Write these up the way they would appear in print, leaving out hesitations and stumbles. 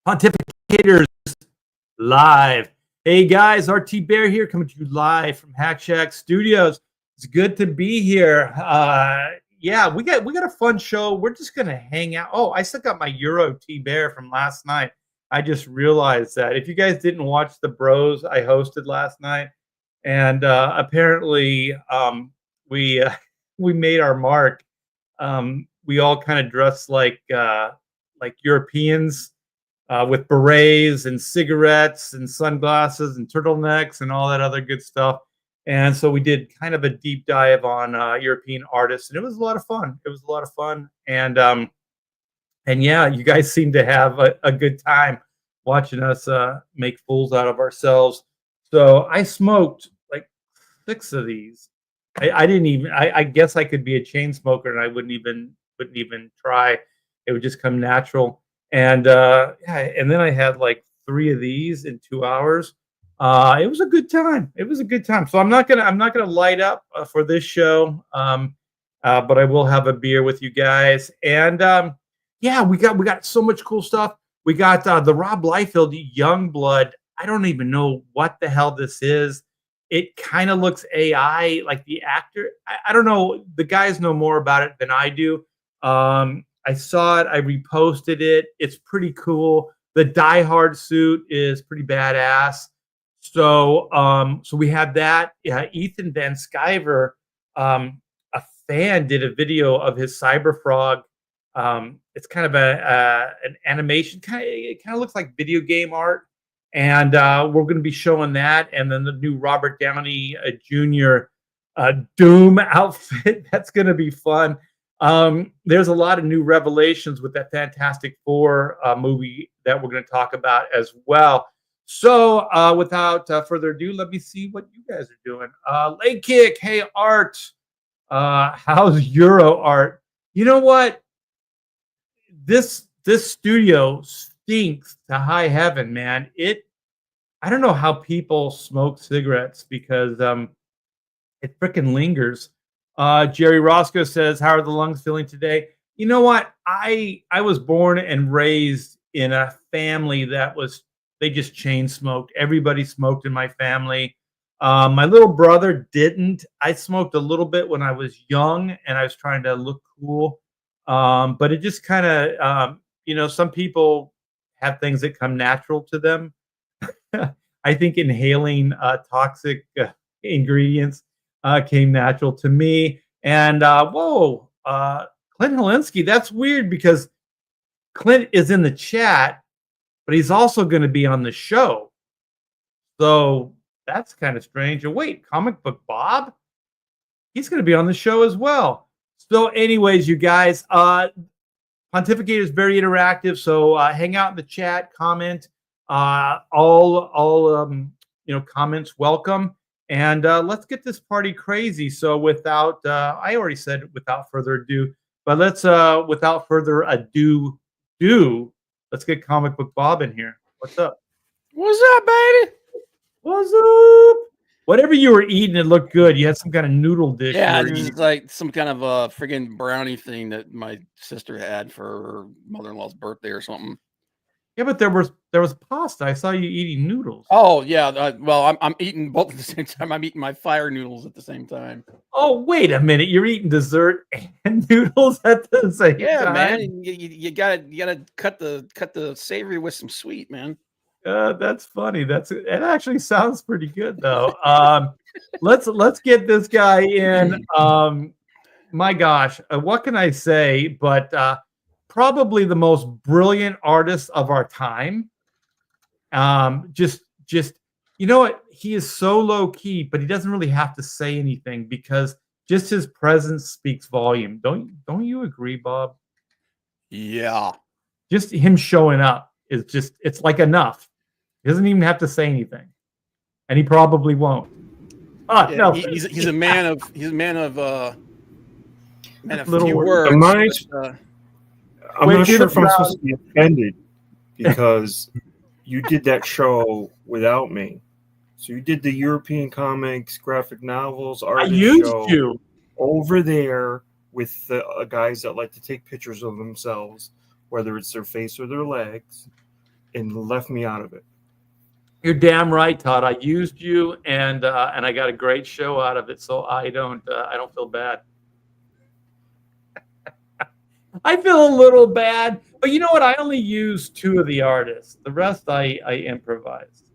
Pontificators live. Hey guys, RT Bear here, coming to you live from Hack Shack Studios. It's good to be here. Yeah, we got a fun show. We're just gonna hang out. Oh, I still got my Euro T Bear from last night. I just realized that. If you guys didn't watch the Bros I hosted last night, and apparently we we made our mark. We all kind of dressed like Europeans. With berets and cigarettes and sunglasses and turtlenecks and all that other good stuff. And so we did kind of a deep dive on European artists, and it was a lot of fun. And yeah, you guys seem to have a good time watching us make fools out of ourselves. So I smoked like 6 of these. I didn't even. I guess I could be a chain smoker, and I wouldn't even try. It would just come natural. And yeah, and then I had like 3 of these in 2 hours. It was a good time. So I'm not gonna light up for this show, but I will have a beer with you guys. And yeah, we got so much cool stuff. We got the Rob Liefeld Youngblood. I don't even know what the hell this is. It kind of looks AI, like the actor. I don't know. The guys know more about it than I do. I saw it. I reposted it. It's pretty cool. The Die Hard suit is pretty badass. So, so we had that. Yeah, Ethan Van Sciver, a fan, did a video of his Cyberfrog. It's kind of an animation. It kind of looks like video game art. And we're going to be showing that. And then the new Robert Downey Jr. Doom outfit. That's going to be fun. There's a lot of new revelations with that Fantastic Four movie that we're going to talk about as well. So without further ado, let me see what you guys are doing. Leg Kick, hey Art, how's Euro Art? You know what? This studio stinks to high heaven, man. I don't know how people smoke cigarettes because it freaking lingers. Jerry Roscoe says, how are the lungs feeling today? You know what? I was born and raised in a family they just chain smoked. Everybody smoked in my family. My little brother didn't. I smoked a little bit when I was young and I was trying to look cool. But it just kind of, some people have things that come natural to them. I think inhaling toxic ingredients came natural to me. And Clint Helinski, that's weird because Clint is in the chat, but he's also going to be on the show. So that's kind of strange. And wait, Comic Book Bob? He's going to be on the show as well. So anyways, you guys, Pontificate is very interactive. So hang out in the chat, comment. All comments welcome. And let's get this party crazy. So without, I already said without further ado, but let's, without further ado, let's get Comic Book Bob in here. What's up? What's up, baby? What's up? Whatever you were eating, it looked good. You had some kind of noodle dish. Yeah, it was like some kind of a friggin' brownie thing that my sister had for her mother-in-law's birthday or something. Yeah, but there was pasta. I saw you eating noodles. Oh yeah, well I'm eating both at the same time. I'm eating my fire noodles at the same time. Oh wait a minute, you're eating dessert and noodles at the same time? Yeah, man. You gotta cut the savory with some sweet, man. That's funny. It actually sounds pretty good though. Let's get this guy in. My gosh, what can I say? But probably the most brilliant artist of our time. Just you know what? He is so low key, but he doesn't really have to say anything because just his presence speaks volume. Don't you agree, Bob? Yeah. Just him showing up it's like enough. He doesn't even have to say anything, and he probably won't. Yeah, no, he's a man of few words. I'm not sure if I'm supposed to be offended because you did that show without me. So you did the European comics, graphic novels, art show over there with the guys that like to take pictures of themselves, whether it's their face or their legs. and left me out of it. You're damn right, Todd. I used you, and I got a great show out of it, so I don't feel bad. I feel a little bad, but you know what? I only used 2 of the artists. The rest I improvised.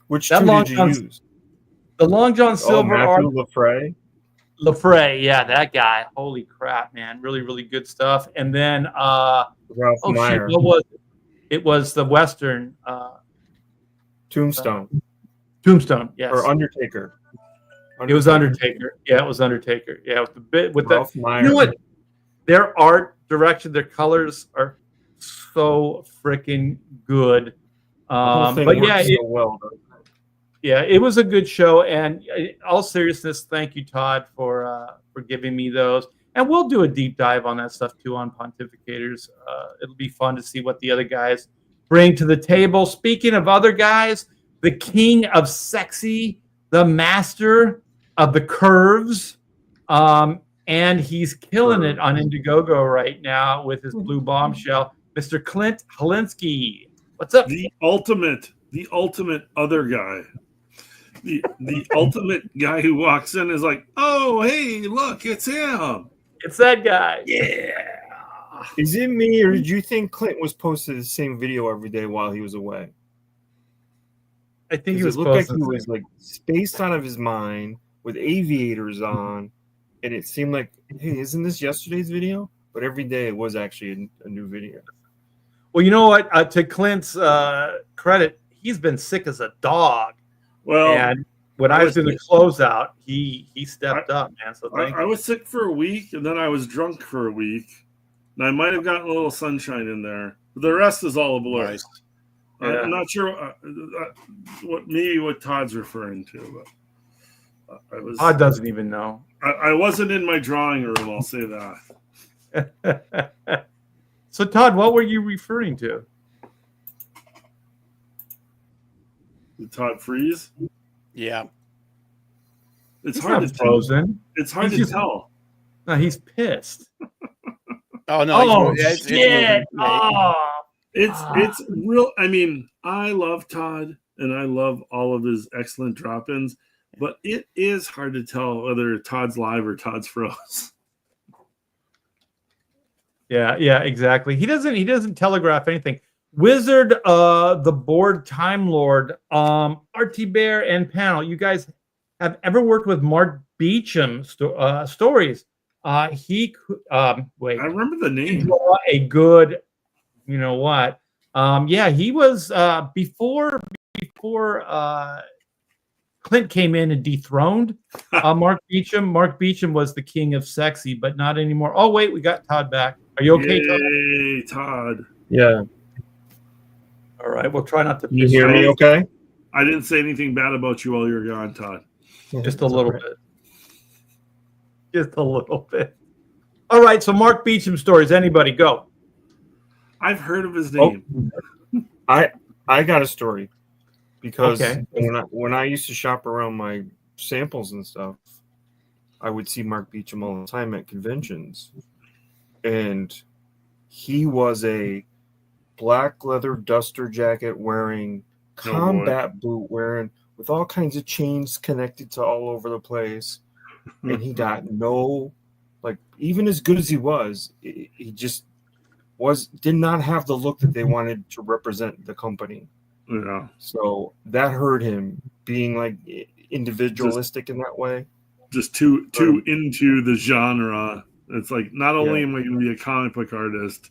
Which That 2 Long did you John, use? the Long John Silver art. Matthew Lafray. Lafray, yeah, that guy. Holy crap, man! Really, really good stuff. And then, Ralph Meyer. What was it? It was the Western Tombstone. Tombstone. Yes, Or Undertaker. It was Undertaker. Yeah, it was Undertaker. Yeah, with the bit with Ralph that. Meyer. You know what? Their art direction, their colors are so freaking good. But yeah, so well. Yeah, it was a good show. And in all seriousness, thank you, Todd, for giving me those. And we'll do a deep dive on that stuff too on Pontificators. It'll be fun to see what the other guys bring to the table. Speaking of other guys, the king of sexy, the master of the curves, and he's killing it on Indiegogo right now with his blue bombshell, Mr. Clint Holinsky. What's up? The ultimate other guy. The ultimate guy who walks in is like, oh, hey, look, it's him. It's that guy. Yeah. Is it me, or did you think Clint was posting the same video every day while he was away? I think he was it looked like he was like spaced out of his mind with aviators on, and it seemed like, hey, isn't this yesterday's video? But every day it was actually a new video. Well, you know what? To Clint's credit, he's been sick as a dog. Well, and when I was in the closeout, he stepped up, man. So I was sick for a week, and then I was drunk for a week, and I might have gotten a little sunshine in there. But the rest is all a blur. Nice. Yeah. I'm not sure what Todd's referring to, but I was. Todd doesn't even know. I wasn't in my drawing room. I'll say that. So, Todd, what were you referring to? Did Todd freeze? Yeah. It's He's hard not to frozen. tell. It's hard He's to tell. No, he's pissed. Oh no! Shit! It's real. I mean, I love Todd and I love all of his excellent drop-ins, but it is hard to tell whether Todd's live or Todd's froze. Yeah, exactly. He doesn't telegraph anything. Wizard, the board Time Lord, RT Bear, and panel. You guys have ever worked with Mark Beecham stories? Wait. I remember the name. A good, you know what? Yeah, he was before Clint came in and dethroned Mark Beecham. Mark Beecham was the king of sexy, but not anymore. Oh wait, we got Todd back. Are you okay, Yay, Todd? Yeah. All right, we'll try not to. You hear me okay? I didn't say anything bad about you while you were gone, Todd. Just a little bit. Just a little bit. All right, so Mark Beecham stories. Anybody go? I've heard of his name. I got a story because Okay. when I used to shop around my samples and stuff, I would see Mark Beecham all the time at conventions, and he was a black leather duster jacket wearing, combat boot wearing, with all kinds of chains connected to all over the place. And he got no, like, even as good as he was, he just did not have the look that they wanted to represent the company. Yeah. So that hurt him, being like individualistic in that way. Just too into the genre. It's like, not only am I going to be a comic book artist,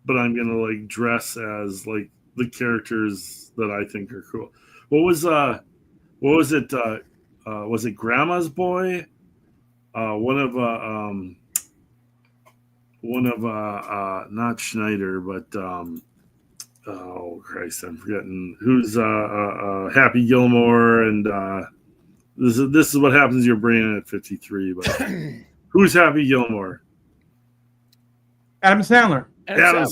but I'm going to like dress as like the characters that I think are cool. What was it? Was it Grandma's Boy? One of not Schneider, but oh Christ, I'm forgetting who's Happy Gilmore, and this is what happens to your brain at 53. But who's Happy Gilmore? Adam Sandler. Adam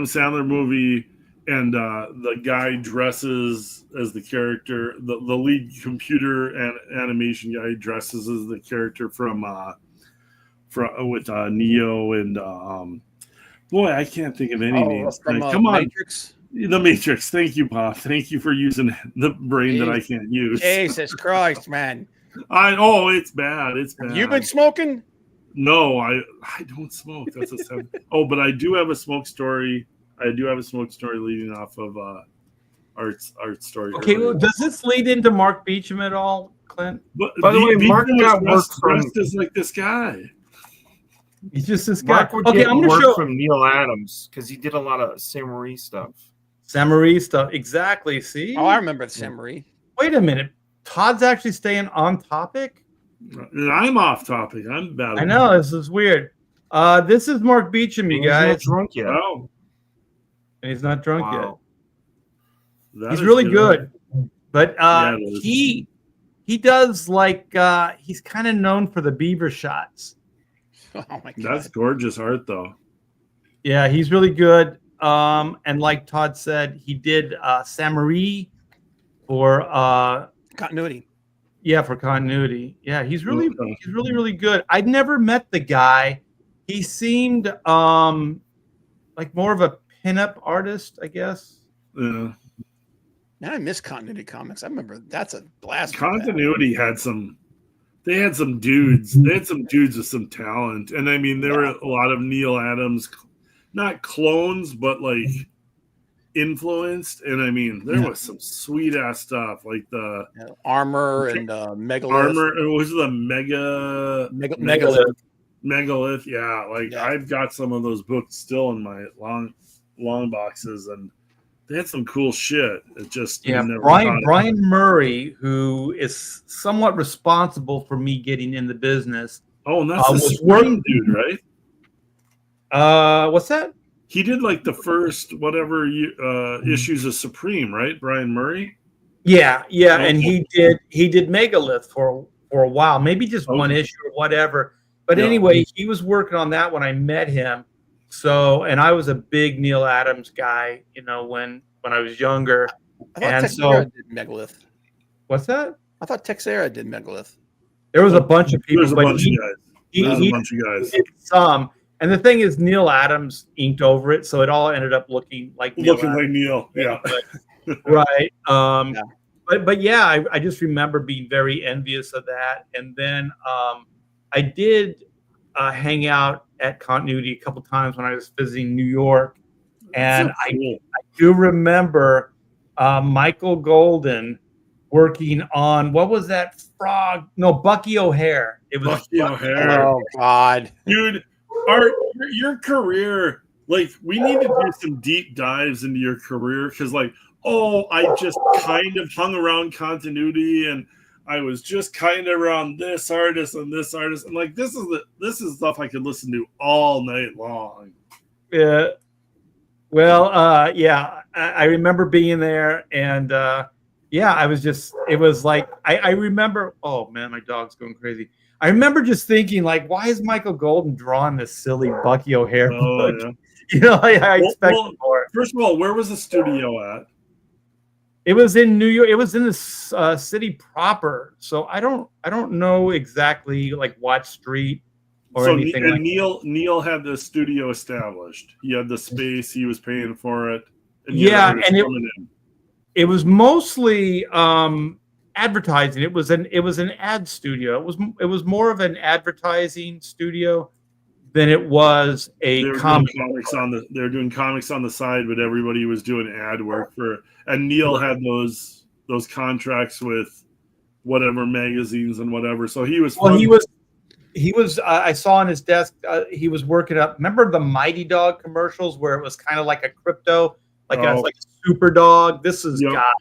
Sandler movie, and the guy dresses as the character. The lead computer and animation guy dresses as the character from with Neo and Boy, I can't think of any names. From Come on. Matrix. The Matrix. Thank you, Bob. Thank you for using the brain that I can't use. Jesus Christ, man. It's bad. It's bad. You been smoking? No, I don't smoke. That's a sad. Oh, but I do have a smoke story. I do have a smoke story leading off of Art's story. Okay, well, does this lead into Mark Beecham at all, Clint? But By the way, Mark got work from is like this guy. He's just this guy. Mark would Okay, get I'm gonna work show from Neil Adams because he did a lot of Samurai stuff. Samurai stuff. Exactly. See? Oh, I remember the Samurai. Wait a minute. Todd's actually staying on topic. And I'm off topic. I'm bad. I know, this is weird. This is Mark Beecham, you He's not guys. drunk yet. Oh, And he's not drunk Wow. that He's is really good. But Yeah, it is. he does like he's kind of known for the beaver shots. Oh my god. That's gorgeous art, though. Yeah, he's really good. And like Todd said, he did Samurai for Continuity. yeah, for continuity. Yeah, he's really really good. I'd never met the guy. He seemed like more of a pinup artist, I guess. Yeah. Now I miss Continuity Comics. I remember that's a blast. Continuity had some. They had some dudes. They had some dudes with some talent, and I mean, there were a lot of Neil Adams, not clones, but like influenced. And I mean, there was some sweet ass stuff, like the Armor and Megalith. armor. It was the Megalith. megalith. Yeah, like Yeah. I've got some of those books still in my long boxes, and they had some cool shit. It just never Brian Murray, who is somewhat responsible for me getting in the business. Oh, and that's the was Supreme dude, right? What's that? He did like the first whatever issues of Supreme, right? Brian Murray. Yeah, and Okay. he did Megalith for a while, maybe just one Okay. issue or whatever. But Yeah. anyway, he was working on that when I met him. So, and I was a big Neil Adams guy, you know, when I was younger. I thought And Texera did Megalith. What's that? I thought Texera did Megalith. There was a bunch of people, There's a but bunch of guys. There's he a bunch of guys did some. And the thing is, Neil Adams inked over it, so it all ended up looking like Neil looking Adams. like Neil. Yeah. Right. Yeah. But yeah, I just remember being very envious of that. And then I did hang out at Continuity a couple times when I was visiting New York, and So cool. I do remember Michael Golden working on what was that frog? No, Bucky O'Hare. It was Bucky O'Hare. Oh God. Dude, Art, your career, like, we need to do some deep dives into your career, because like, I just kind of hung around Continuity, and I was just kind of around this artist and this artist, and like, this is stuff I could listen to all night long. Yeah. Well, yeah, I remember being there, and yeah, it was like, I remember, oh man, my dog's going crazy. I remember just thinking, like, why is Michael Golden drawing this silly Bucky O'Hare book? Yeah. You know, I expected more. First of all, where was the studio at? It was in New York. It was in the city proper. So I don't know exactly like what street or anything. And like Neil had the studio established. He had the space. He was paying for it. And it was mostly advertising. It was an ad studio. It was more of an advertising studio than it was a comic. They were doing comics on the side, but everybody was doing ad work for. And Neil had those contracts with whatever magazines and whatever. So he was. Well, he was. I saw on his desk. He was working up. Remember the Mighty Dog commercials where it was kind of like a crypto, like a super dog. This is God,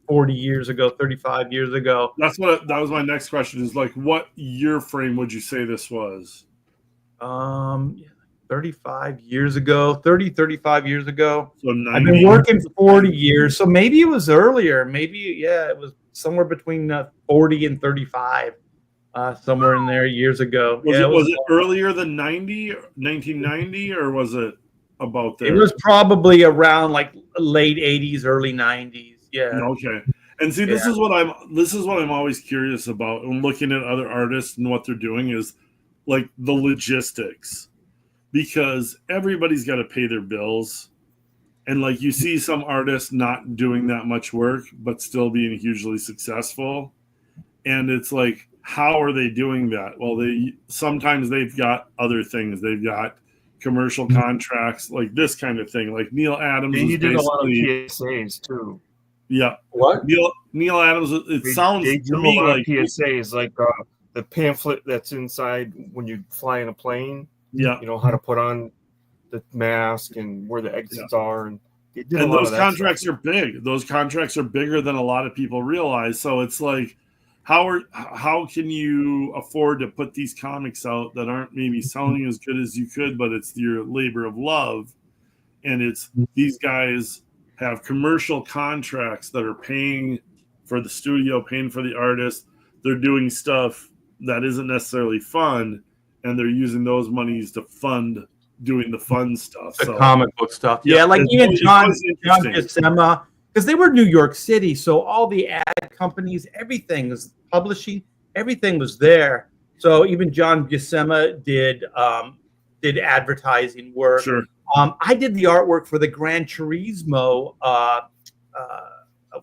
40 years ago, 35 years ago. That was my next question. Is like, what year frame would you say this was? 35 years ago, 35 years ago. So 90. I've been working 40 years, so maybe it was earlier. Maybe, it was somewhere between 40 and 35, somewhere in there years ago. Was it earlier than 1990, or was it about there? It was probably around like late 80s, early 90s. Yeah. Okay. And see, this is what I'm always curious about when looking at other artists and what they're doing is like the logistics. because everybody's got to pay their bills. And like you see some artists not doing that much work, but still being hugely successful. And it's like, how are they doing that? Well, sometimes they've got other things. They've got commercial contracts, like this kind of thing. Like Neil Adams. He did a lot of PSAs too. Yeah. What? Neil Adams, sounds they to do me a lot like of PSAs, like the pamphlet that's inside when you fly in a plane. Yeah. You know how to put on the mask and where the exits are, and they did and a lot those of that contracts stuff. are big. Those contracts are bigger than a lot of people realize. So it's like, how can you afford to put these comics out that aren't maybe selling as good as you could, but it's your labor of love, and it's these guys have commercial contracts that are paying for the studio, paying for the artist. They're doing stuff that isn't necessarily fun, and they're using those monies to fund doing the fun stuff. The comic book stuff. Yeah, like it's even John interesting. Buscema, because they were New York City, so all the ad companies, everything was publishing, everything was there. So even John Buscema did advertising work. Sure. I did the artwork for the Gran Turismo.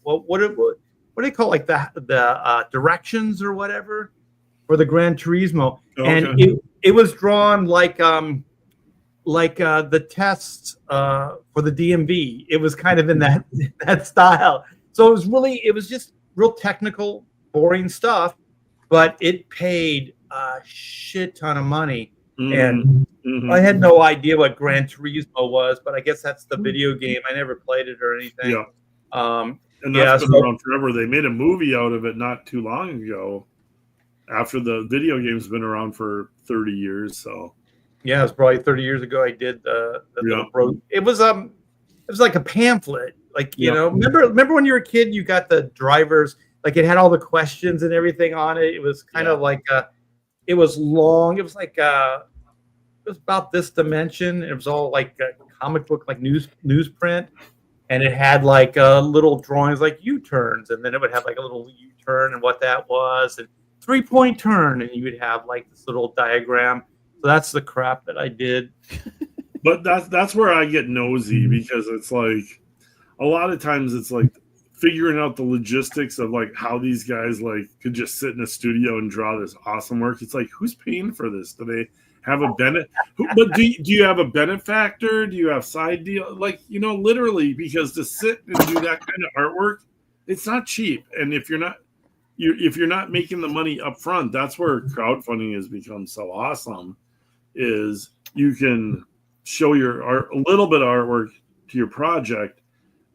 What do they call it? Like the directions or whatever for the Gran Turismo, and it was drawn like the tests for the DMV. It was kind of in that style. So it was just real technical, boring stuff, but it paid a shit ton of money. And I had no idea what Gran Turismo was, but I guess that's the video game. I never played it or anything. Yeah. And that's been around forever. They made a movie out of it not too long ago, after the video game's been around for 30 years. So yeah, it was probably 30 years ago. I did the it was like a pamphlet. Like, you know, remember when you were a kid, you got the drivers, like it had all the questions and everything on it. It was kind of like it was long. It was like it was about this dimension. It was all like a comic book, like newsprint, and it had like little drawings like U-turns, and then it would have like a little U-turn and what that was, and 3-point turn, and you would have like this little diagram. So that's the crap that I did. But that's where I get nosy, because it's like a lot of times it's like figuring out the logistics of like how these guys like could just sit in a studio and draw this awesome work. It's like, who's paying for this? Do they have a benefit? But do you have a benefactor? Do you have side deal? Like, you know, literally, because to sit and do that kind of artwork, it's not cheap. And if you're not making the money up front, that's where crowdfunding has become so awesome, is you can show your art, a little bit of artwork to your project,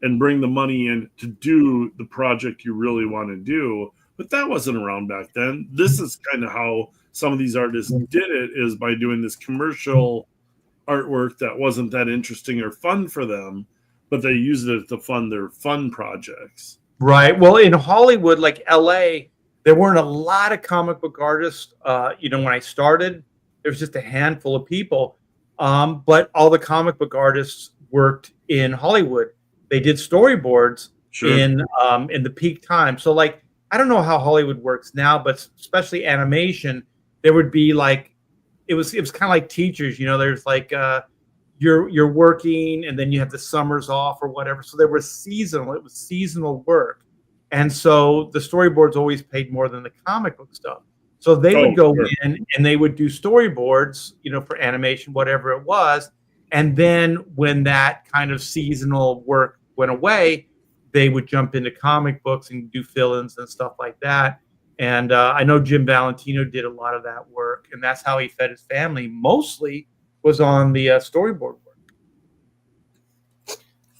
and bring the money in to do the project you really want to do. But that wasn't around back then. This is kind of how some of these artists did it, is by doing this commercial artwork that wasn't that interesting or fun for them, but they used it to fund their fun projects. Right. Well, in Hollywood, like LA, there weren't a lot of comic book artists. You know, when I started, there was just a handful of people. But all the comic book artists worked in Hollywood. They did storyboards in the peak time. So like, I don't know how Hollywood works now, but especially animation, there would be like, it was kind of like teachers, you know, there's like, you're working and then you have the summers off or whatever. So it was seasonal work. And so the storyboards always paid more than the comic book stuff. So they would go in and they would do storyboards, you know, for animation, whatever it was. And then when that kind of seasonal work went away, they would jump into comic books and do fill-ins and stuff like that. And I know Jim Valentino did a lot of that work, and that's how he fed his family. Mostly was on the storyboard work.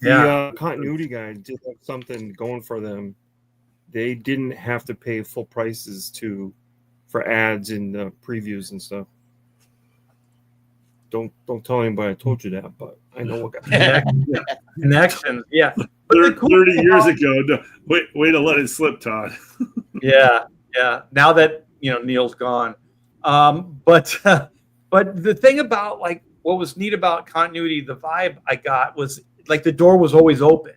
The continuity guy did have something going for them. They didn't have to pay full prices for ads and previews and stuff. Don't tell anybody I told you that, but I know what got connections. Yeah, 30 years ago. Way to let it slip, Todd. Yeah. Now that Neil's gone, but the thing about like what was neat about continuity, the vibe I got was like the door was always open.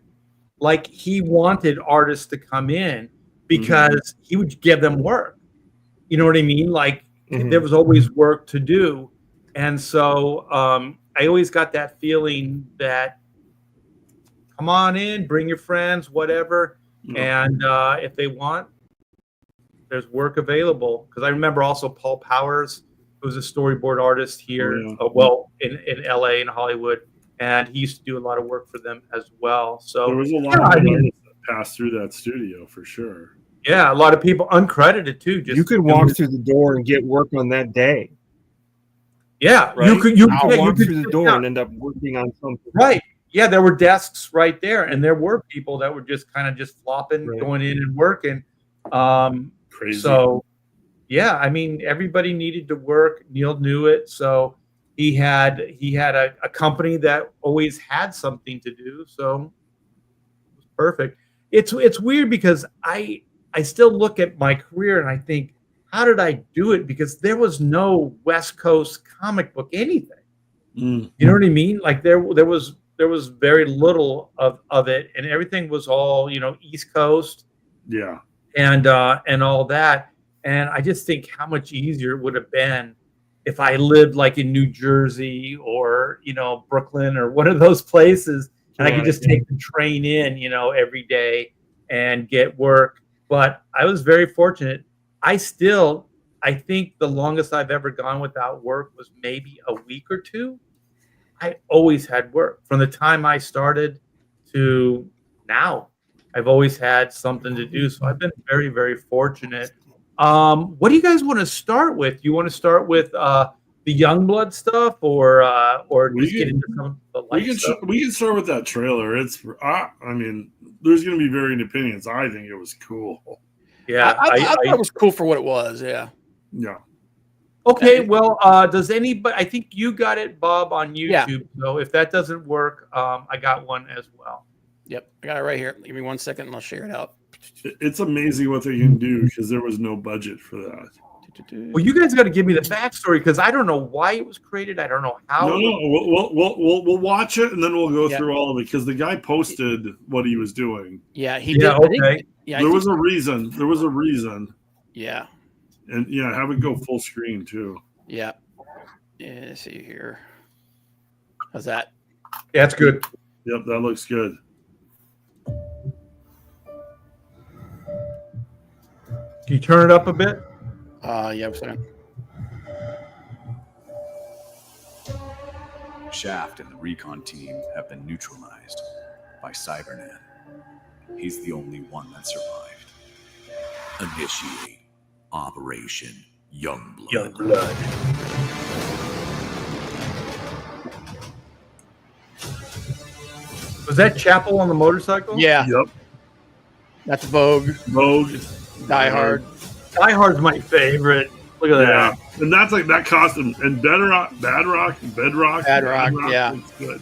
Like he wanted artists to come in because he would give them work. You know what I mean? Like there was always work to do. And so I always got that feeling that come on in, bring your friends, whatever. And if they want, there's work available. Because I remember also Paul Powers, who was a storyboard artist here, in LA and Hollywood. And he used to do a lot of work for them as well. So there was a lot of artists that passed through that studio for sure. Yeah, a lot of people uncredited too. You could walk through the door and get work on that day. Yeah, right? you could walk through the door and end up working on something. Right. Yeah, there were desks right there, and there were people that were just kind of just flopping, going in and working. Crazy. So, yeah, I mean, everybody needed to work. Neil knew it, so he had a company that always had something to do. So it was perfect. It's weird because I still look at my career and I think, how did I do it? Because there was no West Coast comic book anything. You know what I mean? Like there was very little of it, and everything was all East Coast. Yeah. And all that. And I just think how much easier it would have been if I lived like in New Jersey or Brooklyn or one of those places, and I could just take the train in every day and get work. But I was very fortunate. I think the longest I've ever gone without work was maybe a week or two. I always had work from the time I started to now. I've always had something to do. So I've been very, very fortunate. What do you guys want to start with? You want to start with the Youngblood stuff or just get into some of the light stuff? We can start with that trailer. I mean, there's going to be varying opinions. I think it was cool. Yeah, I thought it was cool for what it was. Yeah. Yeah. Okay. Well, does anybody? I think you got it, Bob, on YouTube. Yeah. So if that doesn't work, I got one as well. Yep, I got it right here. Give me 1 second, and I'll share it out. It's amazing what they can do because there was no budget for that. Well, you guys got to give me the backstory because I don't know why it was created. I don't know how. No, we'll watch it and then we'll go through all of it because the guy posted what he was doing. Yeah, he did. Okay. There was a reason. There was a reason. Yeah. And have it go full screen too. Yeah. Yeah. Let's see here. How's that? Yeah, it's good. Yep, that looks good. Can you turn it up a bit? Yeah, I'm sorry. Shaft and the recon team have been neutralized by Cyberman. He's the only one that survived. Initiate Operation Youngblood. Was that Chapel on the motorcycle? Yeah. Yep. That's Vogue. Die Hard. Die Hard's my favorite. Look at that. And that's like that costume. And Bedrock. Yeah. Looks good.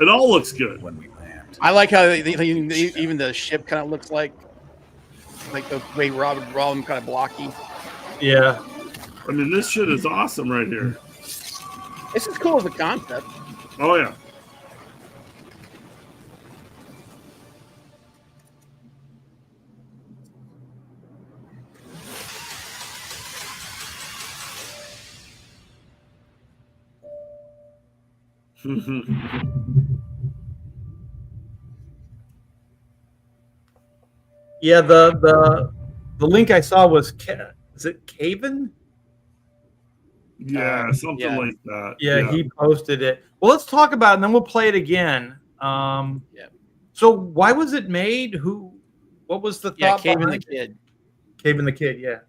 It all looks good. When we land. I like how even the ship kind of looks like the way Robin kind of blocky. Yeah. I mean, this shit is awesome right here. This is cool as a concept. Oh, yeah. Yeah, the link I saw was is it Caven? Yeah, something like that. Yeah, he posted it. Well, let's talk about it and then we'll play it again. So why was it made? What was the thought Caven behind the Kid. Caven the Kid, yeah.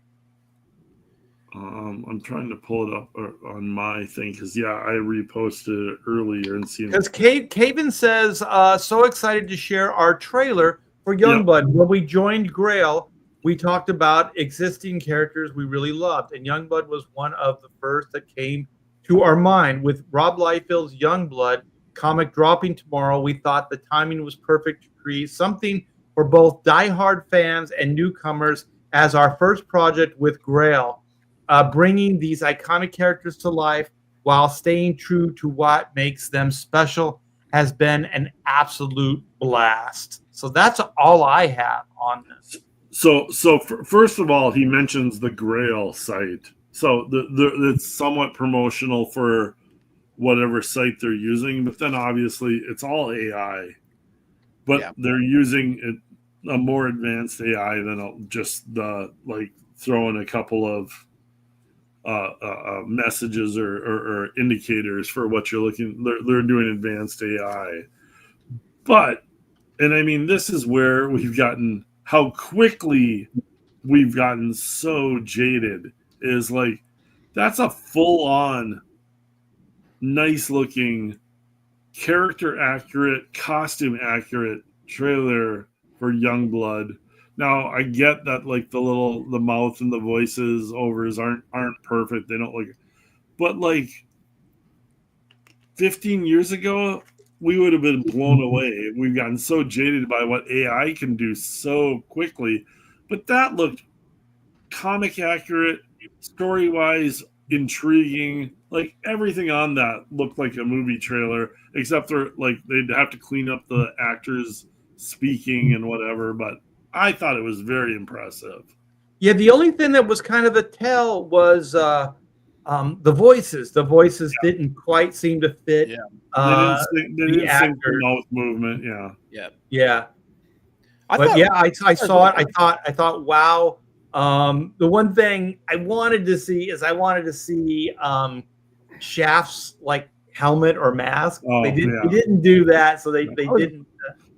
I'm trying to pull it up on my thing because I reposted it earlier and seen. Because Caven says, so excited to share our trailer for Youngblood. When we joined Grail, we talked about existing characters we really loved, and Youngblood was one of the first that came to our mind. With Rob Liefeld's Youngblood comic dropping tomorrow, we thought the timing was perfect to create something for both diehard fans and newcomers as our first project with Grail. Bringing these iconic characters to life while staying true to what makes them special has been an absolute blast. So that's all I have on this. So first of all, he mentions the Grail site. So it's somewhat promotional for whatever site they're using, but then obviously it's all AI. But they're using a more advanced AI than just the like throwing a couple of messages or indicators for what you're looking. They're doing advanced AI. But, and I mean, this is where we've gotten, how quickly we've gotten so jaded is like, that's a full on, nice looking, character accurate, costume accurate trailer for Youngblood. Now I get that like the mouth and the voices overs aren't perfect. They don't look, but like 15 years ago, we would have been blown away. We've gotten so jaded by what AI can do so quickly, but that looked comic accurate, story wise, intriguing. Like everything on that looked like a movie trailer, except for like they'd have to clean up the actors speaking and whatever. But I thought it was very impressive. Yeah, the only thing that was kind of a tell was the voices. The voices didn't quite seem to fit. Yeah, they didn't sing the mouth movement. Yeah. I saw it. I thought, wow. The one thing I wanted to see Shaft's like helmet or mask. They didn't do that, so they didn't.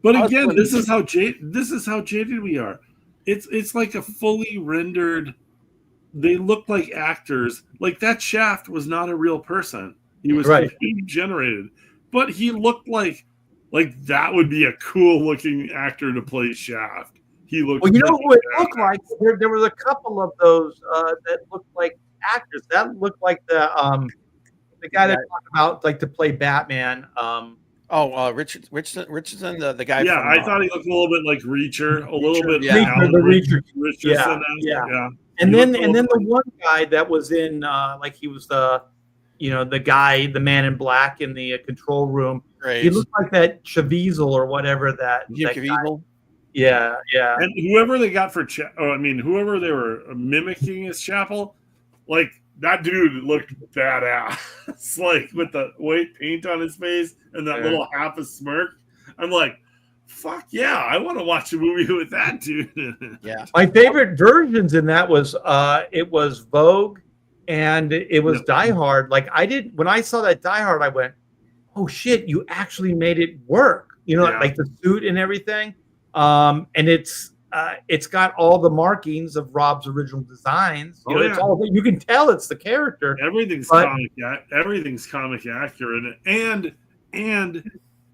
But again, this is how jaded we are. It's like a fully rendered. They look like actors. Like that Shaft was not a real person. He was computer generated, but he looked like that would be a cool looking actor to play Shaft. He looked. Well, you know who it looked like? There was a couple of those that looked like actors. That looked like the guy that talked about like to play Batman. Richardson, the guy. Yeah, from, I thought he looked a little bit like Reacher, a little bit. Reacher. Richardson. Yeah. And then the one guy that was in like he was the man in black in the control room. Graves. He looked like that Caviezel or whatever that. Caviezel. Yeah. And whoever they got for whoever they were mimicking as Chapel, like that dude looked badass. Like with the white paint on his face and that little half a smirk. I'm like, fuck yeah, I want to watch a movie with that dude. Yeah. My favorite versions in that was it was Vogue and it was Die Hard. Like when I saw that Die Hard, I went, oh shit, you actually made it work. Like the suit and everything. And it's got all the markings of Rob's original designs. It's all, you can tell it's the character. Everything's comic accurate, and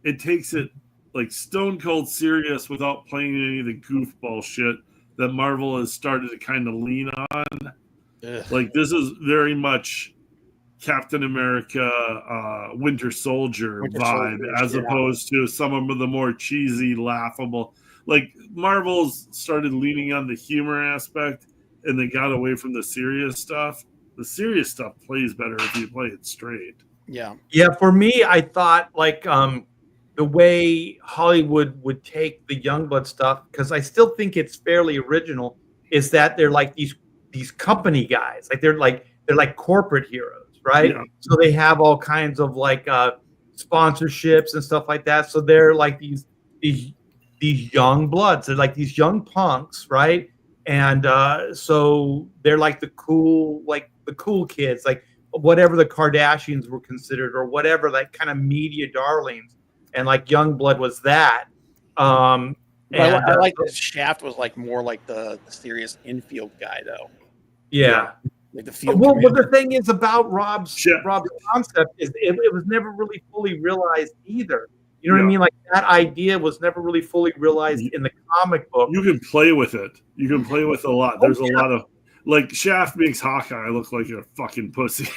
it takes it like stone cold serious without playing any of the goofball shit that Marvel has started to kind of lean on. Ugh. Like this is very much Captain America, Winter Soldier vibe, as opposed to some of the more cheesy, laughable. Like Marvel's started leaning on the humor aspect, and they got away from the serious stuff. The serious stuff plays better if you play it straight. Yeah. For me, I thought like the way Hollywood would take the Youngblood stuff, because I still think it's fairly original, is that they're like these company guys, like they're like corporate heroes, right? Yeah. So they have all kinds of like sponsorships and stuff like that. So they're like these young bloods. They're like these young punks, right? And so they're like the cool kids, like whatever the Kardashians were considered, or whatever, like kind of media darlings. And like Youngblood was that. I like that Shaft was like more like the serious infield guy, though. Yeah. Like the field. Well, the thing is about Rob's concept is it was never really fully realized either. You know what I mean? Like that idea was never really fully realized in the comic book. You can play with it. You can play with a lot. There's a lot of like Shaft makes Hawkeye look like a fucking pussy.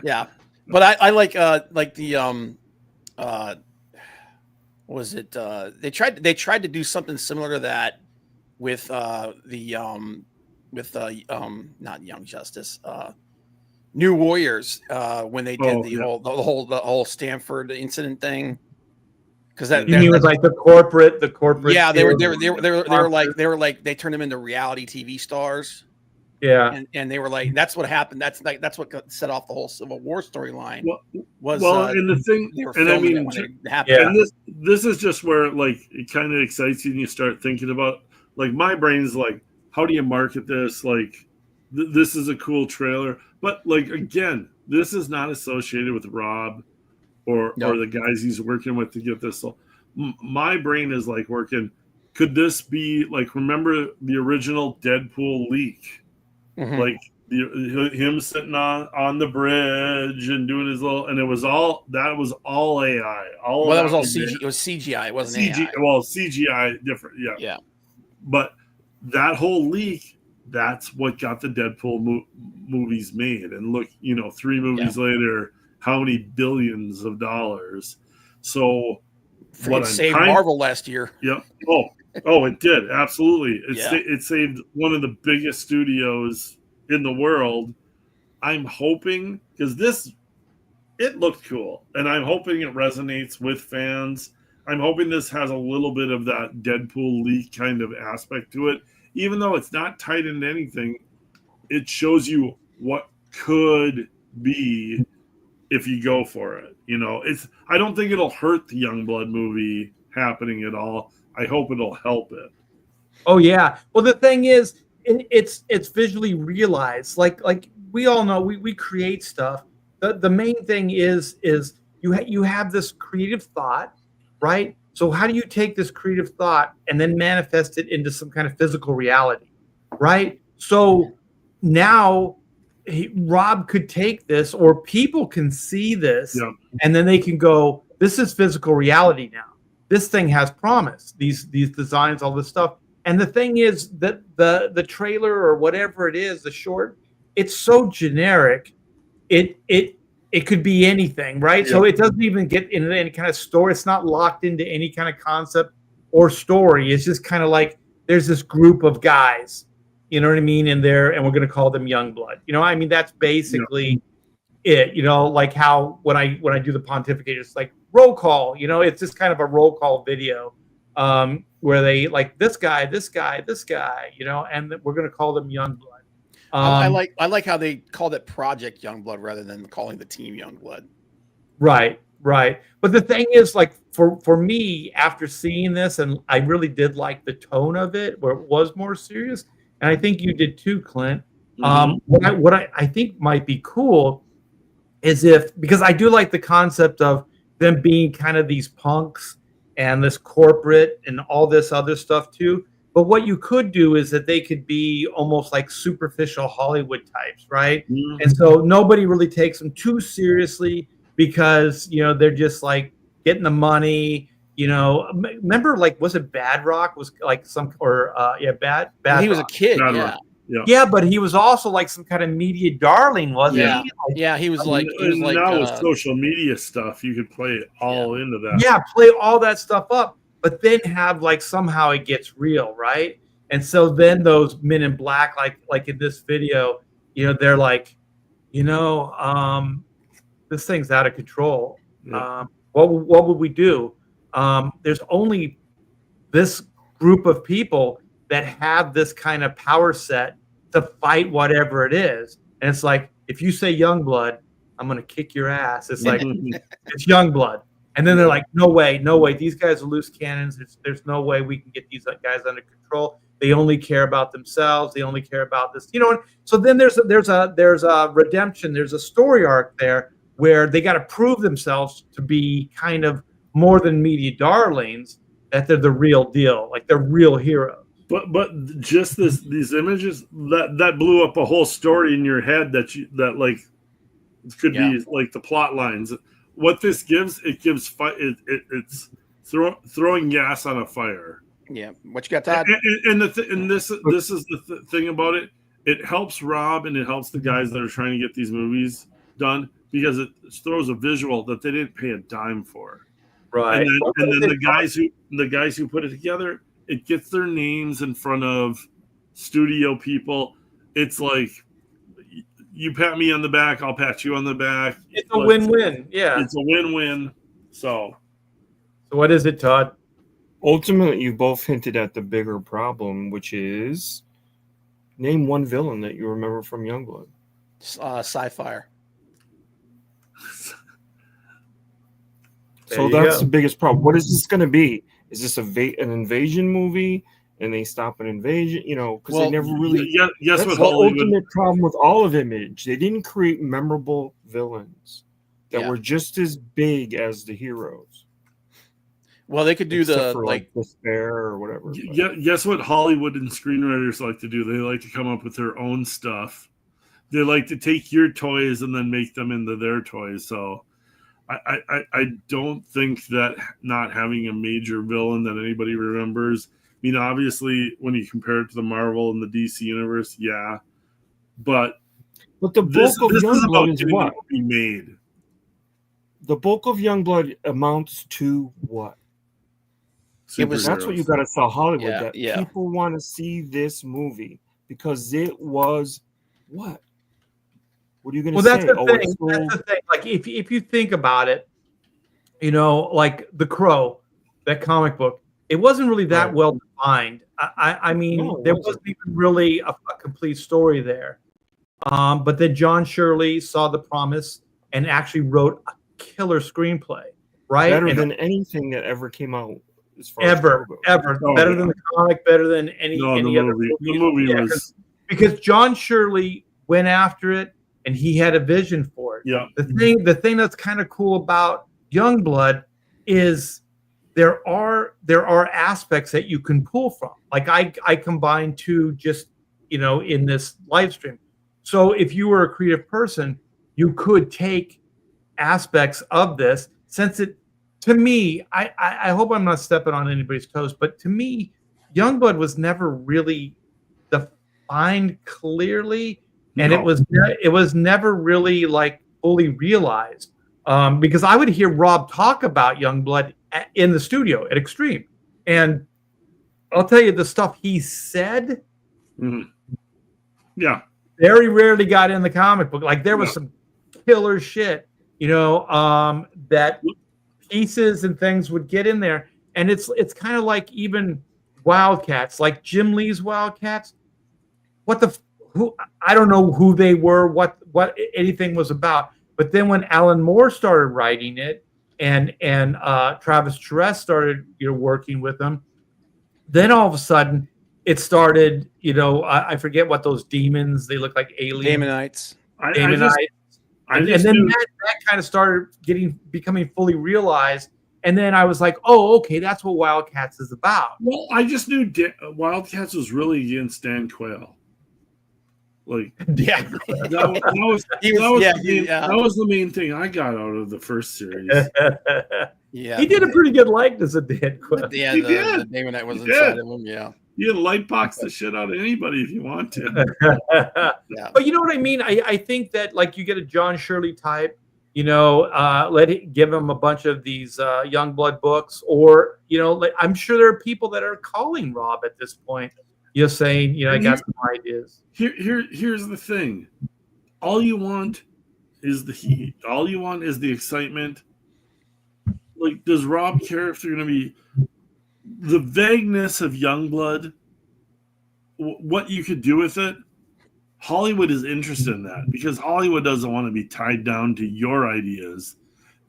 Yeah, but I like the was it they tried to do something similar to that with not Young Justice, New Warriors, when they did the whole Stanford incident thing. Because that you mean was like the corporate. Yeah, they were like they turned them into reality TV stars. Yeah. And they were like, that's what happened. That's what set off the whole Civil War storyline. And the thing, they were and I filming mean, it when it happened. Yeah. and this is just where like it kind of excites you and you start thinking about, like, my brain's like, how do you market this? Like, this is a cool trailer, but like, again, this is not associated with Rob or the guys he's working with to get this. So my brain is like working. Could this be like, remember the original Deadpool leak? Mhm. Like him sitting on the bridge and doing his little, and it was all AI. Well, that was all CG. It was CGI. It wasn't AI. Well, CGI different, yeah. Yeah. But that whole leak, that's what got the Deadpool movies made. And look, 3 movies later, how many billions of dollars? So It saved Marvel last year. Yep. Oh, it did. Absolutely. It saved one of the biggest studios in the world. I'm hoping, because it looked cool, and I'm hoping it resonates with fans. I'm hoping this has a little bit of that Deadpool leak kind of aspect to it. Even though it's not tied into anything, it shows you what could be if you go for it. I don't think it'll hurt the Youngblood movie happening at all. I hope it'll help it. Oh yeah. Well, the thing is, it's visually realized. Like we all know, we create stuff. The main thing is you have this creative thought, right? So how do you take this creative thought and then manifest it into some kind of physical reality, right? So now Rob could take this, or people can see this, and then they can go, this is physical reality now. This thing has promise. These designs, all this stuff. And the thing is that the trailer or whatever it is, the short, it's so generic. It could be anything, right? So it doesn't even get into any kind of story. It's not locked into any kind of concept or story. It's just kind of like there's this group of guys, you know what I mean, in there, and we're going to call them Youngblood. I mean, that's basically it. Like how when I do the pontificate, it's like roll call. It's just kind of a roll call video where they like this guy, and we're going to call them Youngblood. I like how they called it Project Youngblood rather than calling the team Youngblood. Right. But the thing is, like for me, after seeing this, and I really did like the tone of it, where it was more serious, and I think you did too, Clint. What I think might be cool is because I do like the concept of them being kind of these punks and this corporate and all this other stuff too. But what you could do is that they could be almost like superficial Hollywood types, right? Mm-hmm. And so nobody really takes them too seriously because, they're just like getting the money. Remember, like, was it Bad Rock? Was like Bad He was Rock. A kid, Bad yeah. Rock. Yeah, but he was also like some kind of media darling, wasn't he? He was like now with social media stuff, you could play it all into that. Yeah, play all that stuff up, but then have like somehow it gets real, right? And so then those Men in Black, like in this video, they're like, this thing's out of control. Yeah. What would we do? There's only this group of people that have this kind of power set to fight whatever it is. And it's like, if you say Youngblood, I'm going to kick your ass. It's like, it's Youngblood. And then they're like, no way. These guys are loose cannons. There's no way we can get these guys under control. They only care about themselves. They only care about this, So then there's a redemption. There's a story arc there where they got to prove themselves to be kind of more than media darlings, that they're the real deal, like they're real heroes. But just these images that blew up a whole story in your head that could be like the plot lines. What this gives, it's throwing gas on a fire. Yeah, what you got, Todd? And this is the thing about it. It helps Rob and it helps the guys that are trying to get these movies done because it throws a visual that they didn't pay a dime for. Right. And then the guys who put it together, it gets their names in front of studio people. It's like, you pat me on the back, I'll pat you on the back. It's a win-win. Yeah. It's a win-win. So what is it, Todd? Ultimately, you both hinted at the bigger problem, which is Name one villain that you remember from Youngblood. Sci-Fire. So that's the biggest problem. What is this going to be? Is this an invasion movie? And they stop an invasion, because they never really. Yes, that's the ultimate problem with all of Image. They didn't create memorable villains that were just as big as the heroes. Well, they could do like Despair or whatever. Yeah, guess what Hollywood and screenwriters like to do? They like to come up with their own stuff. They like to take your toys and then make them into their toys. So I don't think that not having a major villain that anybody remembers. I mean, obviously, when you compare it to the Marvel and the DC universe, yeah. But the bulk of Youngblood is what? Made. The bulk of Youngblood amounts to what? That's what you got to tell Hollywood. People want to see this movie because it was what? What are you going to say? That's the thing. That's the thing. Like if you think about it, like The Crow, that comic book, it wasn't really that well defined. I mean, there wasn't even really a complete story there. But then John Shirley saw the promise and actually wrote a killer screenplay, right? Better than anything that ever came out. Ever. Better than the comic, better than any other movie. The movie was because John Shirley went after it and he had a vision for it. Yeah. The thing that's kind of cool about Youngblood is there are aspects that you can pull from. Like I combined two just in this live stream. So if you were a creative person, you could take aspects of this since it. To me, I hope I'm not stepping on anybody's toes, but to me, Youngblood was never really defined clearly, and it was never really like fully realized. Because I would hear Rob talk about Youngblood in the studio at Extreme, and I'll tell you the stuff he said. Yeah, very rarely got in the comic book. Like there was some killer shit, that pieces and things would get in there, and it's kind of like even Wildcats, like Jim Lee's Wildcats. I don't know who they were, what anything was about. But then when Alan Moore started writing it, and Travis Charest started working with them, then all of a sudden it started. I forget what those demons. They look like aliens. Daemonites. And then that kind of started becoming fully realized. And then I was like, oh, okay, that's what Wildcats is about. Well, I just knew Wildcats was really against Dan Quayle. Like, that was the main thing I got out of the first series. He did a pretty good likeness of Dan Quayle. Yeah, the Daemonite was inside of him. Yeah. You can light box the shit out of anybody if you want to. But you know what I mean? I think that like you get a John Shirley type, give him a bunch of these Youngblood books, or I'm sure there are people that are calling Rob at this point, saying, I got some ideas. Here's the thing. All you want is the heat. All you want is the excitement. Like, does Rob care if they're going to be the vagueness of Youngblood, what you could do with it? Hollywood is interested in that because Hollywood doesn't want to be tied down to your ideas.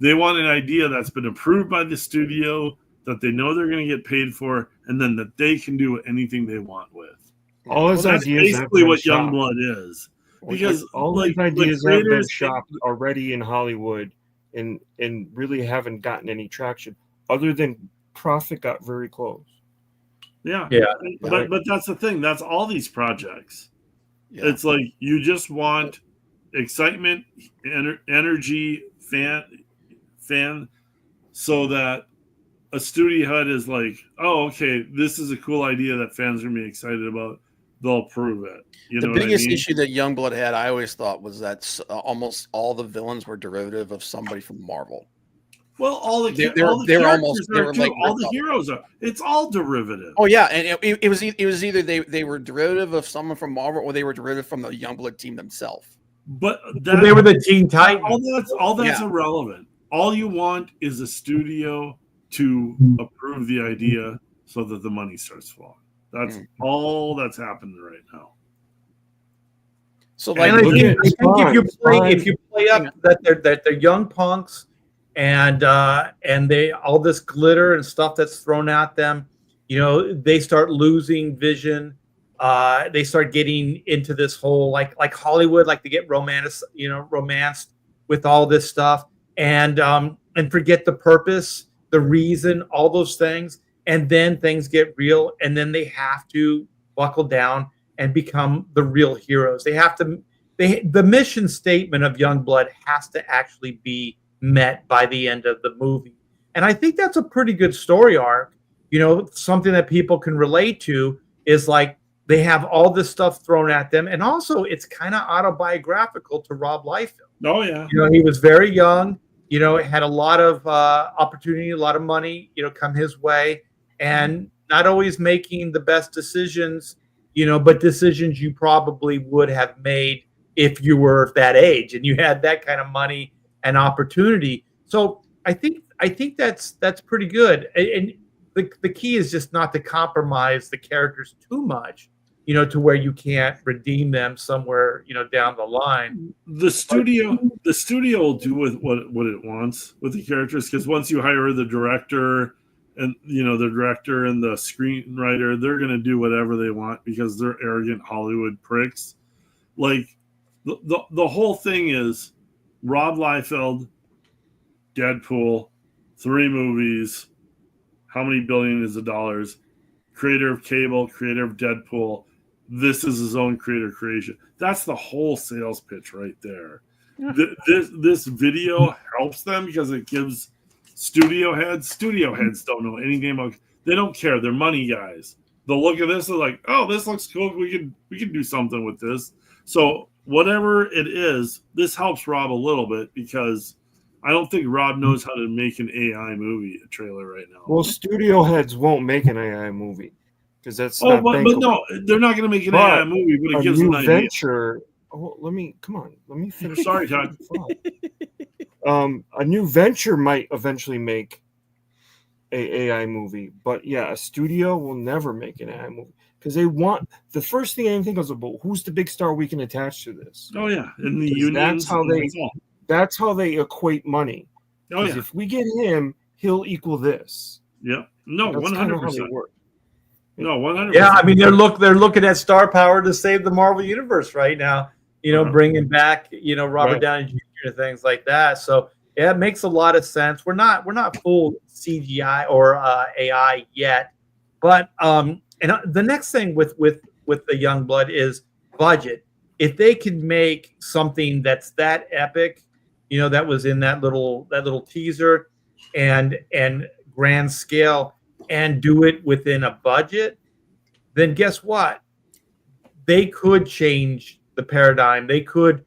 They want an idea that's been approved by the studio, that they know they're going to get paid for, and then that they can do anything they want with. All his that's ideas basically what Youngblood is. Because all his ideas have been shopped already in Hollywood and really haven't gotten any traction other than Prophet got very close. Yeah. But that's the thing. That's all these projects. Yeah. It's like you just want excitement, energy, fan, so that a studio head is like, oh, okay, this is a cool idea that fans are going to be excited about. They'll prove it. The biggest issue that Youngblood had, I always thought, was that almost all the villains were derivative of somebody from Marvel. Well, all the heroes are. It's all derivative. Oh yeah, and it was either they were derivative of someone from Marvel, or they were derivative from the Youngblood team themselves. But they were the Teen Titans. All that's irrelevant. All you want is a studio to approve the idea so that the money starts flowing. That's all that's happening right now. So And like, I think Fine. if you play up that they're young punks and they all this glitter and stuff that's thrown at them, they start losing vision. They start getting into this whole like Hollywood, like they get romanced with all this stuff and forget the purpose, the reason, all those things, and then things get real, and then they have to buckle down and become the real heroes. They have to. The mission statement of Youngblood has to actually be met by the end of the movie, and I think that's a pretty good story arc. Something that people can relate to is like they have all this stuff thrown at them, and also it's kind of autobiographical to Rob Liefeld. Oh yeah. He was very young. Had a lot of opportunity, a lot of money, come his way, and not always making the best decisions, but decisions you probably would have made if you were that age and you had that kind of money and opportunity. So I think that's pretty good. And the key is just not to compromise the characters too much, to where you can't redeem them somewhere, down the line. The studio will do with what it wants with the characters, because once you hire the director and the screenwriter, they're going to do whatever they want because they're arrogant Hollywood pricks. Like the whole thing is Rob Liefeld, Deadpool, 3 movies, how many billions of dollars, creator of Cable, creator of Deadpool. This is his own creator creation. That's the whole sales pitch right there. Yeah. This video helps them because it gives studio heads don't know anything about. They don't care. They're money guys. They'll look at this and like, oh, this looks cool. We can do something with this. So whatever it is, this helps Rob a little bit because I don't think Rob knows how to make an AI movie trailer right now. Well, studio heads won't make an AI movie because that's but no, they're not going to make an AI movie, but it gives them an venture. Oh, let me finish. Sorry, Todd. A new venture might eventually make a AI movie, but yeah, a studio will never make an AI movie because they want the first thing I think is about who's the big star we can attach to this. Oh yeah, and the unions. That's how they equate money. Oh yeah, if we get him, he'll equal this. Yeah, no, 100%. No, 100%. Yeah, I mean they're looking at star power to save the Marvel universe right now. Bringing back Robert Downey Jr. and things like that. So yeah, it makes a lot of sense. We're not full CGI or AI yet, but and the next thing with the Youngblood is budget. If they can make something that's that epic, that was in that little teaser, and grand scale, and do it within a budget, then guess what? They could change the paradigm. They could,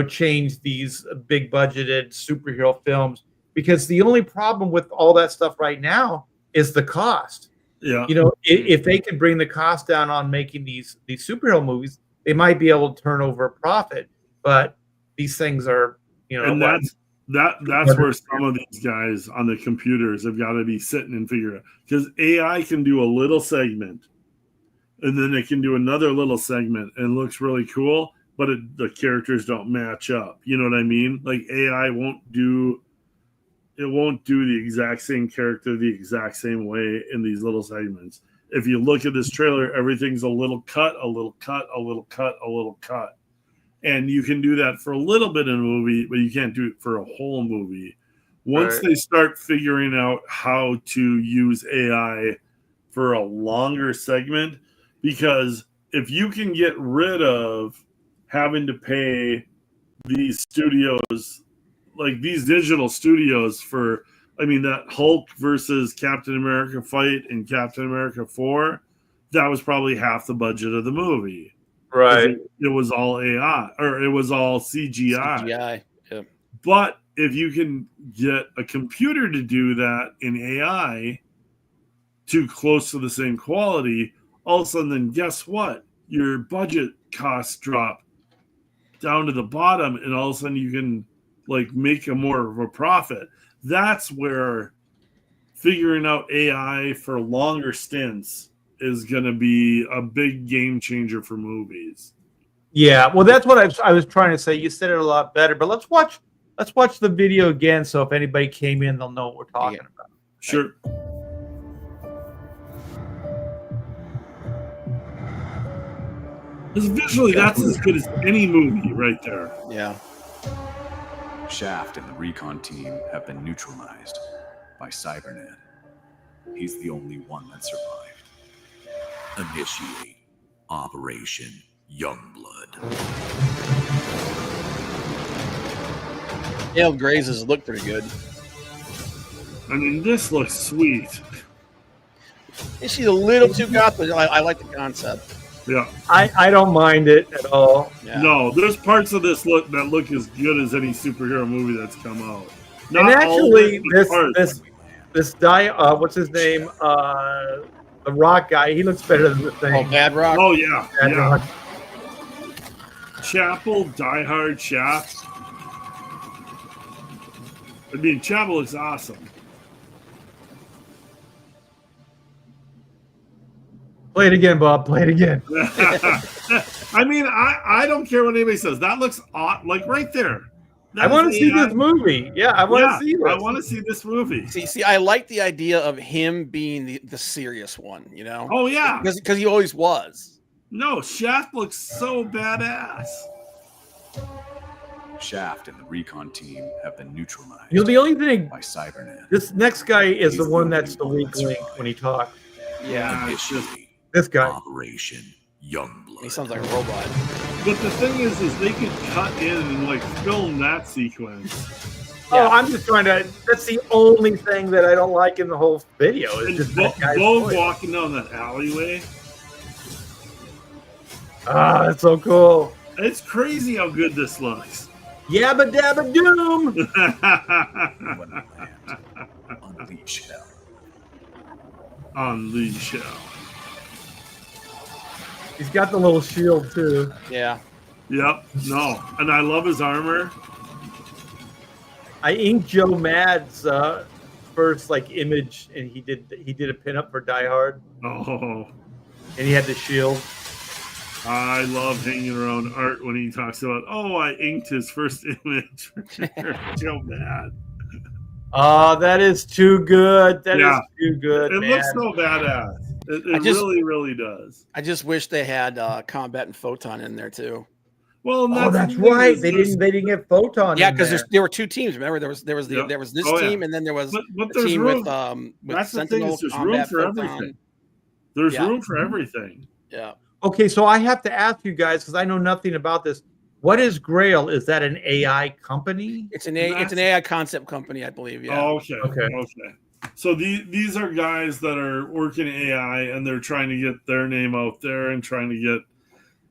change these big budgeted superhero films, because the only problem with all that stuff right now is the cost. Yeah. If they could bring the cost down on making these superhero movies, they might be able to turn over a profit. But these things are, and that's where some of these guys on the computers have got to be sitting and figure out, because AI can do a little segment and then it can do another little segment and it looks really cool, but the characters don't match up. You know what I mean? Like AI won't do the exact same character the exact same way in these little segments. If you look at this trailer, everything's a little cut, a little cut, a little cut, a little cut. And you can do that for a little bit in a movie, but you can't do it for a whole movie. Once they start figuring out how to use AI for a longer segment, because if you can get rid of having to pay these studios, like these digital studios for, that Hulk versus Captain America fight in Captain America 4, that was probably half the budget of the movie. Right. It was all AI, or it was all CGI. CGI. Yeah. But if you can get a computer to do that in AI too close to the same quality, all of a sudden, then guess what? Your budget costs drop down to the bottom, and all of a sudden you can make more of a profit. That's where figuring out AI for longer stints is going to be a big game changer for movies. Yeah, well, that's what I was trying to say. You said it a lot better, but let's watch the video again. So if anybody came in, they'll know what we're talking about. Sure. Because visually, that's as good as any movie right there. Yeah. Shaft and the recon team have been neutralized by Cybernet. He's the only one that survived. Initiate Operation Youngblood. Dale Grazes look pretty good. I mean, this looks sweet. She's a little too goth, but I like the concept. Yeah. I don't mind it at all. Yeah. No, there's parts of this look that look as good as any superhero movie that's come out. And Not all of actually, it, but parts. what's his name? The Rock guy. He looks better than the Oh, thing. Bad Rock. Oh yeah, Bad yeah. Rock. Chapel, Die Hard, Shaft. I mean, Chapel looks awesome. Play it again, Bob. Play it again. I mean, I don't care what anybody says. That looks like right there. I want to see this movie. Yeah, I want to see this. I want to see this movie. See, I like the idea of him being the serious one, you know? Oh yeah, Because he always was. no, Shaft looks so badass. Shaft and the recon team have been neutralized You know, the only thing, by Cybernet. this next guy is He's the the one only that's the one weak that's link survived. when he talks. Yeah. Initiate This guy. Operation Youngblood. He sounds like a robot. But the thing is they could cut in and like film that sequence. Oh, I'm just trying to. That's the only thing that I don't like in the whole video. Is And just Bo that guy's Bo voice. walking down that alleyway. Ah, that's so cool. It's crazy how good this looks. Yabba dabba doom. When we land, unleash hell. Unleash hell. He's got the little shield too. Yeah. Yep. No. And I love his armor. I inked Joe Mad's first image, and he did a pinup for Die Hard, Oh. and he had the shield. I love hanging around Art when he talks about, oh, I inked his first image. Joe Mad. Oh, that is too good. That is Yeah. too good, It man. looks so badass. It really, really does. I just wish they had Combat and Photon in there too. Well, and Oh, that's the thing right. is They there's- didn't get Photon. Yeah, in because there. there were two teams. Remember, there was Yep. there was this Oh, yeah. team, and then there was But the there's team room. with That's the thing Sentinel, is there's room Combat, for Photon. everything. There's Yeah. room for everything. Yeah. Okay, so I have to ask you guys because I know nothing about this. What is Grail? Is that an AI company? It's an AI concept company, I believe. Yeah. Oh, okay. Okay. So these are guys that are working AI and they're trying to get their name out there and trying to get,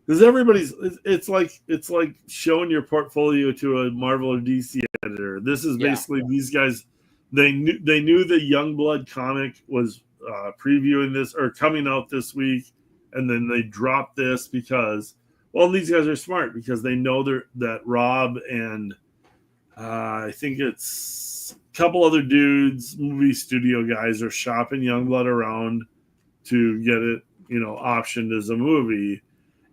because everybody's it's like showing your portfolio to a Marvel or DC editor. This is basically these guys. They knew the Youngblood comic was previewing this or coming out this week, and then they dropped this because, well, these guys are smart because they know that Rob and I think it's a couple other dudes, movie studio guys, are shopping Youngblood around to get it, optioned as a movie.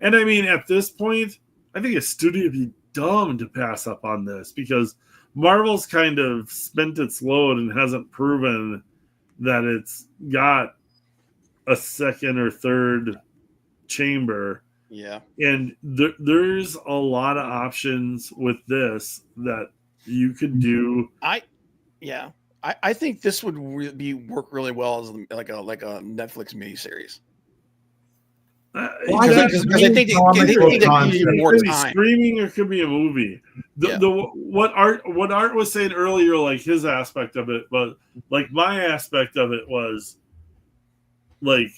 And I mean, at this point, I think a studio would be dumb to pass up on this because Marvel's kind of spent its load and hasn't proven that it's got a second or third chamber. Yeah. And there's a lot of options with this that you could do. I think this would work really well as like a Netflix miniseries. Well, Because I think they need more It could be time. streaming or it could be a movie. What Art was saying earlier, like his aspect of it, but like my aspect of it was like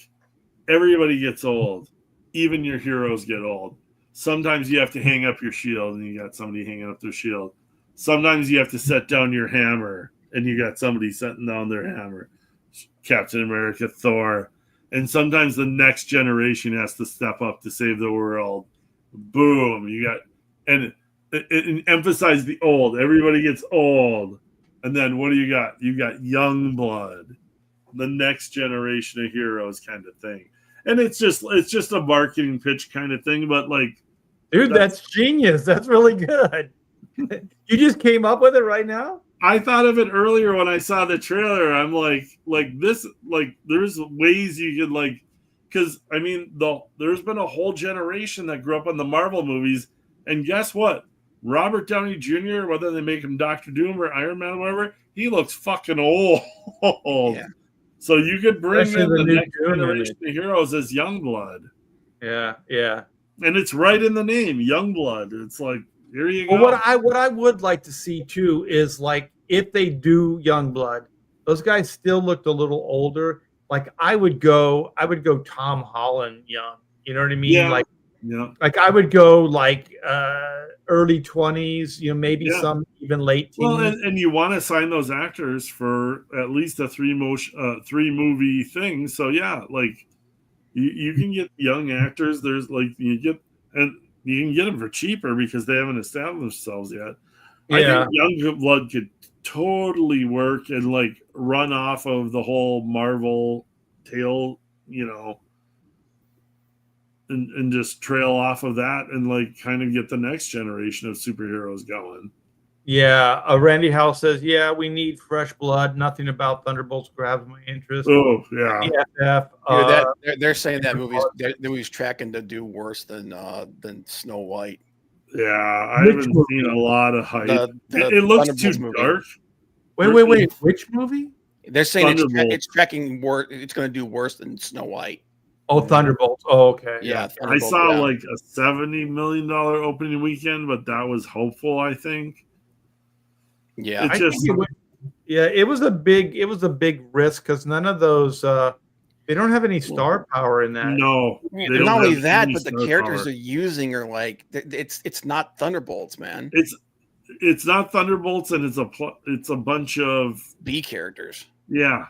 everybody gets old. Even your heroes get old. Sometimes you have to hang up your shield and you got somebody hanging up their shield. Sometimes you have to set down your hammer and you got somebody setting down their hammer. Captain America, Thor. And sometimes the next generation has to step up to save the world. Boom. You got, and emphasize the old. Everybody gets old. And then what do you got? You got young blood, the next generation of heroes kind of thing. And it's just a marketing pitch kind of thing. But like, Dude, that's genius. That's really good. You just came up with it right now? I thought of it earlier when I saw the trailer. I'm like this, like there's ways you could like, because I mean, there's been a whole generation that grew up on the Marvel movies, and guess what? Robert Downey Jr., whether they make him Doctor Doom or Iron Man or whatever, he looks fucking old. Yeah. So you could bring Especially in the the new next Dune generation of heroes as Youngblood. Yeah, yeah. And it's right in the name, Youngblood. It's like, here you go. Well, what I would like to see too is like if they do Youngblood, those guys still looked a little older. Like I would go Tom Holland young. You know what I mean? Yeah. Like I would go like early 20s, maybe some even late teens. Well, and you want to sign those actors for at least a three movie thing. So yeah, like you can get young actors. There's like you can get them for cheaper because they haven't established themselves yet. Yeah. I think Youngblood could totally work and like run off of the whole Marvel tail, and just trail off of that and like kind of get the next generation of superheroes going. Yeah, Randy House says, "Yeah, we need fresh blood. Nothing about Thunderbolts grabs my interest." Oh yeah, they're saying that movie's tracking to do worse than Snow White. Yeah, I haven't seen a lot of hype. It looks too dark. Wait. Which movie? They're saying it's tracking worse. It's going to do worse than Snow White. Oh, Thunderbolts. Oh, okay. Yeah, I saw like a $70 million opening weekend, but that was hopeful, I think. Yeah, it was a big risk because none of those they don't have any star power in that. No, not only that, but the characters they're using are like it's not Thunderbolts, man. It's not Thunderbolts, and it's a bunch of B characters. Yeah,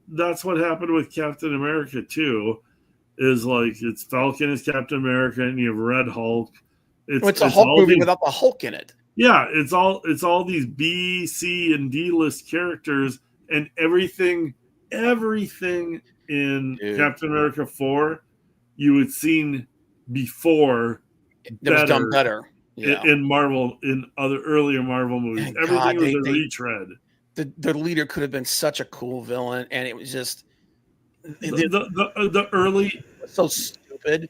that's what happened with Captain America too. Is like it's Falcon is Captain America, and you have Red Hulk. It's a Hulk movie without the Hulk in it. Yeah, it's all these B, C, and D list characters, and everything in Captain America 4 you had seen before. It was done better. Yeah. In Marvel, in other earlier Marvel movies, everything was a retread. The leader could have been such a cool villain, and it was just the early so stupid.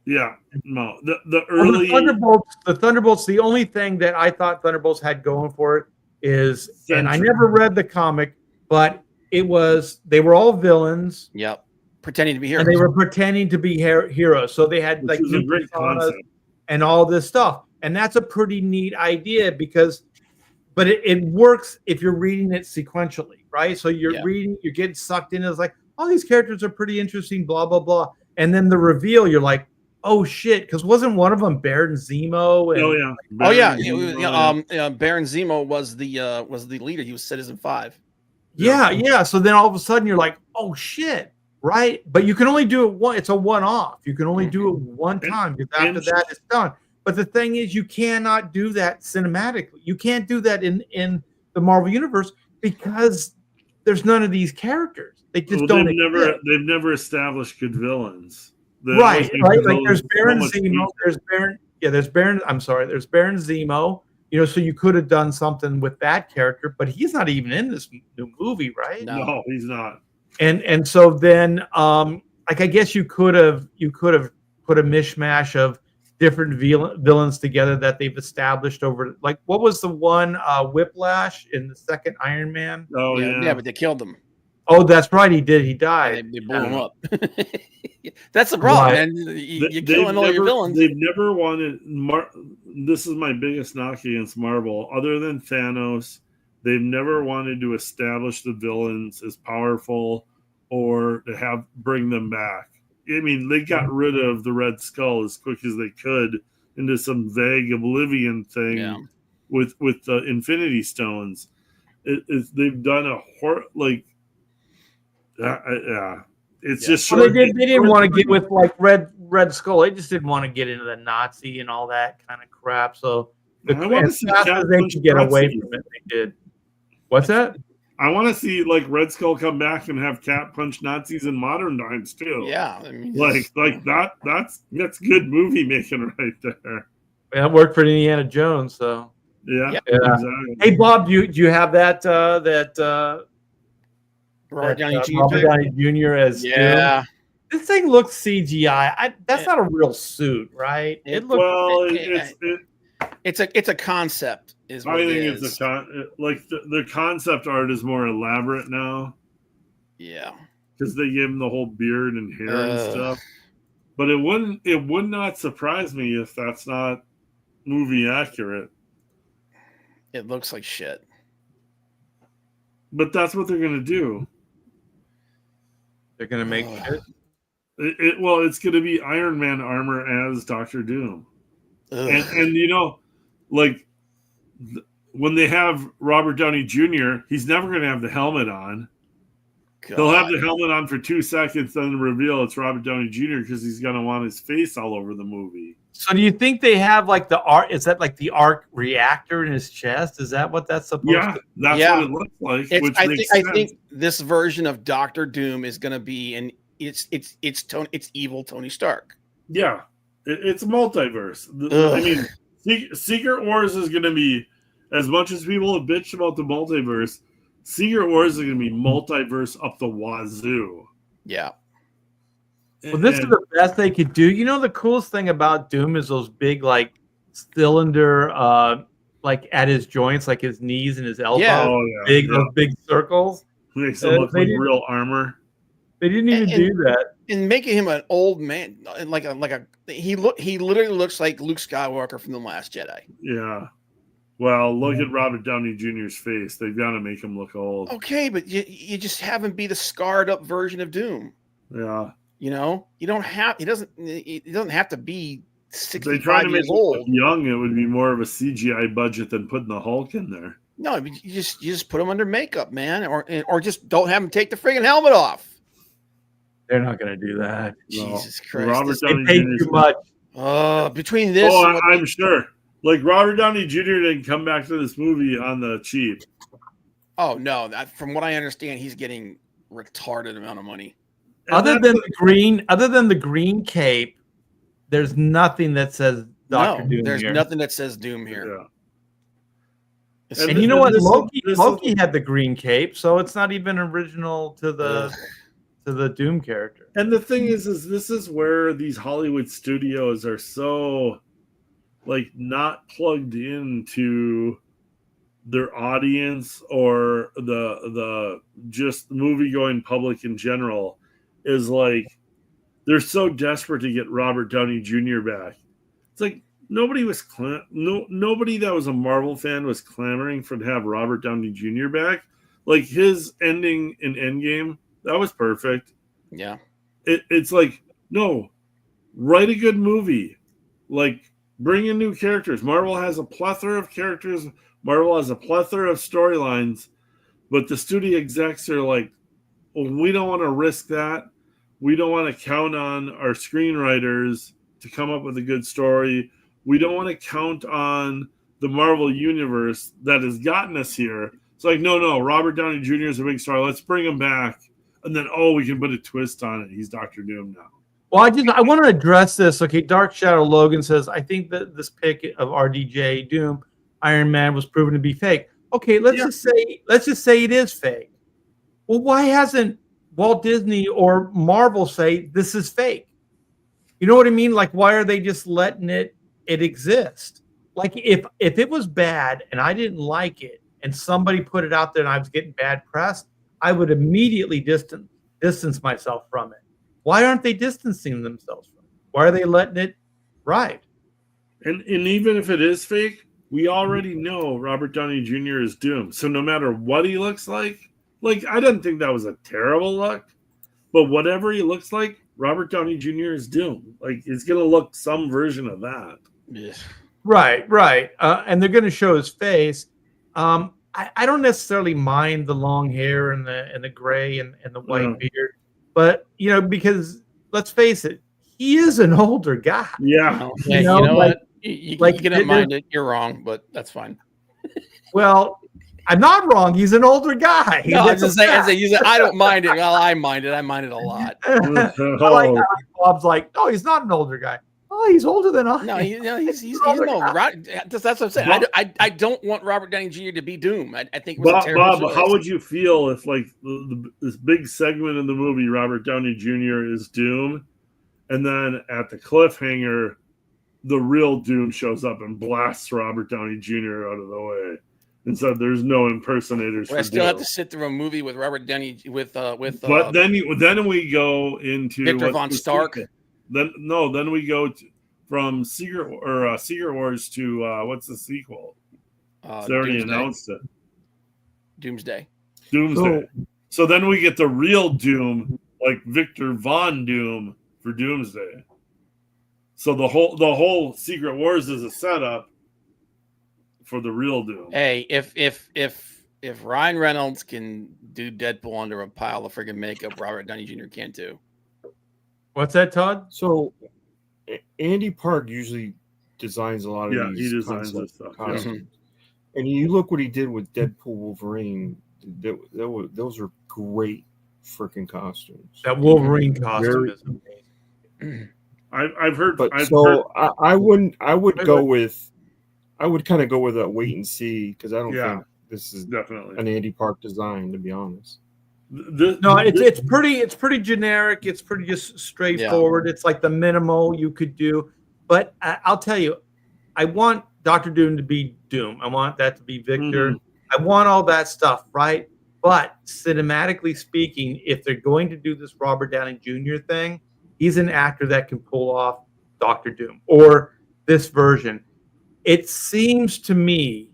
Yeah, no, the early the Thunderbolts. The only thing that I thought Thunderbolts had going for it is, and I never read the comic, but they were all villains. Yep, pretending to be heroes. And they were pretending to be heroes. So they had like a great concept and all this stuff. And that's a pretty neat idea but it works if you're reading it sequentially, right? So you're getting sucked in. It's like, oh, these characters are pretty interesting, blah, blah, blah. And then the reveal, you're like, oh shit, because wasn't one of them Baron Zemo? Baron Zemo was the leader. He was Citizen 5. Yeah. So then all of a sudden you're like, oh shit, right? But you can only do it one. It's a one-off. You can only do it one time because after that it's done. But the thing is, you cannot do that cinematically. You can't do that in the Marvel universe because there's none of these characters. They just don't. They've never established good villains. Right. Like there's Baron Zemo. There's Baron. I'm sorry. There's Baron Zemo. So you could have done something with that character, but he's not even in this new movie, right? No, he's not. And so then, like I guess you could have put a mishmash of different villains together that they've established over. Like what was the one Whiplash in the second Iron Man? Oh yeah, but they killed him. Oh, that's right. He did. He died. They blew him up. That's the problem, man. You're killing all your villains. They've never wanted. This is my biggest knock against Marvel. Other than Thanos, they've never wanted to establish the villains as powerful or to bring them back. I mean, they got rid of the Red Skull as quick as they could into some vague oblivion thing with the Infinity Stones. They've done a it's just short. They didn't want to get with like Red Skull. They just didn't want to get into the Nazi and all that kind of crap. So as fast as they could get away from it, they did. What's that? I want to see like Red Skull come back and have Cat punch Nazis in modern times too. Yeah, I mean, like that's good movie making right there. Yeah, it worked for Indiana Jones, so Yeah. Exactly. Hey Bob, do you have that Robert Downey Jr. Robert Downey Jr. as yeah. Doom? This thing looks CGI. That's not a real suit, right? It looks it's a concept. Is what I think it's like the concept art is more elaborate now. Yeah, because they gave him the whole beard and hair and stuff. But it would not surprise me if that's not movie accurate. It looks like shit. But that's what they're gonna do. They're gonna make shit. It's gonna be Iron Man armor as Doctor Doom, and you know, like when they have Robert Downey Jr., he's never gonna have the helmet on. God. He'll have the helmet on for 2 seconds, then reveal it's Robert Downey Jr. because he's gonna want his face all over the movie. So do you think they have like the arc? Is that like the arc reactor in his chest? Is that what that's supposed to be? That's what it looks like. I think this version of Doctor Doom is going to be it's evil Tony Stark. Yeah, it's multiverse. I mean, Secret Wars is going to be, as much as people have bitched about the multiverse, Secret Wars is going to be multiverse up the wazoo. Yeah. Well, this is the best they could do. You know, the coolest thing about Doom is those big, like, cylinder, like, at his joints, like his knees and his elbows. Yeah. Those big circles. Makes it look like real armor. They didn't even do that. And making him an old man, he literally looks like Luke Skywalker from The Last Jedi. Yeah. Well, look at Robert Downey Jr.'s face. They've got to make him look old. Okay, but you just have him be the scarred up version of Doom. Yeah. You know, you don't have. He doesn't have to be 65 they try to make years old. Young, it would be more of a CGI budget than putting the Hulk in there. No, you just put him under makeup, man, or just don't have him take the friggin' helmet off. They're not going to do that. Jesus Christ! Robert Downey Jr. too much. Between this, I'm sure. Like Robert Downey Jr. didn't come back to this movie on the cheap. Oh no! From what I understand, he's getting retarded amount of money. Other than the green cape, there's nothing that says Dr. Doom. There's nothing that says Doom here. Yeah. And you know what? Loki had the green cape, so it's not even original to the Doom character. And the thing is this is where these Hollywood studios are so like not plugged into their audience or the just movie going public in general. Is like they're so desperate to get Robert Downey Jr. back. It's like nobody that was a Marvel fan was clamoring for to have Robert Downey Jr. back. Like his ending in Endgame, that was perfect. Yeah. It's like, no, write a good movie. Like bring in new characters. Marvel has a plethora of characters. Marvel has a plethora of storylines, but the studio execs are like, well, we don't want to risk that. We don't want to count on our screenwriters to come up with a good story. We don't want to count on the Marvel universe that has gotten us here. It's like, no, Robert Downey Jr. is a big star. Let's bring him back. And then, we can put a twist on it. He's Dr. Doom now. Well, I want to address this. Okay, Dark Shadow Logan says, I think that this pick of RDJ Doom, Iron Man, was proven to be fake. Okay, let's just say it is fake. Well, why hasn't Walt Disney or Marvel say this is fake? You know what I mean? Like, why are they just letting it exist? Like, if it was bad and I didn't like it and somebody put it out there and I was getting bad press, I would immediately distance myself from it. Why aren't they distancing themselves from it? Why are they letting it ride? And even if it is fake, we already know Robert Downey Jr. is Doom. So no matter what he looks like, I didn't think that was a terrible look, but whatever he looks like, Robert Downey Jr. is Doom. Like, it's going to look some version of that. Yeah. Right. And they're going to show his face. I don't necessarily mind the long hair and the gray and the white beard, but, because let's face it, he is an older guy. Yeah. You know what? You cannot mind it. You're wrong, but that's fine. Well, I'm not wrong. He's an older guy. No, I'm That's just a saying, fact. I don't mind it. Well, I mind it. I mind it a lot. I like how Bob's like, no, he's not an older guy. Oh, he's older than I. No, he's older no. guy. That's what I'm saying. I don't want Robert Downey Jr. to be Doom. I think it was a Bob, terrible choice. how would you feel if like this big segment in the movie, Robert Downey Jr. is Doom, and then at the cliffhanger, the real Doom shows up and blasts Robert Downey Jr. out of the way and said, "There's no impersonators." I still have to sit through a movie with Robert Downey with. But then we go into Victor Von Stark. Sequel. Then we go from Secret Wars to what's the sequel? They already announced it. Doomsday. So then we get the real Doom, like Victor Von Doom for Doomsday. So the whole Secret Wars is a setup for the real Doom. Hey, if Ryan Reynolds can do Deadpool under a pile of friggin' makeup, Robert Downey Jr. can too. What's that, Todd? So Andy Park usually designs a lot of these he designs this stuff. costumes. And you look what he did with Deadpool Wolverine. Those are great freaking costumes. That Wolverine costume is amazing. I've heard, But I've I would kind of go with a wait and see because I don't think this is definitely an Andy Park design, to be honest. It's pretty generic. It's pretty just straightforward. It's like the minimal you could do. But I'll tell you, I want Dr. Doom to be Doom. I want that to be Victor. I want all that stuff, right? But cinematically speaking, if they're going to do this Robert Downey Jr. thing, he's an actor that can pull off Dr. Doom or this version. It seems to me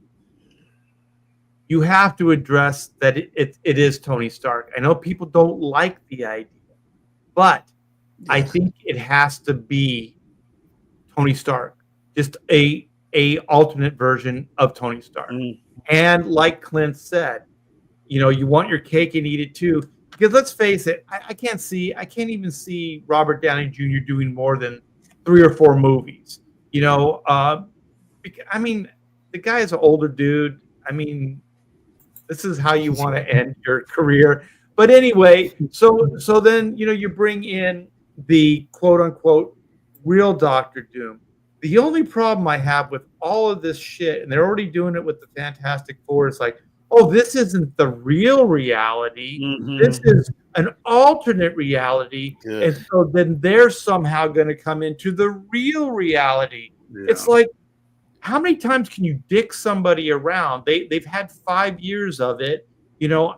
you have to address that it is Tony Stark. I know people don't like the idea, but I think it has to be Tony Stark, just a alternate version of Tony Stark. And like Clint said, you want your cake and eat it too. Because let's face it, I can't even see Robert Downey Jr. doing more than 3 or 4 movies. I mean, the guy is an older dude. I mean, this is how you want to end your career. But anyway, so then you bring in the quote unquote real Doctor Doom. The only problem I have with all of this shit, and they're already doing it with the Fantastic Four, is like, oh, this isn't the real reality. This is an alternate reality. And so then they're somehow going to come into the real reality. It's like, how many times can you dick somebody around? They've had 5 years of it.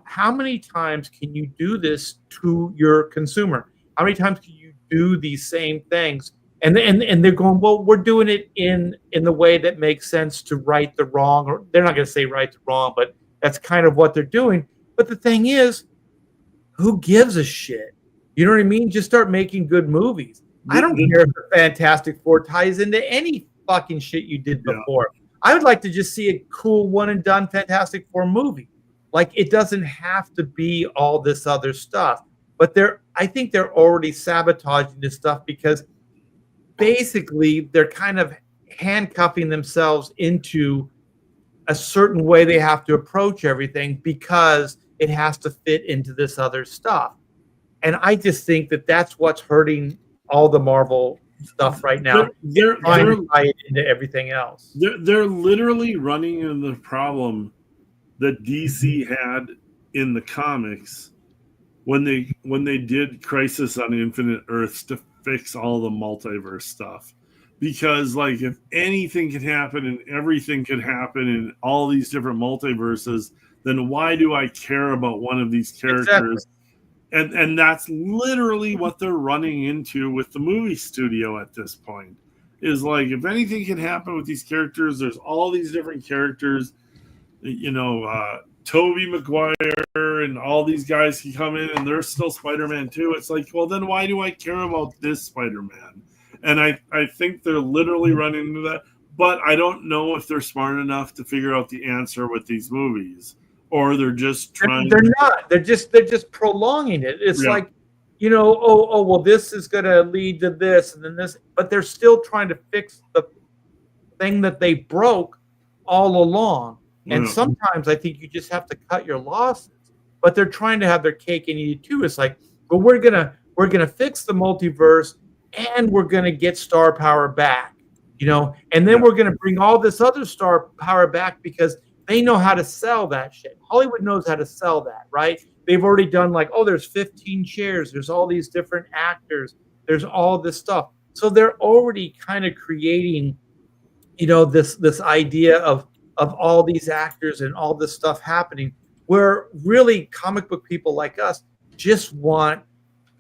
How many times can you do this to your consumer? How many times can you do these same things? And they're going, well, we're doing it in the way that makes sense to right the wrong. Or they're not going to say right the wrong, but that's kind of what they're doing. But the thing is, who gives a shit? You know what I mean? Just start making good movies. I don't care if the Fantastic Four ties into any fucking shit you did before. I would like to just see a cool one and done Fantastic Four movie. Like, it doesn't have to be all this other stuff. But I think they're already sabotaging this stuff because basically they're kind of handcuffing themselves into a certain way they have to approach everything because it has to fit into this other stuff. And I just think that that's what's hurting all the Marvel stuff right now. They're trying to tie it into everything else. They're literally running into the problem that DC had in the comics when they did Crisis on Infinite Earths to fix all the multiverse stuff. Because like if anything can happen and everything can happen in all these different multiverses, then why do I care about one of these characters? Exactly. And that's literally what they're running into with the movie studio at this point. Is like if anything can happen with these characters, there's all these different characters, Tobey Maguire and all these guys can come in and they're still Spider-Man too. It's like, well, then why do I care about this Spider-Man? And I think they're literally running into that. But I don't know if they're smart enough to figure out the answer with these movies. Or they're just trying. They're not. They're just prolonging it. It's like, well, this is going to lead to this and then this. But they're still trying to fix the thing that they broke all along. And Yeah. sometimes I think you just have to cut your losses. But they're trying to have their cake and eat it too. It's like, but we're gonna fix the multiverse and we're gonna get star power back, and then Yeah. we're gonna bring all this other star power back because they know how to sell that shit. Hollywood knows how to sell that, right? They've already done like, oh, there's 15 chairs, there's all these different actors, there's all this stuff. So they're already kind of creating, this idea of all these actors and all this stuff happening, where really comic book people like us just want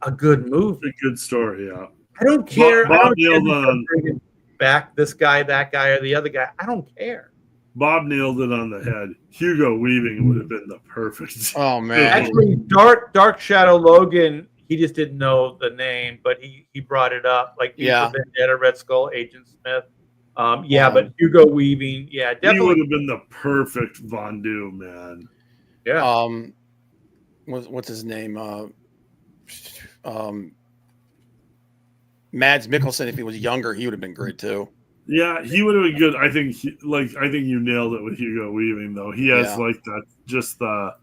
a good movie. A good story, yeah. I don't care. Bob I don't care if nailed they're bringing back this guy, that guy, or the other guy. I don't care. Bob nailed it on the head. Hugo Weaving would have been the perfect. Oh man. Actually, Dark Shadow Logan, he just didn't know the name, but he brought it up. Like Yeah. Vendetta, Red Skull, Agent Smith. But Hugo Weaving, yeah, He definitely. would have been the perfect Von Doom, man. Yeah. What's his name? Mads Mikkelsen, if he was younger, he would have been great too. Yeah, he would have been good. I think you nailed it with Hugo Weaving though. He has Yeah. like that just the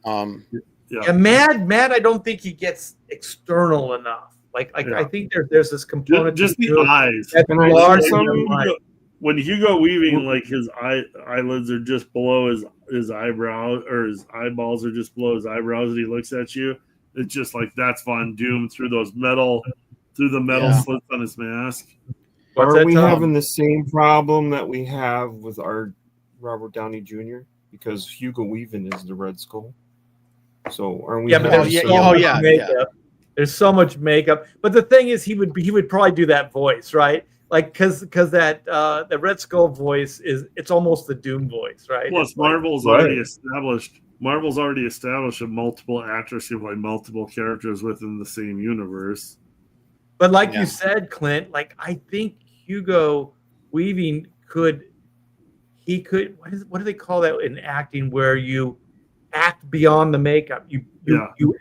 Yeah, Mad. I don't think he gets external enough. Like Yeah. I think there's this component. just to the it eyes. that's Can I say larger than something? mine. When Hugo Weaving, like his eyelids are just below his eyebrow, or his eyeballs are just below his eyebrows, and he looks at you, it's just like that's Von Doom through the metal Yeah. slits on his mask. What's Are that, we Tom? having the same problem that we have with our Robert Downey Jr.? Because Hugo Weaving is the Red Skull. So aren't we? Yeah, but having there's some- so much yeah, makeup. There's so much makeup. But the thing is, he would probably do that voice, right? Like because that the Red Skull voice it's almost the Doom voice, right? Plus, It's like- Marvel's already established a multiple actors who play multiple characters within the same universe. But like Yeah. you said, Clint, like I think Hugo Weaving could what do they call that in acting where you act beyond the makeup? You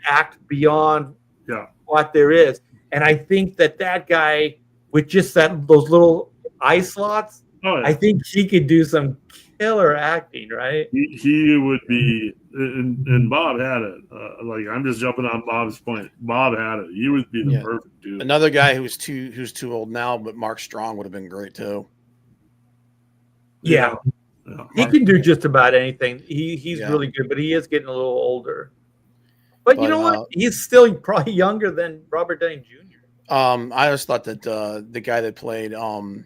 act beyond Yeah. what there is. And I think that guy with just those little eye slots, Oh, yeah. I think he could do some killer acting, right? He would be, and Bob had it. Like I'm just jumping on Bob's point. Bob had it. He would be the Yeah. perfect dude. Another guy who's too old now, but Mark Strong would have been great too. Yeah. Yeah. He can do just about anything. He's Yeah. really good, but he is getting a little older. But you But, know what? He's still probably younger than Robert Downey Jr. I always thought that the guy that played Jaime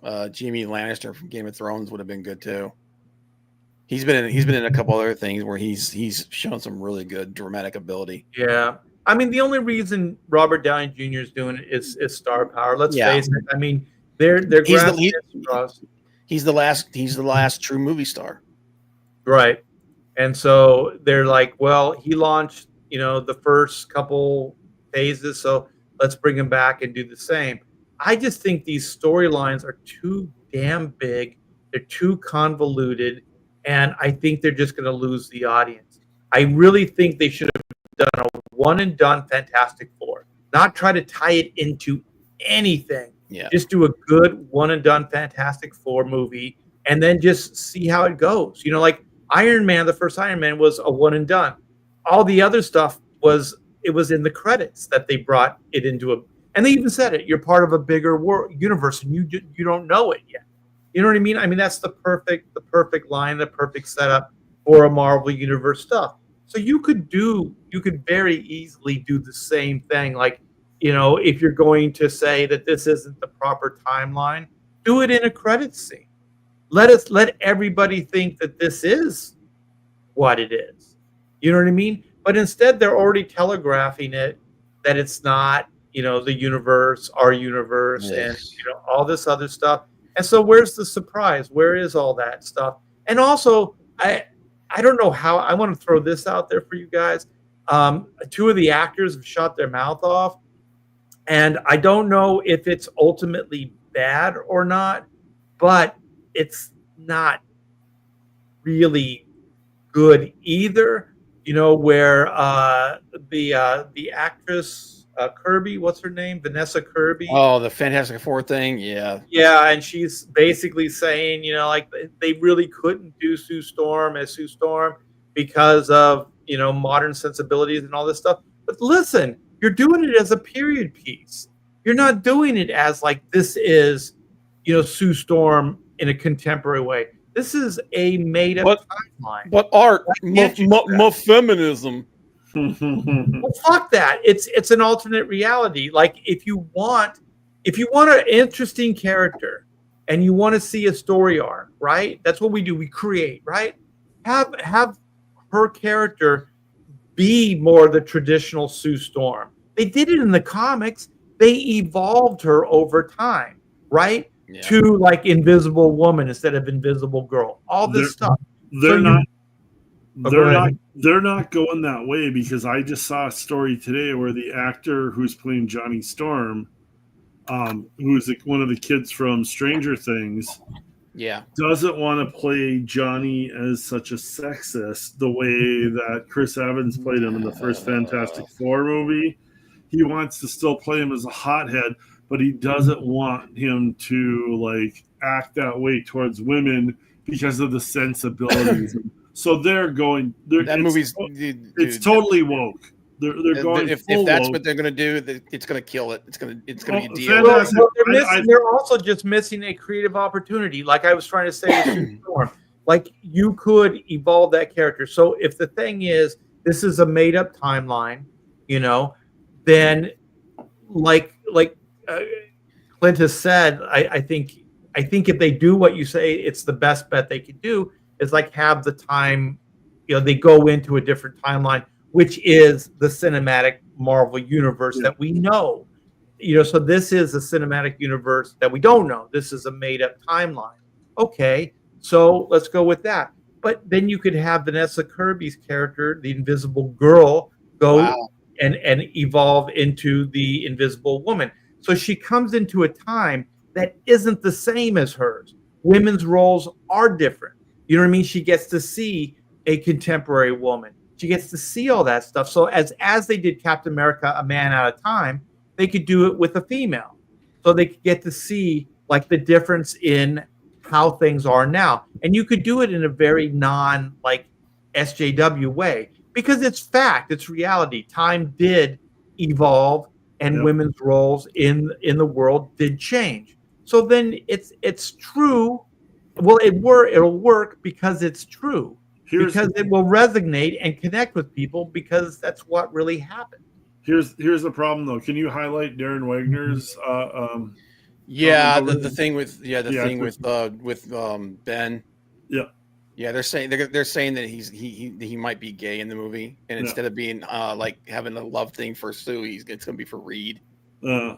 Lannister from Game of Thrones would have been good too. He's been in a couple other things where he's shown some really good dramatic ability. Yeah. I mean, the only reason Robert Downey Jr. is doing it is star power. Let's Yeah. face it. I mean, they're He's the grasping lead- at straws. He's the last true movie star. Right. And so they're like, well, he launched, the first couple phases, so let's bring him back and do the same. I just think these storylines are too damn big. They're too convoluted, and I think they're just going to lose the audience. I really think they should have done a one and done Fantastic Four, not try to tie it into anything. Yeah. Just do a good one and done Fantastic Four movie and then just see how it goes. Like Iron Man, the first Iron Man was a one and done. All the other stuff was in the credits that they brought it into and they even said it, you're part of a bigger universe and you don't know it yet. You know what I mean? I mean, that's the perfect line, the perfect setup for a Marvel Universe stuff. So you could very easily do the same thing. Like, if you're going to say that this isn't the proper timeline, do it in a credit scene. Let everybody think that this is what it is. You know what I mean? But instead, they're already telegraphing it that it's not, the universe, our universe, and all this other stuff. And so, where's the surprise? Where is all that stuff? And also, I don't know how. I want to throw this out there for you guys. Two of the actors have shot their mouth off, and I don't know if it's ultimately bad or not, but it's not really good either. Where the actress, Kirby. What's her name? Vanessa Kirby. Oh, the Fantastic Four thing. Yeah. Yeah, and she's basically saying, like they really couldn't do Sue Storm as Sue Storm because of, modern sensibilities and all this stuff. But listen, you're doing it as a period piece. You're not doing it as like this is, Sue Storm in a contemporary way. This is a made-up timeline. But art, feminism. Well, fuck that. It's an alternate reality. Like if you want an interesting character and you want to see a story arc, right? That's what we do. We create, right? Have her character be more the traditional Sue Storm. They did it in the comics. They evolved her over time, right? Yeah. To like Invisible Woman instead of Invisible Girl. All this stuff. They're not going that way, because I just saw a story today where the actor who's playing Johnny Storm, who's like one of the kids from Stranger Things, doesn't want to play Johnny as such a sexist the way that Chris Evans played him in the first Fantastic Four movie. He wants to still play him as a hothead, but he doesn't want him to like act that way towards women because of the sensibilities. So they're going. That movie's it's totally woke. They're going. If that's what they're going to do, it's going to kill it. It's going to be a deal. They're also just missing a creative opportunity. Like I was trying to say with Sue Storm, like you could evolve that character. So if the thing is this is a made up timeline, then like Clint has said, I think if they do what you say, it's the best bet they could do. Is like have the time, they go into a different timeline, which is the cinematic Marvel universe that we know. So this is a cinematic universe that we don't know. This is a made-up timeline. Okay, so let's go with that. But then you could have Vanessa Kirby's character, the Invisible Girl, go and evolve into the Invisible Woman. So she comes into a time that isn't the same as hers. Women's roles are different. You know what I mean? She gets to see a contemporary woman. She gets to see all that stuff. So as they did Captain America, A Man at a Time, they could do it with a female. So they could get to see like the difference in how things are now. And you could do it in a very non like SJW way because it's fact, it's reality. Time did evolve and women's roles in the world did change. So then it's true. Well, it'll work because it's true. Because it will resonate and connect with people because that's what really happened. Here's the problem though. Can you highlight Darren Wagner's? The thing with Ben. Yeah, they're saying that he might be gay in the movie, and instead of being like having a love thing for Sue, it's going to be for Reed. The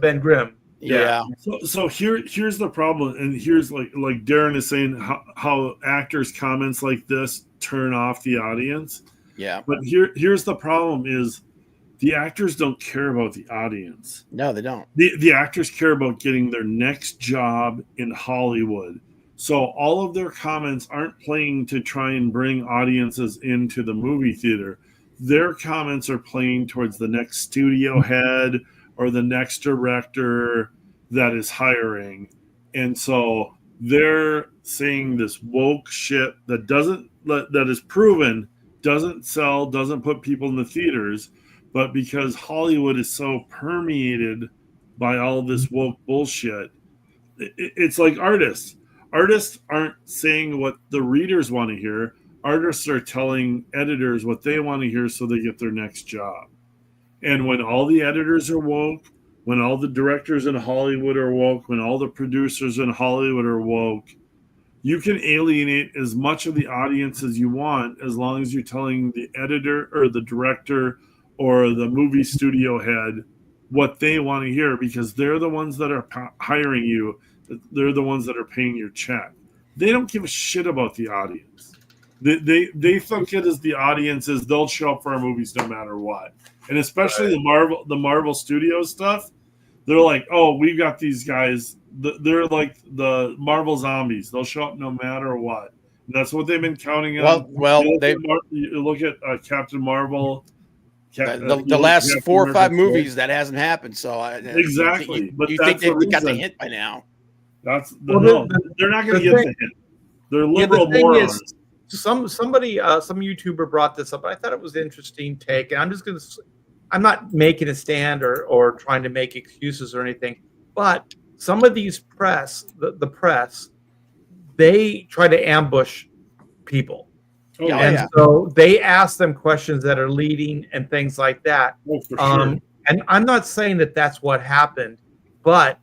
Ben Grimm. Yeah. So here's the problem, and here's like Darren is saying how actors' comments like this turn off the audience. Yeah. But here's the problem is the actors don't care about the audience. No, they don't. The actors care about getting their next job in Hollywood. So all of their comments aren't playing to try and bring audiences into the movie theater. Their comments are playing towards the next studio head or the next director that is hiring. And so they're saying this woke shit that is proven doesn't sell, doesn't put people in the theaters, but because Hollywood is so permeated by all this woke bullshit, it's like artists. Artists aren't saying what the readers want to hear. Artists are telling editors what they want to hear so they get their next job. And when all the editors are woke, when all the directors in Hollywood are woke, when all the producers in Hollywood are woke, you can alienate as much of the audience as you want as long as you're telling the editor or the director or the movie studio head what they want to hear, because they're the ones that are hiring you. They're the ones that are paying your check. They don't give a shit about the audience. They think it is the audiences. They'll show up for our movies no matter what. And especially the Marvel Studios stuff, they're like, oh, we got these guys. They're like the Marvel zombies. They'll show up no matter what. And that's what they've been counting on. Well, you look at Captain Marvel. The last 4 or 5 movies that hasn't happened. So exactly. But you think they got the hint by now? They're not going to get the hint. They're liberal morons. Some YouTuber brought this up. I thought it was an interesting take, and I'm not making a stand or trying to make excuses or anything, but some of these press, the press, they try to ambush people. So they ask them questions that are leading and things like that. Oh, for sure. And I'm not saying that that's what happened, but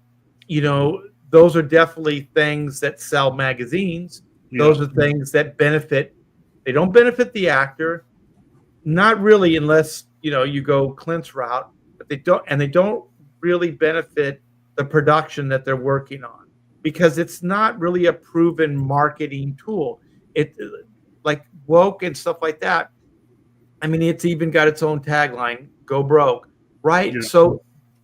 those are definitely things that sell magazines. Yeah. Those are things that benefit. They don't benefit the actor, not really, unless you go Clint's route. But they don't really benefit the production that they're working on, because it's not really a proven marketing tool. It like woke and stuff like that. I mean, it's even got its own tagline: "Go broke," right? Yeah. So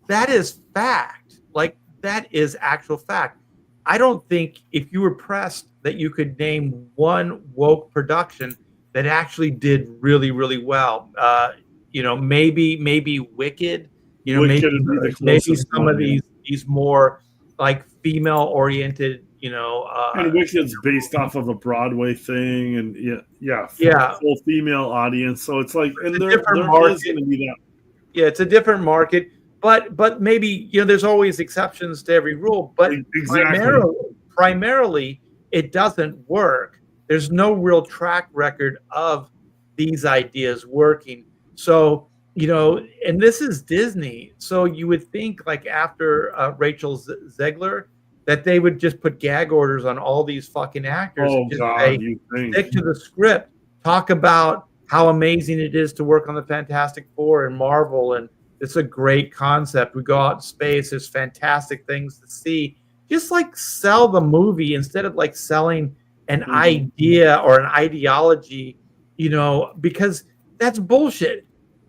that is fact. Like, that is actual fact. I don't think if you were pressed that you could name one woke production that actually did really, really well. Maybe Wicked. Maybe some of these more like female-oriented. And Wicked's based off of a Broadway thing, and full female audience. So it's like, and there is going to be that. Yeah, it's a different market. But maybe there's always exceptions to every rule. But primarily, it doesn't work. There's no real track record of these ideas working. So and this is Disney. So you would think, like, after Rachel Zegler, that they would just put gag orders on all these fucking actors. Oh, and just God, say, you think. stick to the script. Talk about how amazing it is to work on the Fantastic Four and Marvel, and it's a great concept. We go out in space. There's fantastic things to see. Just like sell the movie instead of like selling an idea or an ideology, because that's bullshit.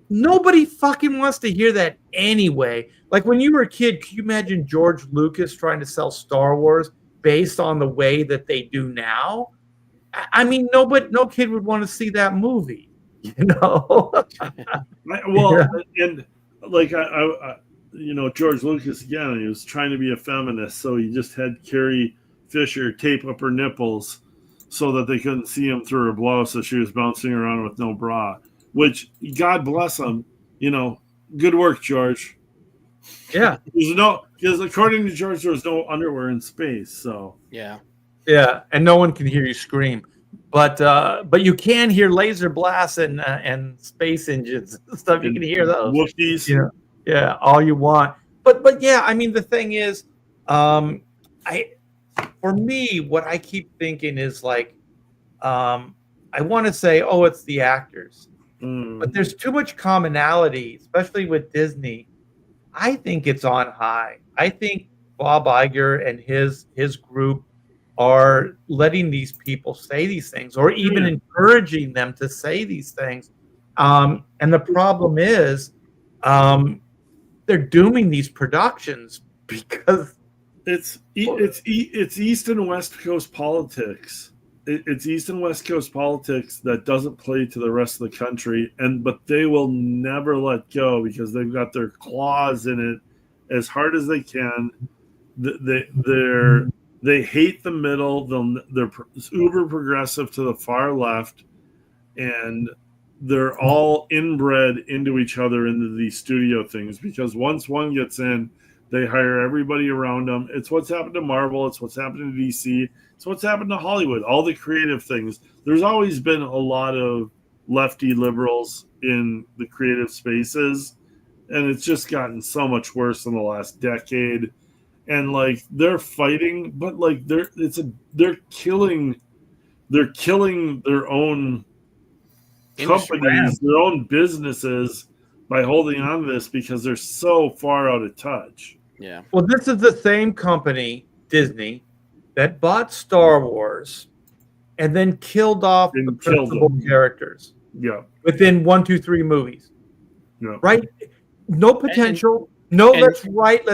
Nobody fucking wants to hear that anyway. Like, when you were a kid, can you imagine George Lucas trying to sell Star Wars based on the way that they do now? I mean, no kid would want to see that movie, Well, and like I George Lucas, again, he was trying to be a feminist, so he just had Carrie Fisher tape up her nipples so that they couldn't see him through her blouse, so she was bouncing around with no bra. Which, God bless him, good work, George. Yeah, because according to George, there was no underwear in space. So yeah, and no one can hear you scream. But you can hear laser blasts and space engines and stuff. You can hear those. Wookiees. Yeah, all you want. But yeah, I mean, the thing is, for me, what I keep thinking is like, I want to say, oh, it's the actors, but there's too much commonality, especially with Disney. I think it's on high. I think Bob Iger and his group are letting these people say these things, or even encouraging them to say these things. And the problem is, they're dooming these productions because it's East and West Coast politics. It's East and West Coast politics that doesn't play to the rest of the country, but they will never let go because they've got their claws in it as hard as they can. They hate the middle. They're uber progressive to the far left, and they're all inbred into each other into these studio things, because once one gets in, they hire everybody around them. It's what's happened to Marvel. It's what's happened to DC. It's what's happened to Hollywood. All the creative things. There's always been a lot of lefty liberals in the creative spaces, and it's just gotten so much worse in the last decade. And like, they're fighting, but like they're killing their own companies, their own businesses by holding on to this because they're so far out of touch. Yeah. Well, this is the same company, Disney, that bought Star Wars and then killed off the principal characters. Yeah. Within 1, 2, 3 movies. Yeah. Right? No potential. Let's write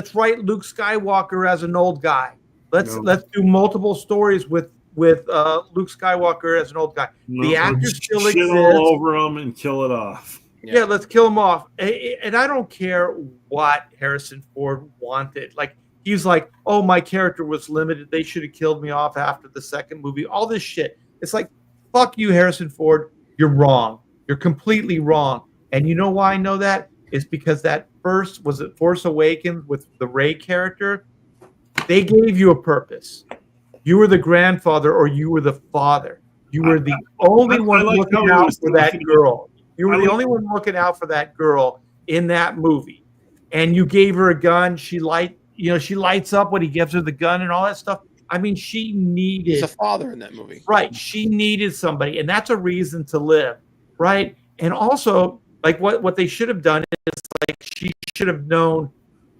Luke Skywalker as an old guy. Let's do multiple stories with Luke Skywalker as an old guy. The actors still exist. Shit all over him and kill it off. Yeah, let's kill him off. And I don't care what Harrison Ford wanted. Like, he's like, oh, my character was limited. They should have killed me off after the second movie. All this shit. It's like, fuck you, Harrison Ford. You're wrong. You're completely wrong. And you know why I know that? It's because that first, was it Force Awakens with the Rey character? They gave you a purpose. You were the grandfather or you were the father. You were the only one looking out for that girl. You were the only one looking out for that girl in that movie. And you gave her a gun. She lights up when he gives her the gun and all that stuff. I mean, she needed. He's a father in that movie. Right. She needed somebody. And that's a reason to live. Right. And also, like, what they should have done is, like, she should have known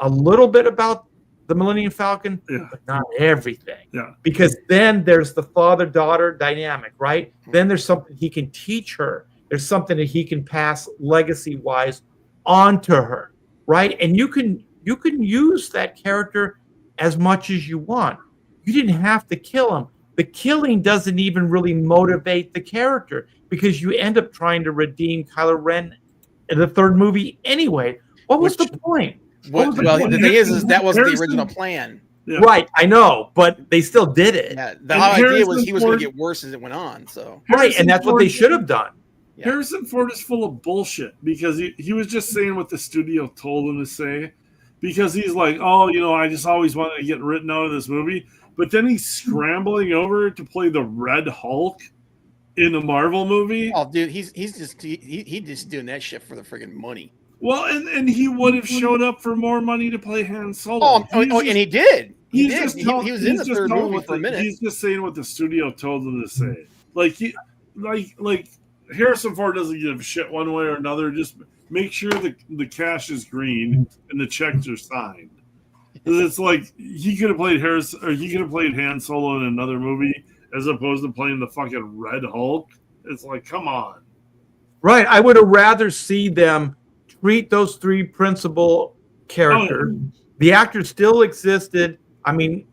a little bit about the Millennium Falcon, but not everything. Yeah. Because then there's the father-daughter dynamic, right? Then there's something he can teach her. There's something that he can pass legacy-wise onto her, right? And you can use that character as much as you want. You didn't have to kill him. The killing doesn't even really motivate the character because you end up trying to redeem Kylo Ren in the third movie anyway. What was the point? The thing is that was the original plan. Yeah. Right, I know, but they still did it. Yeah, the idea was he was going to get worse as it went on. So right, and that's what they should have done. Yeah. Harrison Ford is full of bullshit because he was just saying what the studio told him to say because he's like, oh, I just always wanted to get written out of this movie. But then he's scrambling over to play the Red Hulk in a Marvel movie. Oh, dude, he's just doing that shit for the friggin' money. Well, and he would have showed up for more money to play Han Solo. And he did. He did. He was in the third telling movie for a minute. He's just saying what the studio told him to say. Like Harrison Ford doesn't give a shit one way or another. Just make sure the cash is green and the checks are signed. It's like he could have played Han Solo in another movie as opposed to playing the fucking Red Hulk. It's like, come on. Right. I would have rather see them treat those three principal characters. Oh. The actors still existed. I mean,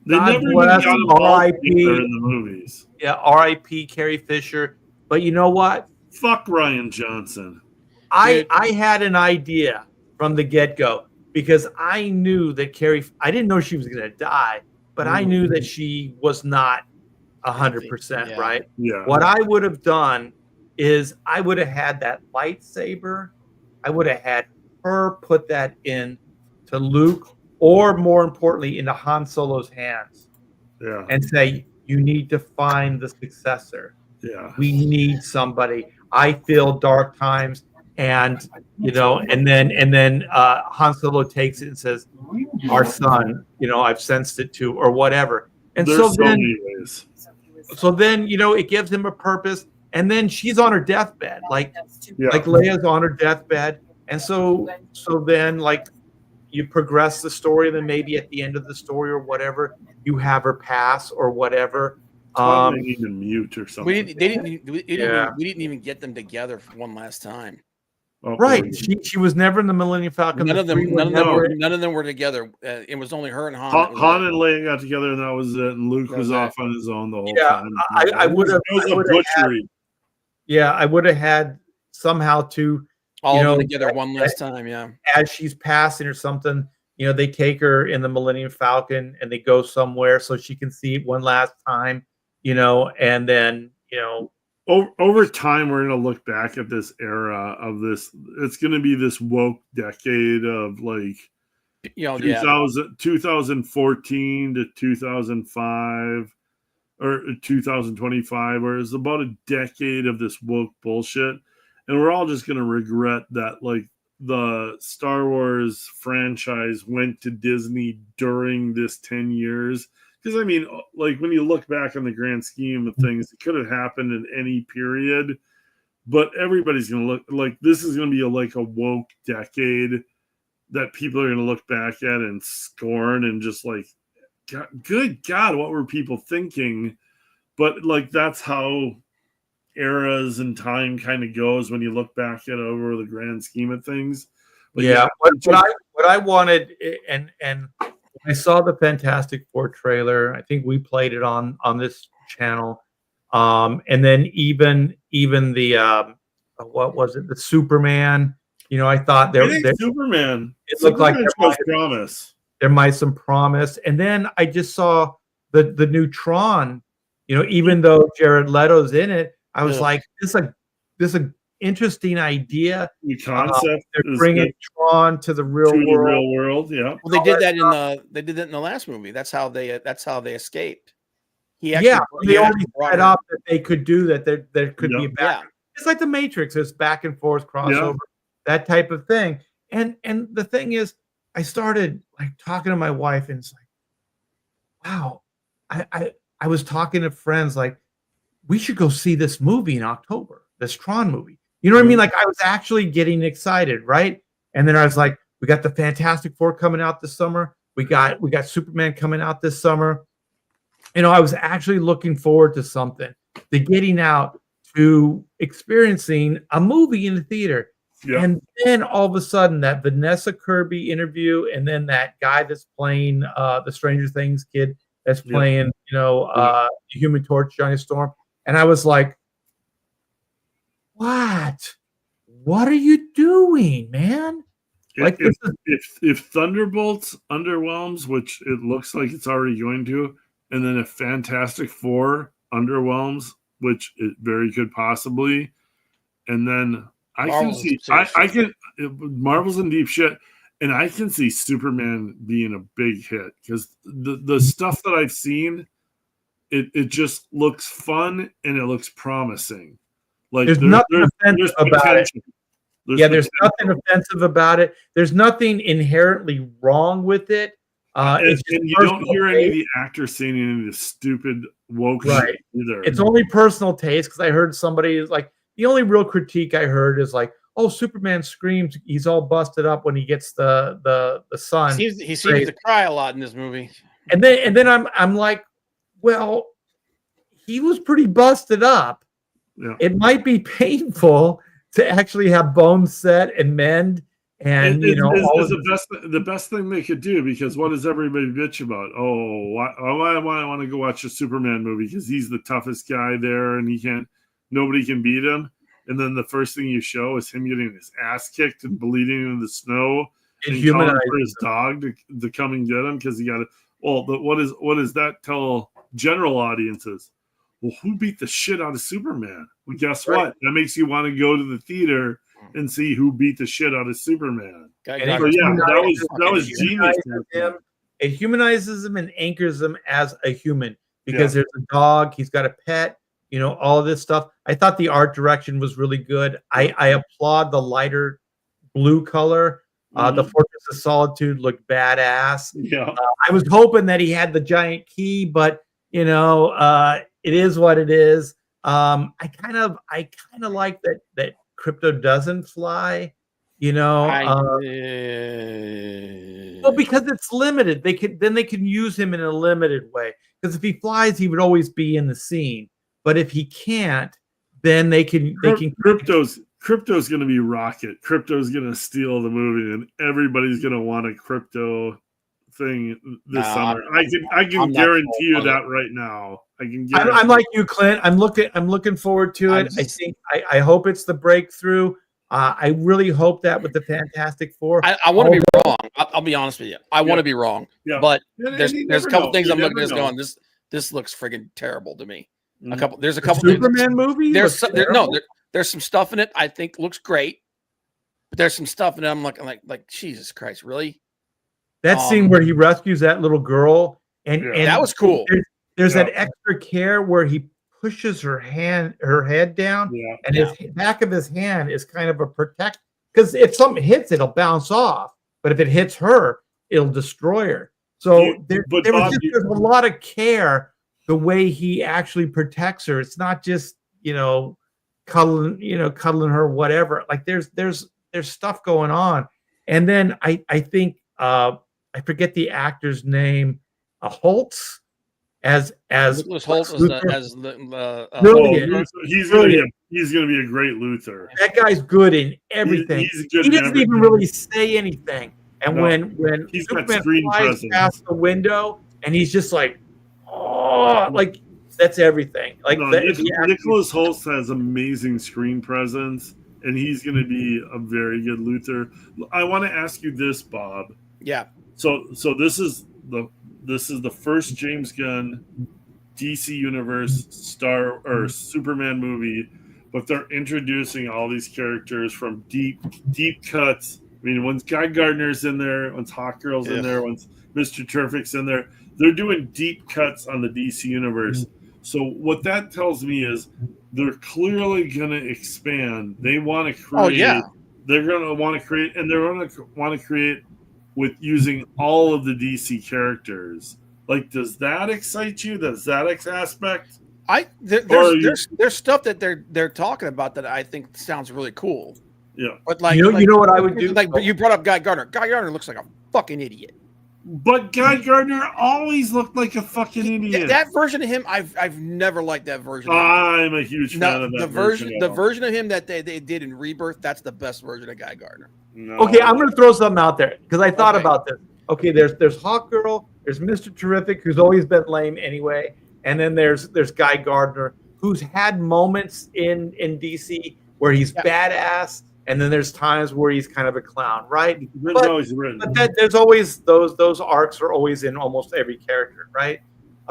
they God never bless, got R.I.P. in the movies. Yeah, R.I.P. Carrie Fisher. But you know what? Fuck Rian Johnson. I had an idea from the get-go because I knew that I didn't know she was going to die, but I knew that she was not 100%, right? Yeah. What I would have done is I would have had that lightsaber. I would have had her put that in to Luke, or more importantly, into Han Solo's hands. Yeah. And say, you need to find the successor. Yeah. We need somebody. I feel dark times. And and then Han Solo takes it and says, our son, I've sensed it too, or whatever. And there's so many ways. So then, it gives him a purpose. And then she's on her deathbed, like Leia's on her deathbed. And so then, like, you progress the story, then maybe at the end of the story or whatever, you have her pass or whatever. They need to mute or something. We didn't even get them together for one last time. Oh, right. She was never in the Millennium Falcon. None of them were together. It was only her and Han. Han and Leia got together, and that was it. And Luke was off on his own the whole time. I would have. It was a butchery. I would have had somehow to all of them together one last time. Yeah, as she's passing or something, they take her in the Millennium Falcon and they go somewhere so she can see it one last time. And then over time, we're going to look back at this era of this. It's going to be this woke decade of like 2014 to 2005 or 2025, where it's about a decade of this woke bullshit. And we're all just going to regret that, like, the Star Wars franchise went to Disney during this 10 years. Because, I mean, like, when you look back on the grand scheme of things, it could have happened in any period. But everybody's going to look like this is going to be a woke decade that people are going to look back at and scorn and just like, good God, what were people thinking? But, like, that's how eras and time kind of goes when you look back at over the grand scheme of things. But what I wanted, and I saw the Fantastic Four trailer. I think we played it on this channel, and then even the what was it? The Superman. You know, I thought I think Superman. It looked like shows promise. There might some promise, and then I just saw the new Tron. You know, even though Jared Leto's in it, I was like, this is a interesting idea. The concept they're bringing Tron to the real world. Yeah. Well, they did that in the last movie. That's how they escaped. They already set up that they could do that. There could be a back. It's like the Matrix. There's back and forth crossover, that type of thing. And the thing is, I started like talking to my wife, and it's like, wow, I was talking to friends like, we should go see this movie in October, this Tron movie. You know what I mean? Like I was actually getting excited, right? And then I was like, we got the Fantastic Four coming out this summer. We got Superman coming out this summer. You know, I was actually looking forward to something, to getting out, to experiencing a movie in the theater. Yeah. And then all of a sudden that Vanessa Kirby interview, and then that guy that's playing the Stranger Things kid that's playing, Human Torch, Johnny Storm. And I was like, what are you doing, man? Like if Thunderbolts underwhelms, which it looks like it's already going to, and then if Fantastic Four underwhelms, which it very could possibly, and then Marvel's in deep shit, and I can see Superman being a big hit because the stuff that I've seen, it just looks fun and it looks promising. Like there's nothing offensive about it. There's nothing offensive about it. There's nothing inherently wrong with it. And you don't hear any of the actors saying any of the stupid woke shit either. It's only personal taste, because I heard somebody is like, the only real critique I heard is like, oh, Superman screams, he's all busted up when he gets the sun. He seems to cry a lot in this movie. And then I'm like, well, he was pretty busted up. Yeah. It might be painful to actually have bones set and mend. And the best thing they could do, because what does everybody bitch about? I want to go watch a Superman movie because he's the toughest guy there and nobody can beat him. And then the first thing you show is him getting his ass kicked and bleeding in the snow and calling for his dog to come and get him because he got it. Well, what does that tell general audiences? Well, who beat the shit out of Superman? Well, guess what? That makes you want to go to the theater and see who beat the shit out of Superman. That was genius. It humanizes him and anchors him as a human, because there's a dog, he's got a pet, all of this stuff. I thought the art direction was really good. I applaud the lighter blue color. The Fortress of Solitude looked badass. Yeah. I was hoping that he had the giant key, but it is what it is. I kind of like that Crypto doesn't fly, well, because it's limited. They can use him in a limited way, because if he flies, he would always be in the scene. But if he can't, then they can Crypto's going to be Rocket. Crypto's going to steal the movie, and everybody's going to want a Crypto thing this summer. I can guarantee you that right now. I'm like you, Clint. I'm looking forward to it. I hope it's the breakthrough. I really hope that with the Fantastic Four. I want to be wrong. I'll be honest with you. I want to be wrong. Yeah. But there's a couple things I'm looking at going, this looks friggin' terrible to me. There's a couple Superman movie. There's some stuff in it I think looks great, but there's some stuff in it I'm like Jesus Christ, really? That scene where he rescues that little girl and that was cool. There's that extra care where he pushes her head down, and his back of his hand is kind of a protect, because if something hits it, it'll bounce off, but if it hits her, it'll destroy her. So there's a lot of care the way he actually protects her. It's not just cuddling her, whatever. Like there's stuff going on. And then I think I forget the actor's name, Holtz. As Nicholas Holt he's gonna be a great Luthor. That guy's good in everything. He doesn't even really say anything. And when he's Superman flies past the window and he's just like, oh, like that's everything. Like Nicholas Holt has amazing screen presence, and he's going to be a very good Luthor. I want to ask you this, Bob. Yeah. So this is the first James Gunn DC Universe Star or Superman movie, but they're introducing all these characters from deep cuts. I mean, once Guy Gardner's in there, once Hawkgirl's in there, once Mr. Terrific's in there, they're doing deep cuts on the DC Universe. So what that tells me is they're clearly going to expand. They want to create. Oh, yeah. They're going to want to create, and they're going to want to create with using all of the DC characters. Like, does that excite you? Does that aspect? There's stuff that they're talking about that I think sounds really cool. Yeah, but like you know what I would do? Like, but you brought up Guy Gardner. Guy Gardner looks like a fucking idiot. But Guy Gardner always looked like a fucking idiot. That version of him, I've never liked that version. I'm a huge fan of that version. The version of him that they did in Rebirth, that's the best version of Guy Gardner. No. Okay, I'm going to throw something out there because I thought about this. Okay, there's Hawkgirl, there's Mr. Terrific, who's always been lame anyway, and then there's Guy Gardner, who's had moments in DC where he's badass, and then there's times where he's kind of a clown, right? But there's always those arcs are always in almost every character, right?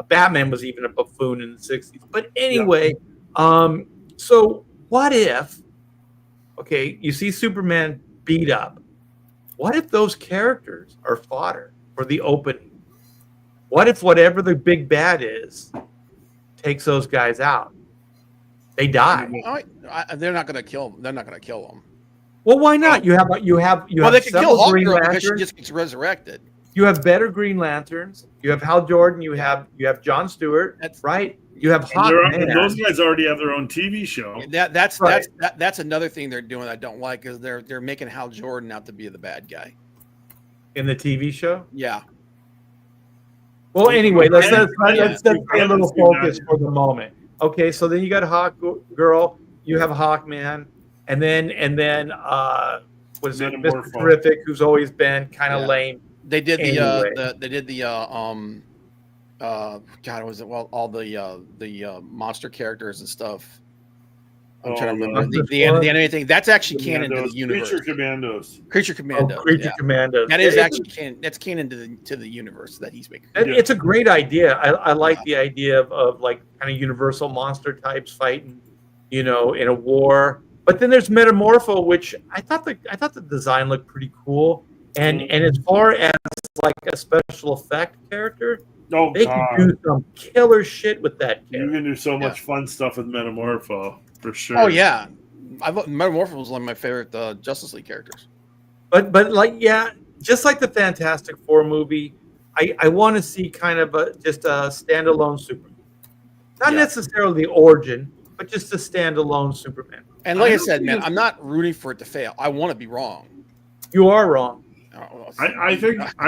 Batman was even a buffoon in the 60s. But anyway, so what if, okay, you see Superman beat up. What if those characters are fodder for the opening? What if whatever the big bad is takes those guys out? They die. They're not going to kill them. They're not going to kill them. Well, why not? You have. Well, they can kill Hawkgirl because she just gets resurrected. You have better Green Lanterns. You have Hal Jordan. You have John Stewart. That's right. You have Hawkman. Those guys already have their own TV show. That's another thing they're doing I don't like is they're making Hal Jordan out to be the bad guy in the TV show. Yeah. Well, anyway, let's stay a little focused for the moment. Okay, so then you got Hawkgirl. You have Hawkman. And then what is it? Mr. Terrific, who's always been kind of lame. They did all the monster characters and stuff. I'm trying to remember the anime thing. That's actually canon to the universe. Creature Commandos. Creature Commandos. That is actually canon. That's canon to the universe that he's making. It's a great idea. I like the idea of like kind of universal monster types fighting, in a war. But then there's Metamorpho, which I thought the design looked pretty cool. And as far as like a special effect character, they can do some killer shit with that character. You can do so much fun stuff with Metamorpho, for sure. Oh yeah, Metamorpho was one of my favorite Justice League characters. But just like the Fantastic Four movie, I want to see kind of just a standalone Superman, not necessarily the origin, but just a standalone Superman. And like I said, man, I'm not rooting for it to fail. I want to be wrong. You are wrong. I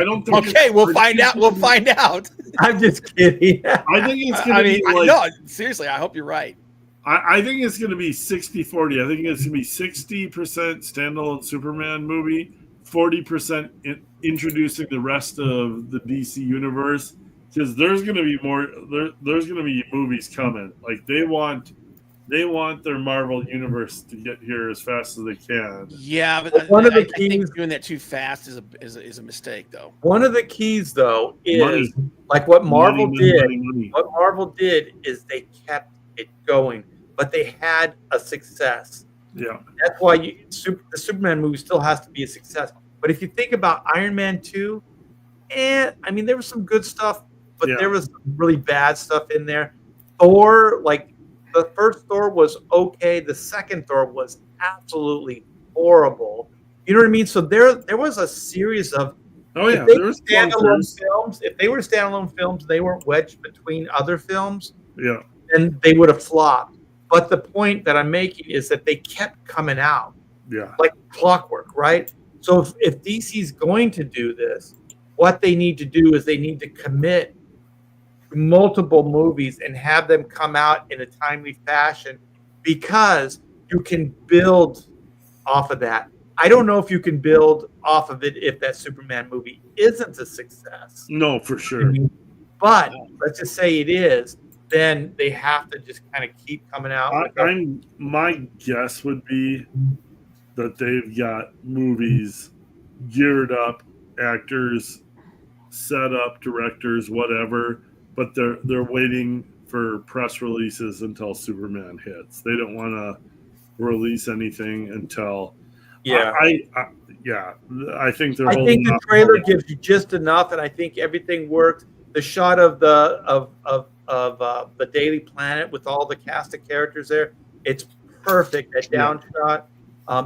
don't think. Okay, we'll find out. We'll find out. I'm just kidding. I think it's going to be no, seriously, I hope you're right. I think it's going to be 60-40. I think it's going to be 60% standalone Superman movie, 40% introducing the rest of the DC universe. Because there's going to be more. There's going to be movies coming. Like they want their Marvel universe to get here as fast as they can. Yeah, but one of the keys, I think doing that too fast is a mistake, though. One of the keys, though, is like what Marvel did. What Marvel did is they kept it going, but they had a success. Yeah, that's why the Superman movie still has to be a success. But if you think about Iron Man 2, there was some good stuff, but there was some really bad stuff in there. Thor, like. The first Thor was okay. The second Thor was absolutely horrible. You know what I mean? So there was a series of there was standalone films. If they were standalone films, they weren't wedged between other films. Yeah, then they would have flopped. But the point that I'm making is that they kept coming out. Yeah, like clockwork, right? So if DC's going to do this, what they need to do is they need to commit multiple movies and have them come out in a timely fashion because you can build off of that. I don't know if you can build off of it if that Superman movie isn't a success. No, for sure. But let's just say it is, then they have to just kind of keep coming out. My guess would be that they've got movies geared up, actors set up, directors, whatever, but they're waiting for press releases until Superman hits. They don't want to release anything until I think they're I holding think the up. trailer gives you just enough, and I think everything works. The shot of the Daily Planet with all the cast of characters there, it's perfect. That down shot,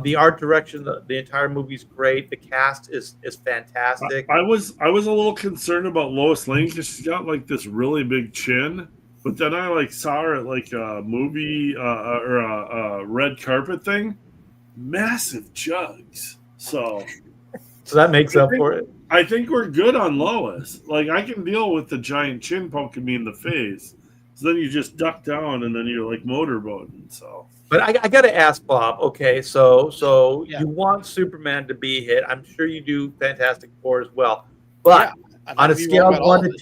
the art direction, the entire movie's great. The cast is fantastic. I was a little concerned about Lois Lane because she's got like this really big chin, but then I like saw her at like a movie or a red carpet thing, massive jugs. So that makes up for it. I think we're good on Lois. Like I can deal with the giant chin poking me in the face. So then you just duck down and then you're like motorboating. So, but I got to ask Bob. Okay, so you want Superman to be hit? I'm sure you do. Fantastic Four as well. But on a scale of 1 to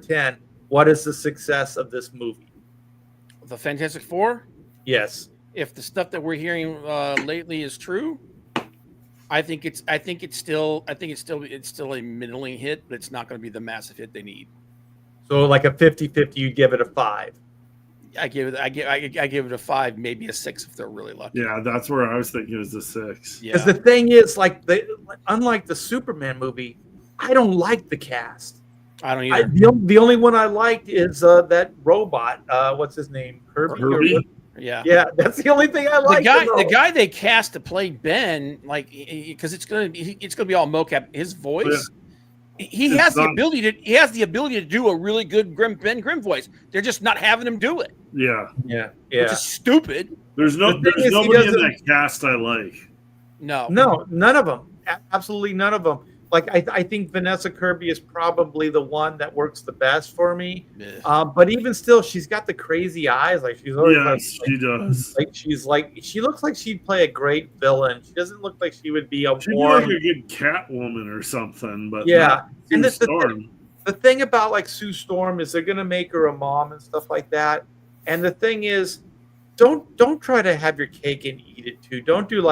10, what is the success of this movie? The Fantastic Four? Yes. If the stuff that we're hearing lately is true, I think it's still a middling hit, but it's not going to be the massive hit they need. So like a 50-50, you give it a 5. I give it a 5, maybe a 6 if they're really lucky. Yeah, that's where I was thinking it was a 6. Because the thing is, unlike the Superman movie, I don't like the cast. I don't either. The only one I liked is that robot. What's his name? Herbie? Yeah, that's the only thing I like. The guy they cast to play Ben, like, because it's gonna be all mocap. His voice, he has the ability to do a really good Ben Grimm voice. They're just not having him do it. Yeah. Which is stupid. There's nobody in that cast I like. No, none of them. Absolutely none of them. Like I think Vanessa Kirby is probably the one that works the best for me. But even still, she's got the crazy eyes. Like she's always she does. She looks like she'd play a great villain. She doesn't look like she would be a She'd be like a good Catwoman or something. But and the thing about like Sue Storm is they're gonna make her a mom and stuff like that. And the thing is, don't try to have your cake and eat it too. Don't do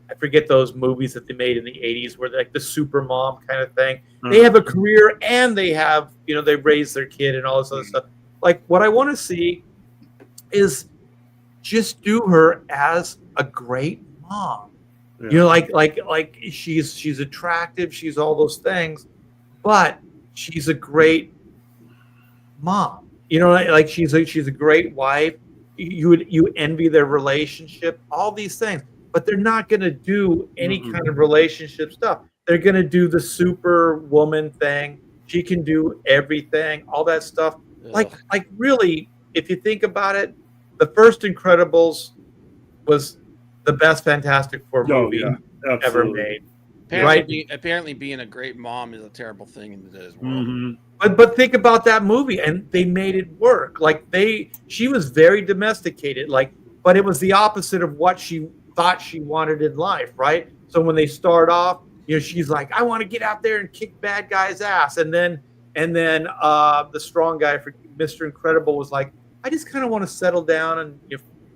I forget those movies that they made in the 80s where like the super mom kind of thing. They have a career and they have, they raise their kid and all this other stuff. Like what I want to see is just do her as a great mom. Yeah. Like she's attractive, she's all those things, but she's a great mom. Like she's a great wife. You envy their relationship, all these things. But they're not going to do any kind of relationship stuff. They're going to do the super woman thing. She can do everything, all that stuff. Ugh. Like really, if you think about it, the first Incredibles was the best Fantastic Four movie ever made. Apparently, being a great mom is a terrible thing in today's world. Mm-hmm. But think about that movie, and they made it work. Like she was very domesticated. But it was the opposite of what she thought she wanted in life, right? So when they start off, she's like, I want to get out there and kick bad guys' ass, and then the strong guy for Mr. Incredible was like, I just kind of want to settle down and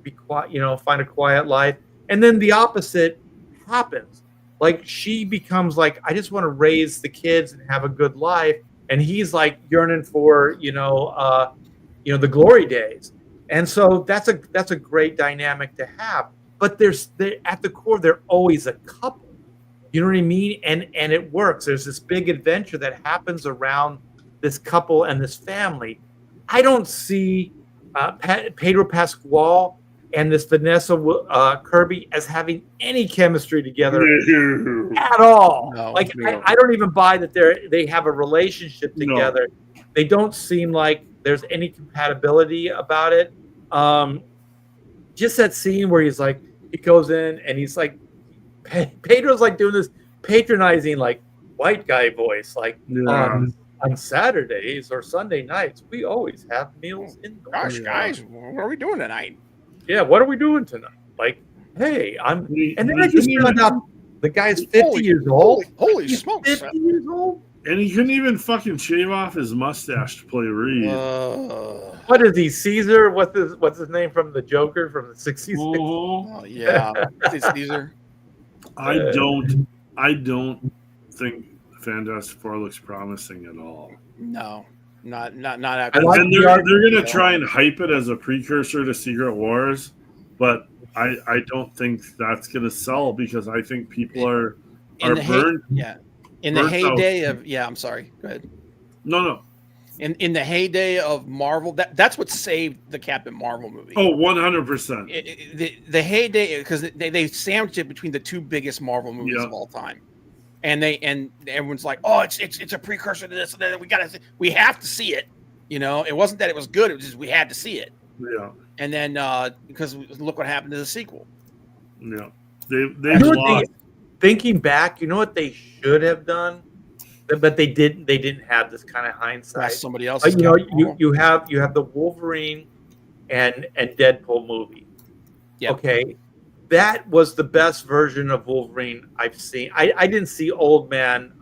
be quiet, find a quiet life. And then the opposite happens. Like she becomes like, I just want to raise the kids and have a good life, and he's like yearning for the glory days. And so that's a great dynamic to have. But at the core, they're always a couple. You know what I mean? And it works. There's this big adventure that happens around this couple and this family. I don't see Pedro Pascal and this Vanessa Kirby as having any chemistry together at all. No. I don't even buy that they have a relationship together. No. They don't seem like there's any compatibility about it. Just that scene where he goes in and he's like, Pedro's like doing this patronizing like white guy voice, on Saturdays or Sunday nights we always have meals indoors. Gosh, guys, what are we doing tonight? Yeah, what are we doing tonight? Like, hey, and then I just found out the guy's 50 years old. Holy smokes! 50 years old. And he couldn't even fucking shave off his mustache to play Reed. What is he, Caesar? What's his name from the Joker from the 60s? Oh yeah, it's Caesar. I don't think Fantastic Four looks promising at all. No, not actually. And they're gonna try and hype it as a precursor to Secret Wars, but I don't think that's gonna sell because I think people are burned. In the heyday of I'm sorry. Go ahead. No. In the heyday of Marvel, that's what saved the Captain Marvel movie. Oh, 100%. The heyday, because they sandwiched it between the two biggest Marvel movies of all time, and everyone's like, oh, it's a precursor to this, and then we have to see it. You know, it wasn't that it was good; it was just we had to see it. Yeah. And then because look what happened to the sequel. Yeah, they lost. Thinking back, you know what they should have done, but they didn't. They didn't have this kind of hindsight. That's somebody else. You know, you have the Wolverine and Deadpool movie. Yep. Okay, that was the best version of Wolverine I've seen. I didn't see Old Man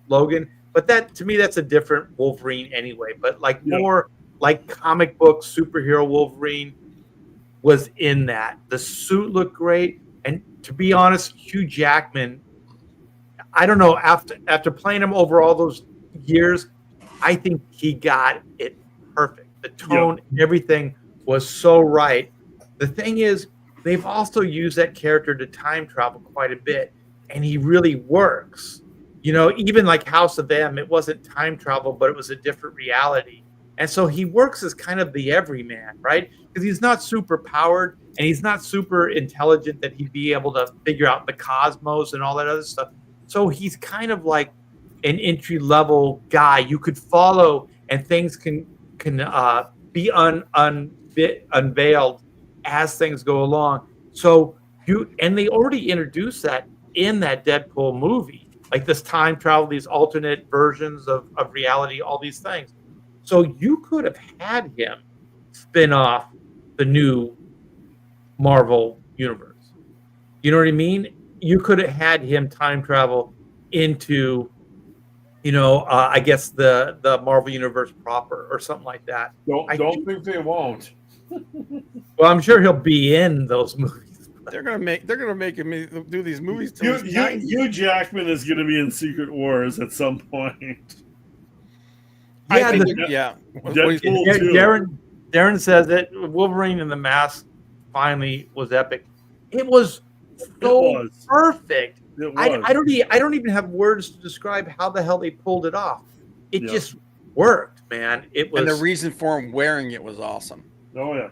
Logan, but that to me that's a different Wolverine anyway. But like more like comic book superhero Wolverine was in that. The suit looked great. And to be honest, Hugh Jackman, I don't know, after playing him over all those years, I think he got it perfect. The tone, everything was so right. The thing is, they've also used that character to time travel quite a bit, and he really works. You know, even like House of M, it wasn't time travel, but it was a different reality. And so he works as kind of the everyman, right? Because he's not super powered and he's not super intelligent that he'd be able to figure out the cosmos and all that other stuff. So he's kind of like an entry level guy you could follow, and things can be unveiled as things go along. So they already introduced that in that Deadpool movie, like this time travel, these alternate versions of reality, all these things. So you could have had him spin off the new Marvel universe. You know what I mean? You could have had him time travel into, I guess the Marvel universe proper or something like that. Don't think they won't. Well, I'm sure he'll be in those movies. They're gonna make him do these movies. Hugh Jackman is gonna be in Secret Wars at some point. Darren says that Wolverine and the Mask finally was epic. It was perfect. It was. I don't even have words to describe how the hell they pulled it off. It just worked, man. It was, and the reason for him wearing it was awesome. Oh yeah,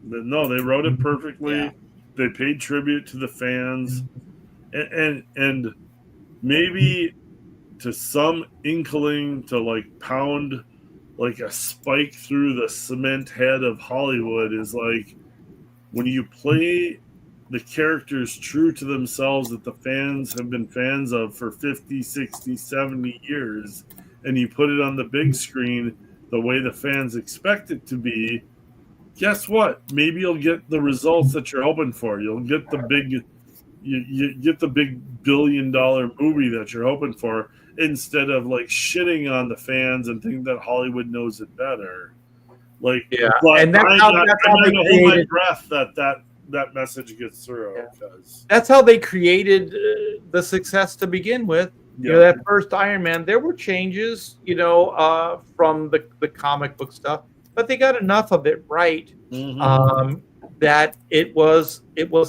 no, they wrote it perfectly. Yeah. They paid tribute to the fans, and maybe to some inkling to like pound like a spike through the cement head of Hollywood is like when you play the characters true to themselves that the fans have been fans of for 50, 60, 70 years, and you put it on the big screen the way the fans expect it to be, guess what? Maybe you'll get the results that you're hoping for. You'll get the big you get the big $1 billion movie that you're hoping for, instead of like shitting on the fans and thinking that Hollywood knows it better. Like, and that's how they hold my breath that message gets through. Yeah. That's how they created the success to begin with. You know, that first Iron Man, there were changes, from the comic book stuff, but they got enough of it right that it was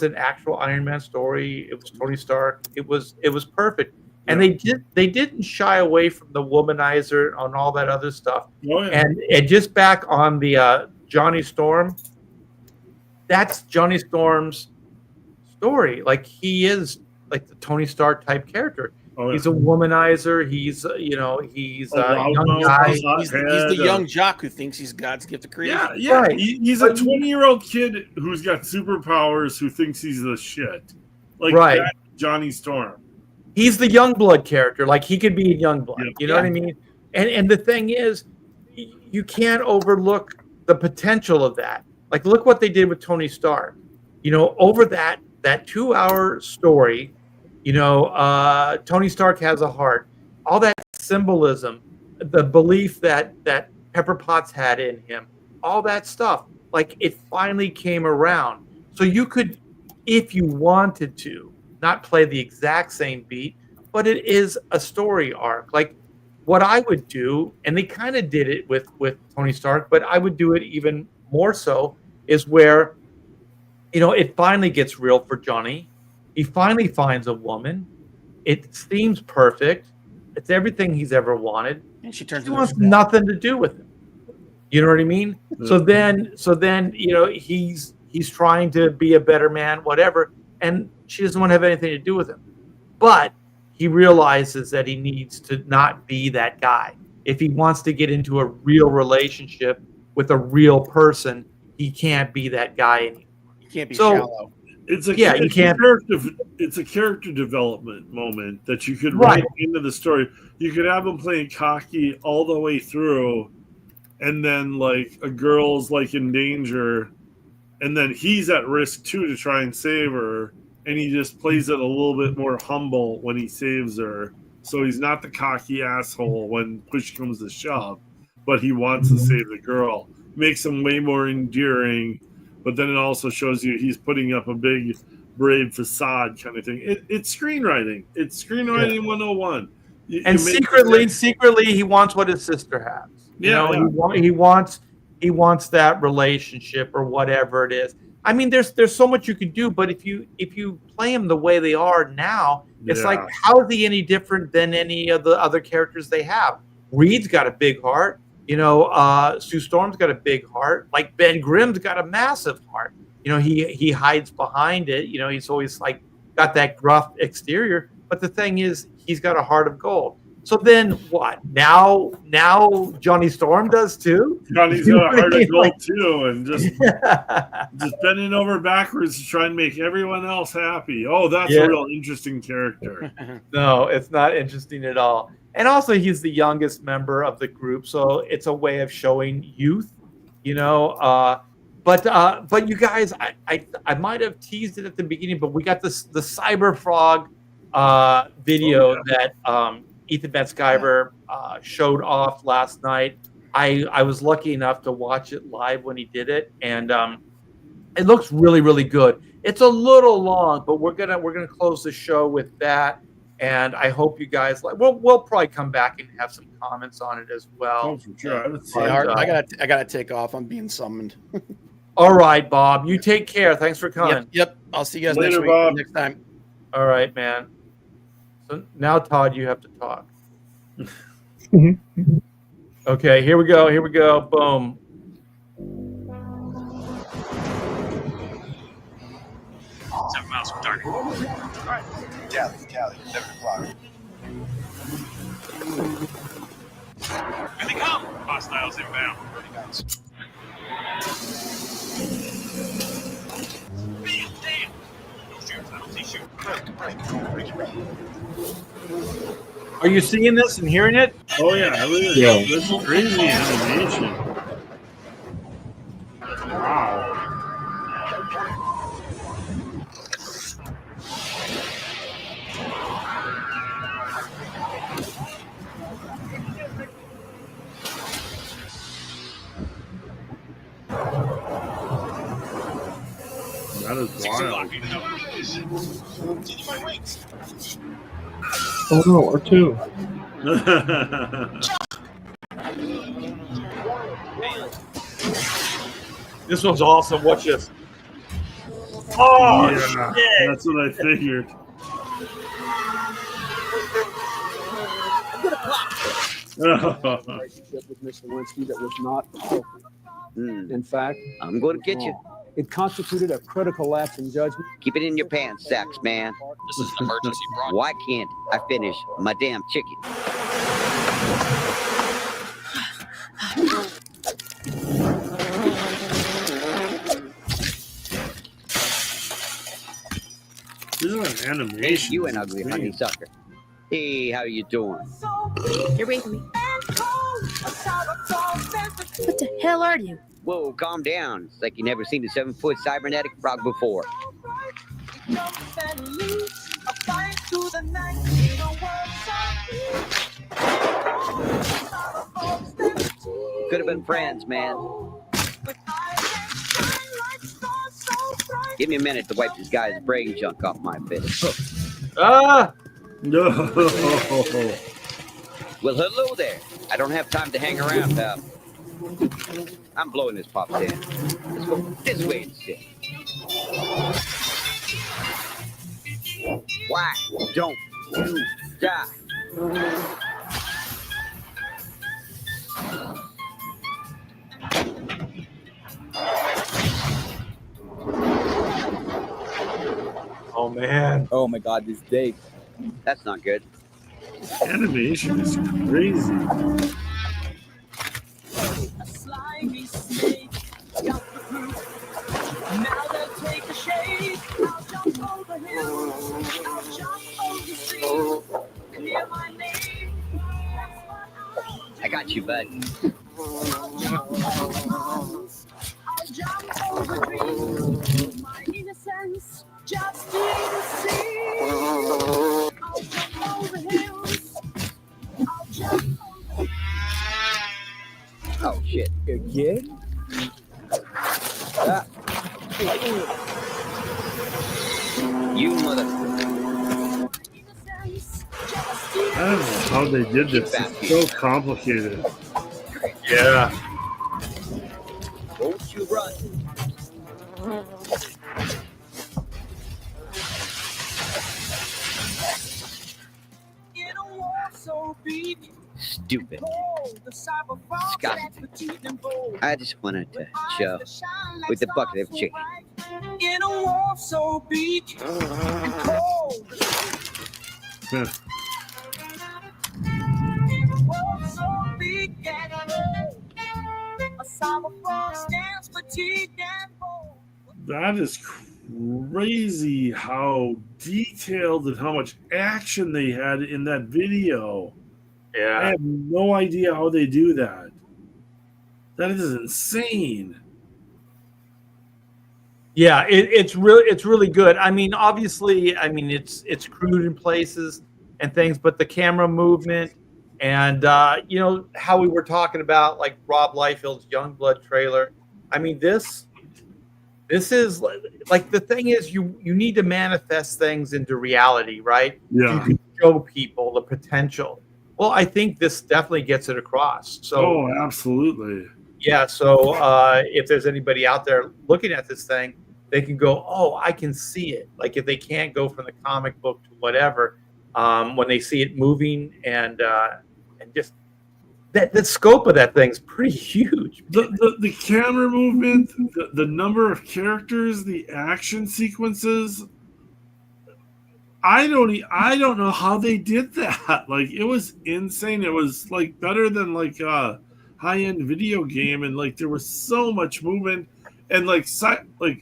an actual Iron Man story. It was Tony Stark. It was perfect. And they didn't shy away from the womanizer and all that other stuff. Oh, yeah. And just back on the Johnny Storm, that's Johnny Storm's story. Like, he is like the Tony Stark type character. Oh, yeah. He's a womanizer. He's a young guy. He's the young jock who thinks he's God's gift of creation. Yeah. Right. He's a 20-year-old kid who's got superpowers who thinks he's the shit. Like that Johnny Storm. He's the Youngblood character. Like, he could be a Youngblood. You know what I mean? And the thing is, you can't overlook the potential of that. Like, look what they did with Tony Stark. Over that 2-hour story, Tony Stark has a heart. all that symbolism, the belief that Pepper Potts had in him, all that stuff, like it finally came around. So you could, if you wanted to, not play the exact same beat, but it is a story arc. Like what I would do, and they kind of did it with Tony Stark, but I would do it even more so, is where, you know, it finally gets real for Johnny. He finally finds a woman. It seems perfect. It's everything he's ever wanted. And she turns. She wants nothing to do with him. You know what I mean? So then, you know, he's trying to be a better man, whatever, and she doesn't want to have anything to do with him. But he realizes that he needs to not be that guy. If he wants to get into a real relationship with a real person, he can't be that guy anymore. You can't be shallow. It's a character development moment that you could write into the story. You could have him playing cocky all the way through, and then like a girl's like in danger, and then he's at risk too to try and save her, and he just plays it a little bit more humble when he saves her. So he's not the cocky asshole when push comes to shove, but he wants to save the girl. Makes him way more endearing. But then it also shows you he's putting up a big, brave facade kind of thing. It's screenwriting. It's screenwriting 101. And secretly, he wants what his sister has. He wants that relationship or whatever it is. I mean, there's so much you can do, but if you play them the way they are now, it's like, how is he any different than any of the other characters they have? Reed's got a big heart. You know, Sue Storm's got a big heart. Like Ben Grimm's got a massive heart. You know, he hides behind it. You know, he's always like got that gruff exterior. But the thing is, he's got a heart of gold. So then what? Now Johnny Storm does too? Johnny's got a heart of gold too, and just bending over backwards to try and make everyone else happy. Oh, that's a real interesting character. No, it's not interesting at all. And also, he's the youngest member of the group, so it's a way of showing youth, you know. But you guys, I might have teased it at the beginning, but we got the Cyber Frog video that Ethan Van Sciver showed off last night. I was lucky enough to watch it live when he did it, and it looks really, really good. It's a little long, but we're gonna close the show with that. And I hope you guys like. We'll probably come back and have some comments on it as well. Oh, for sure. I gotta take off. I'm being summoned. All right, Bob. You take care. Thanks for coming. Yep. I'll see you guys Later, next week. Bob. Next time. All right, man. So now, Todd, you have to talk. Okay, here we go. Boom. Seven miles from target. All right. Tally, 7 o'clock. Here they come. Hostiles inbound. 30 guns. Damn. No shoots. I don't see shooting. Are you seeing this and hearing it? Oh yeah, this is crazy animation. Wow. That is wild. Oh no, R2. This one's awesome. Watch this. Oh, yeah, shit. That's what I figured. Relationship with Mr. Lewinsky that was not healthy. In fact, I'm going to get you. It constituted a critical lapse in judgment. Keep it in your pants sacks, man. This is an emergency broadcast. Why can't I finish my damn chicken? This is an animation. Hey, you an ugly honeysucker. Hey, how you doing? You're raising me. What the hell are you? Whoa, calm down. It's like you never seen a 7-foot cybernetic frog before. been friends, man. Give me a minute to wipe this guy's brain junk off my face. Ah! No. Well, hello there. I don't have time to hang around, pal. I'm blowing this pop in. Let's go this way and sit. Why don't you die? Oh man. Oh my God, this day. That's not good. Animation is crazy. A slimy snake got the fruit. Now they'll take a shake. I'll jump over hills. I'll jump over seas. Clear my name. I got you, bud. I'll jump over mountains. I'll jump over trees. My innocence just didn't see. I'll jump over hills. I'll jump over. Oh, shit. Again? You mother... I don't know how they did this. It's so complicated. Yeah. Won't you run? In a war so big, Stupid. cold, the cyber fox Scott. that's petite and bold. I just wanted to show with the bucket of chicken. In a war so big and cold. Yeah. In a war so big and cold. A cyber fox stands fatigued and bold. That is crazy how detailed and how much action they had in that video. I Yeah. have no idea how they do that. That is insane. Yeah, it's really good. I mean, obviously, it's crude in places and things, but the camera movement and you know how we were talking about like Rob Liefeld's Youngblood trailer. I mean, this is like the thing is you need to manifest things into reality, right? Yeah. You can show people the potential. Well, I think this definitely gets it across. So Oh, absolutely. yeah, so if there's anybody out there looking at this thing, they can go, oh, I can see it. Like if they can't go from the comic book to whatever, when they see it moving and just that the scope of that thing's pretty huge. The camera movement, the number of characters, the action sequences. I don't know how they did that. Like it was insane. It was like better than like a high-end video game, and like there was so much movement. And like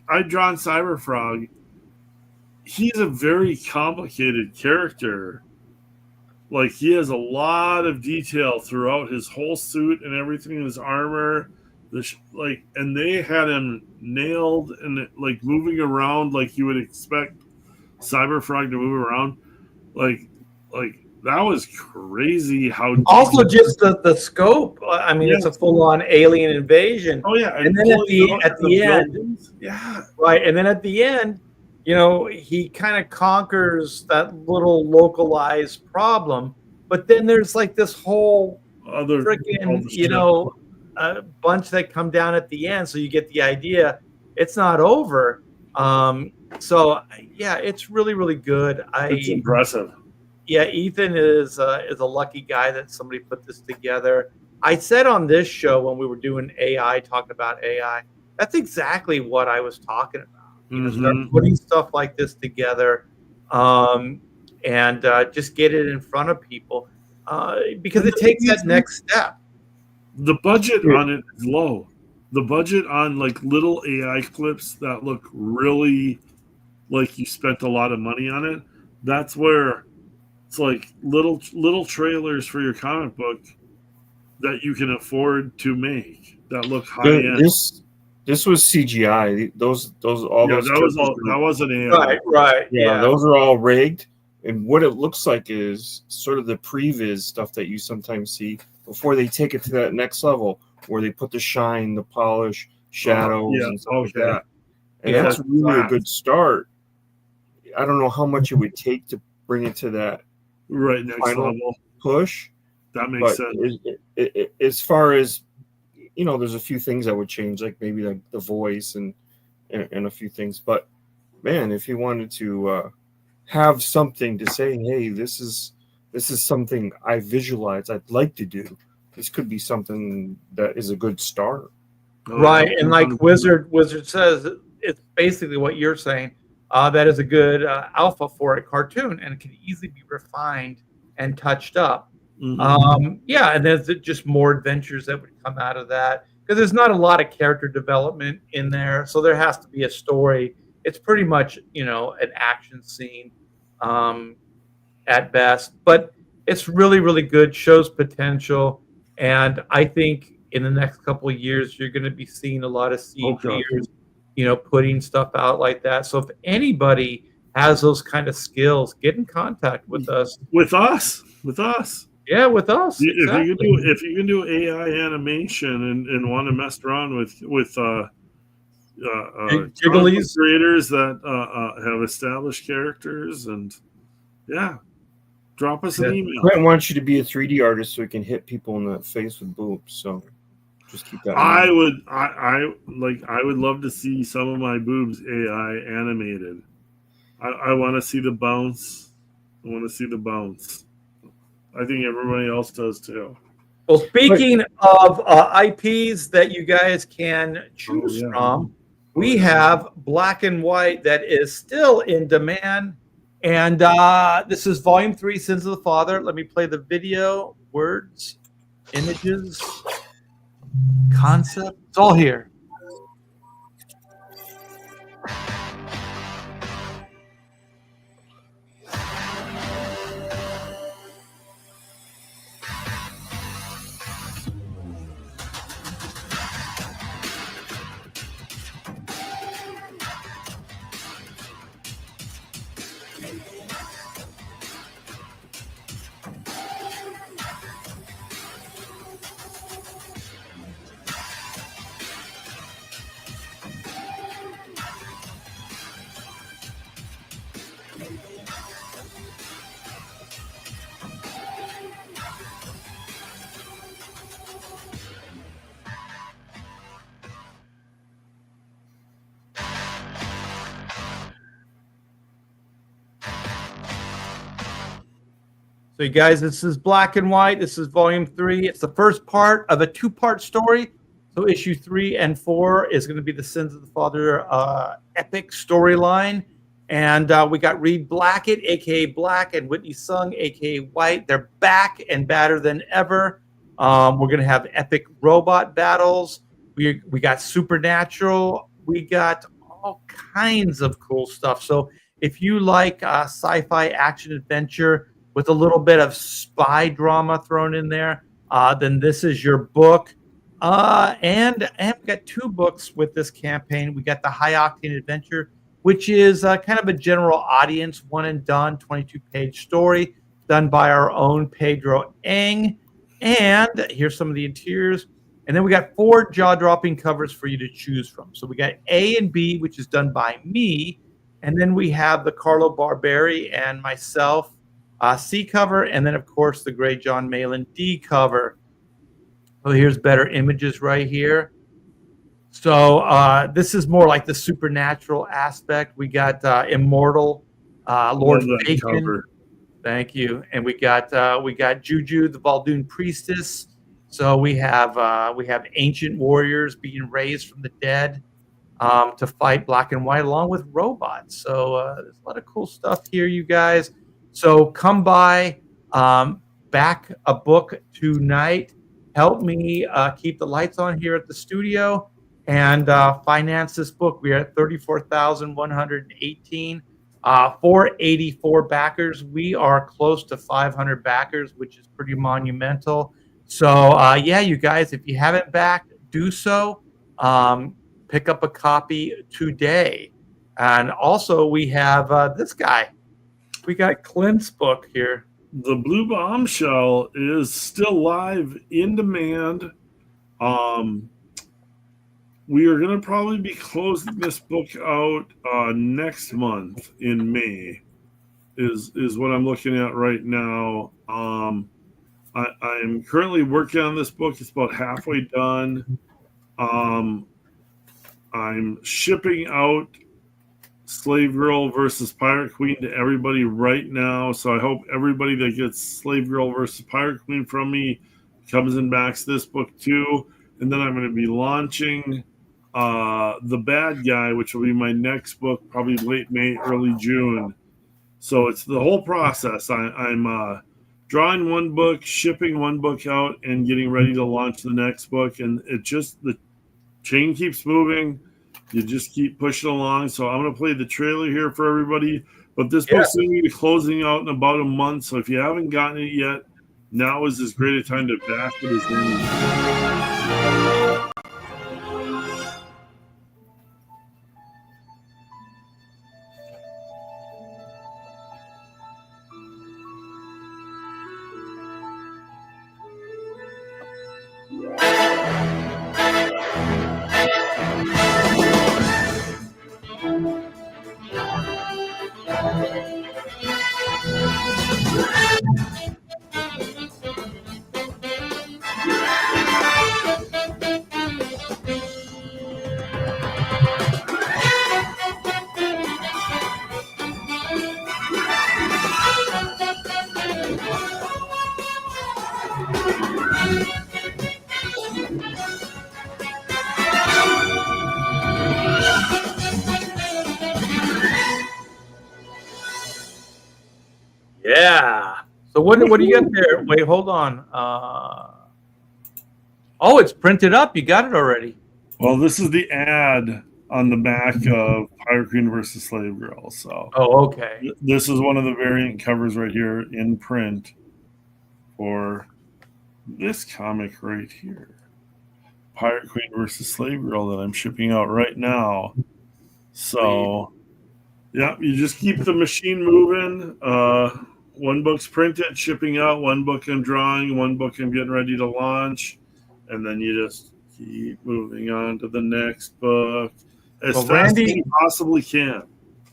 I've drawn Cyberfrog. He's a very complicated character. Like he has a lot of detail throughout his whole suit and everything in his armor. And they had him nailed and like moving around like you would expect Cyberfrog to move around. Like that was crazy. How Also, just the scope. I mean, it's a full-on alien invasion. Oh yeah, and then at the end, buildings. Yeah, right, and then at the end, you know, he kind of conquers that little localized problem, but then there's like this whole other freaking, you know, a bunch that come down at the end, so you get the idea it's not over. So yeah, it's really, really good. It's impressive. Yeah, Ethan is a lucky guy that somebody put this together. I said on this show when we were doing AI, talking about AI, that's exactly what I was talking about. You know, start putting stuff like this together, and just get it in front of people, because it takes that next step. The budget on it is low. The budget on like little AI clips that look really like you spent a lot of money on it. That's where it's like little trailers for your comic book that you can afford to make that look high end. This was CGI. That wasn't AI. Right. Yeah, those are all rigged. And what it looks like is sort of the previs stuff that you sometimes see before they take it to that next level, where they put the shine, the polish, shadows, yeah, and stuff like okay. that. And Yeah. that's really a Wow. good start. I don't know how much it would take to bring it to that Right, next final level. push, That makes but sense. as far as there's a few things I would change, like maybe like the voice and a few things. But man, if you wanted to have something to say, hey, this is something I visualize, I'd like to do. This could be something that is a good start. Oh, Right, yeah. and like Wizard says, it's basically what you're saying. That is a good alpha for a cartoon, and it can easily be refined and touched up. Mhm. Yeah, and there's just more adventures that would come out of that because there's not a lot of character development in there, so there has to be a story. It's pretty much an action scene at best, but it's really really good. Shows potential, and I think in the next couple of years you're going to be seeing a lot of Okay. CGers, putting stuff out like that. So if anybody has those kind of skills, get in contact with us. With us. Yeah, with us. Exactly. If you can do AI animation and want to mess around with comic book Jigglies. creators that have established characters, and yeah, drop us an email. Quentin wants you to be a 3D artist so he can hit people in the face with boobs. So just keep that in I mind. I would love to see some of my boobs AI animated. I want to see the bounce. I want to see the bounce. I think everybody else does too. Well, speaking of IPs that you guys can choose from, we have Black and White that is still in demand. And this is Volume 3, Sins of the Father. Let me play the video, words, images, concept. It's all here. So you guys, this is Black and White. This is Volume 3. It's the first part of a two-part story. So issue 3 and 4 is going to be the Sins of the Father epic storyline. And we got Reed Blackett, a.k.a. Black, and Whitney Sung, a.k.a. White. They're back and badder than ever. We're going to have epic robot battles. We got supernatural. We got all kinds of cool stuff. So if you like sci-fi action adventure with a little bit of spy drama thrown in there, then this is your book. And we got 2 books with this campaign. We got the High Octane Adventure, which is kind of a general audience, one and done, 22-page story done by our own Pedro Eng. And here's some of the interiors. And then we got 4 jaw-dropping covers for you to choose from. So we got A and B, which is done by me. And then we have the Carlo Barberi and myself C cover, and then of course the great John Malin D cover. So here's better images right here. So this is more like the supernatural aspect. We got Immortal Lord Bacon. Thank you. And we got Juju, the Baldoon priestess. So we have ancient warriors being raised from the dead to fight Black and White along with robots. So there's a lot of cool stuff here, you guys. So come by, back a book tonight. Help me keep the lights on here at the studio and finance this book. We are at 34,118. 484 backers. We are close to 500 backers, which is pretty monumental. So yeah, you guys, if you haven't backed, do so. Pick up a copy today. And also we have this guy. We got Clint's book here. The Blue Bombshell is still live in demand. We are going to probably be closing this book out next month in May. Is what I'm looking at right now. I'm currently working on this book. It's about halfway done. I'm shipping out Slave Girl versus Pirate Queen to everybody right now. So I hope everybody that gets Slave Girl versus Pirate Queen from me comes and backs this book too. And then I'm going to be launching The Bad Guy, which will be my next book, probably late May, early June. So it's the whole process. I'm drawing one book, shipping one book out, and getting ready to launch the next book. And it just, the chain keeps moving. You just keep pushing along. So I'm going to play the trailer here for everybody. But this book's going to be closing out in about a month. So if you haven't gotten it yet, now is as great a time to back it as any. Yeah. So what do you get there? Wait, hold on. Oh, it's printed up. You got it already. Well, this is the ad on the back of Pirate Queen versus Slave Girl. So, okay. This is one of the variant covers right here in print for this comic right here, Pirate Queen versus Slave Girl, that I'm shipping out right now. So, yeah, you just keep the machine moving. One book's printed, shipping out. One book I'm drawing. One book I'm getting ready to launch, and then you just keep moving on to the next book as fast as you possibly can.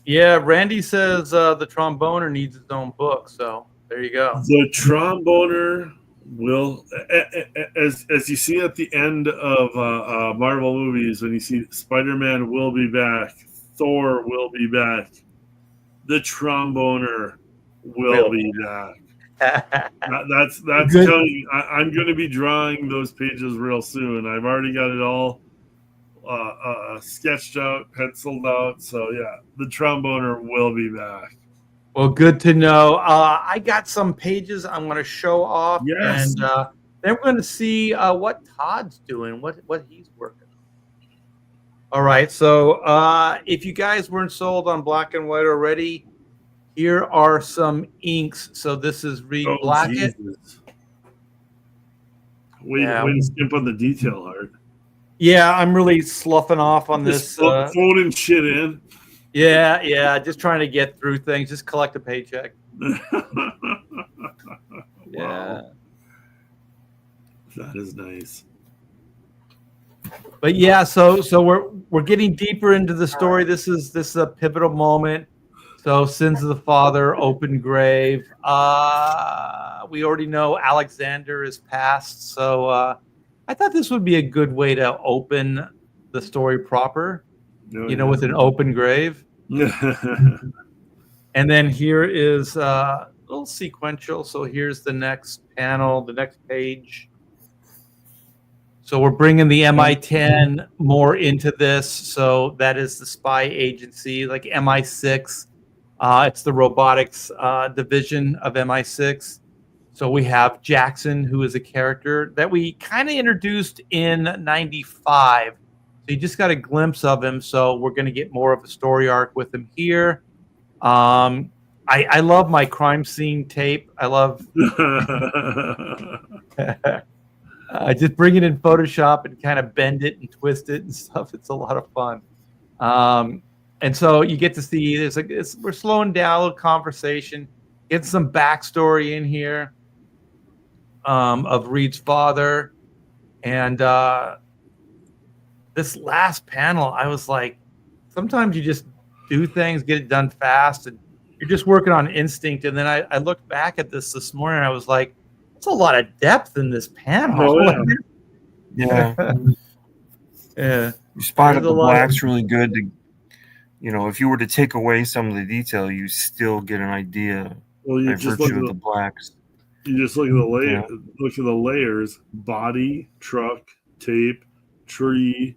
Yeah, Randy says the tromboner needs its own book, so there you go. The tromboner will, as you see at the end of Marvel movies, when you see Spider-Man will be back, Thor will be back, the tromboner will be back. That's coming. I'm going to be drawing those pages real soon. I've already got it all sketched out, penciled out. So yeah, the tromboner will be back. Well, good to know. I got some pages I'm going to show off, and then we're going to see what Todd's doing, what he's working on. All right, so if you guys weren't sold on black and white already, here are some inks. So this is Reed Blackett. Way to skip on the detail art. Yeah, I'm really sloughing off on this. Folding shit in. Yeah, just trying to get through things. Just collect a paycheck. Yeah, that is nice. But yeah, so we're getting deeper into the story. This is a pivotal moment. So Sins of the Father, open grave. We already know Alexander is passed. So I thought this would be a good way to open the story proper, with an open grave. And then here is a little sequential. So here's the next panel, the next page. So we're bringing the MI10 more into this. So that is the spy agency, like MI6. It's the robotics division of MI6. So we have Jackson, who is a character that we kind of introduced in 95. So you just got a glimpse of him. So we're going to get more of a story arc with him here. I love my crime scene tape. I love just bring it in Photoshop and kind of bend it and twist it and stuff. It's a lot of fun. And so you get to see we're slowing down a little conversation, get some backstory in here of Reed's father. And this last panel, I was like, sometimes you just do things, get it done fast, and you're just working on instinct. And then I looked back at this morning, and I was like, "That's a lot of depth in this panel." Oh, Yeah. Yeah. You spotted There's a the lot of- blacks really good. If you were to take away some of the detail, you still get an idea Well, you by just look virtue at of the blacks. You just look at the layer. Yeah. Look at the layers: body, truck, tape, tree,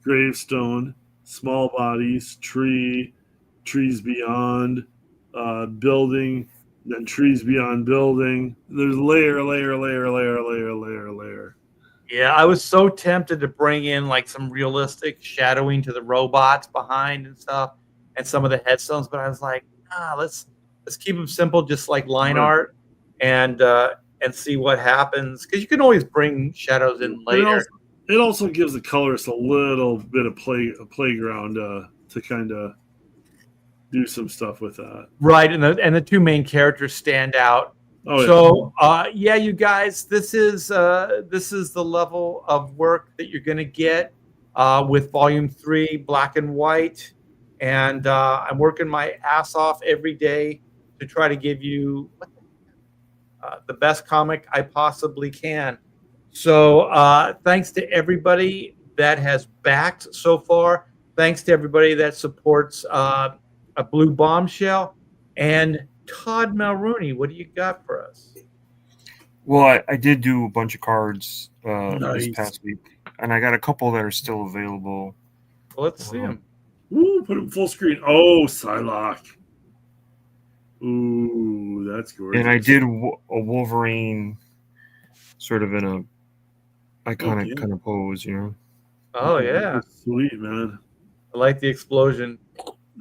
gravestone, small bodies, tree, trees beyond, building, then trees beyond building. There's layer. Yeah, I was so tempted to bring in like some realistic shadowing to the robots behind and stuff, and some of the headstones, but I was like, let's keep them simple, just like line Right. art, and see what happens, because you can always bring shadows in later. It also gives the colorist a little bit of playground to kind of do some stuff with that. Right, and the two main characters stand out. Oh, So yeah, you guys, this is the level of work that you're going to get with Volume 3, Black and White, and I'm working my ass off every day to try to give you the best comic I possibly can. So thanks to everybody that has backed so far. Thanks to everybody that supports a Blue Bombshell. And Todd Mulrooney, what do you got for us? Well, I did do a bunch of cards this Nice. past week, and I got a couple that are still available. Well, let's see them. Ooh, put him full screen. Oh, Psylocke. Ooh, that's gorgeous. And I did a Wolverine, sort of in a iconic kind of pose, Oh yeah, Sweet, man. I like the explosion.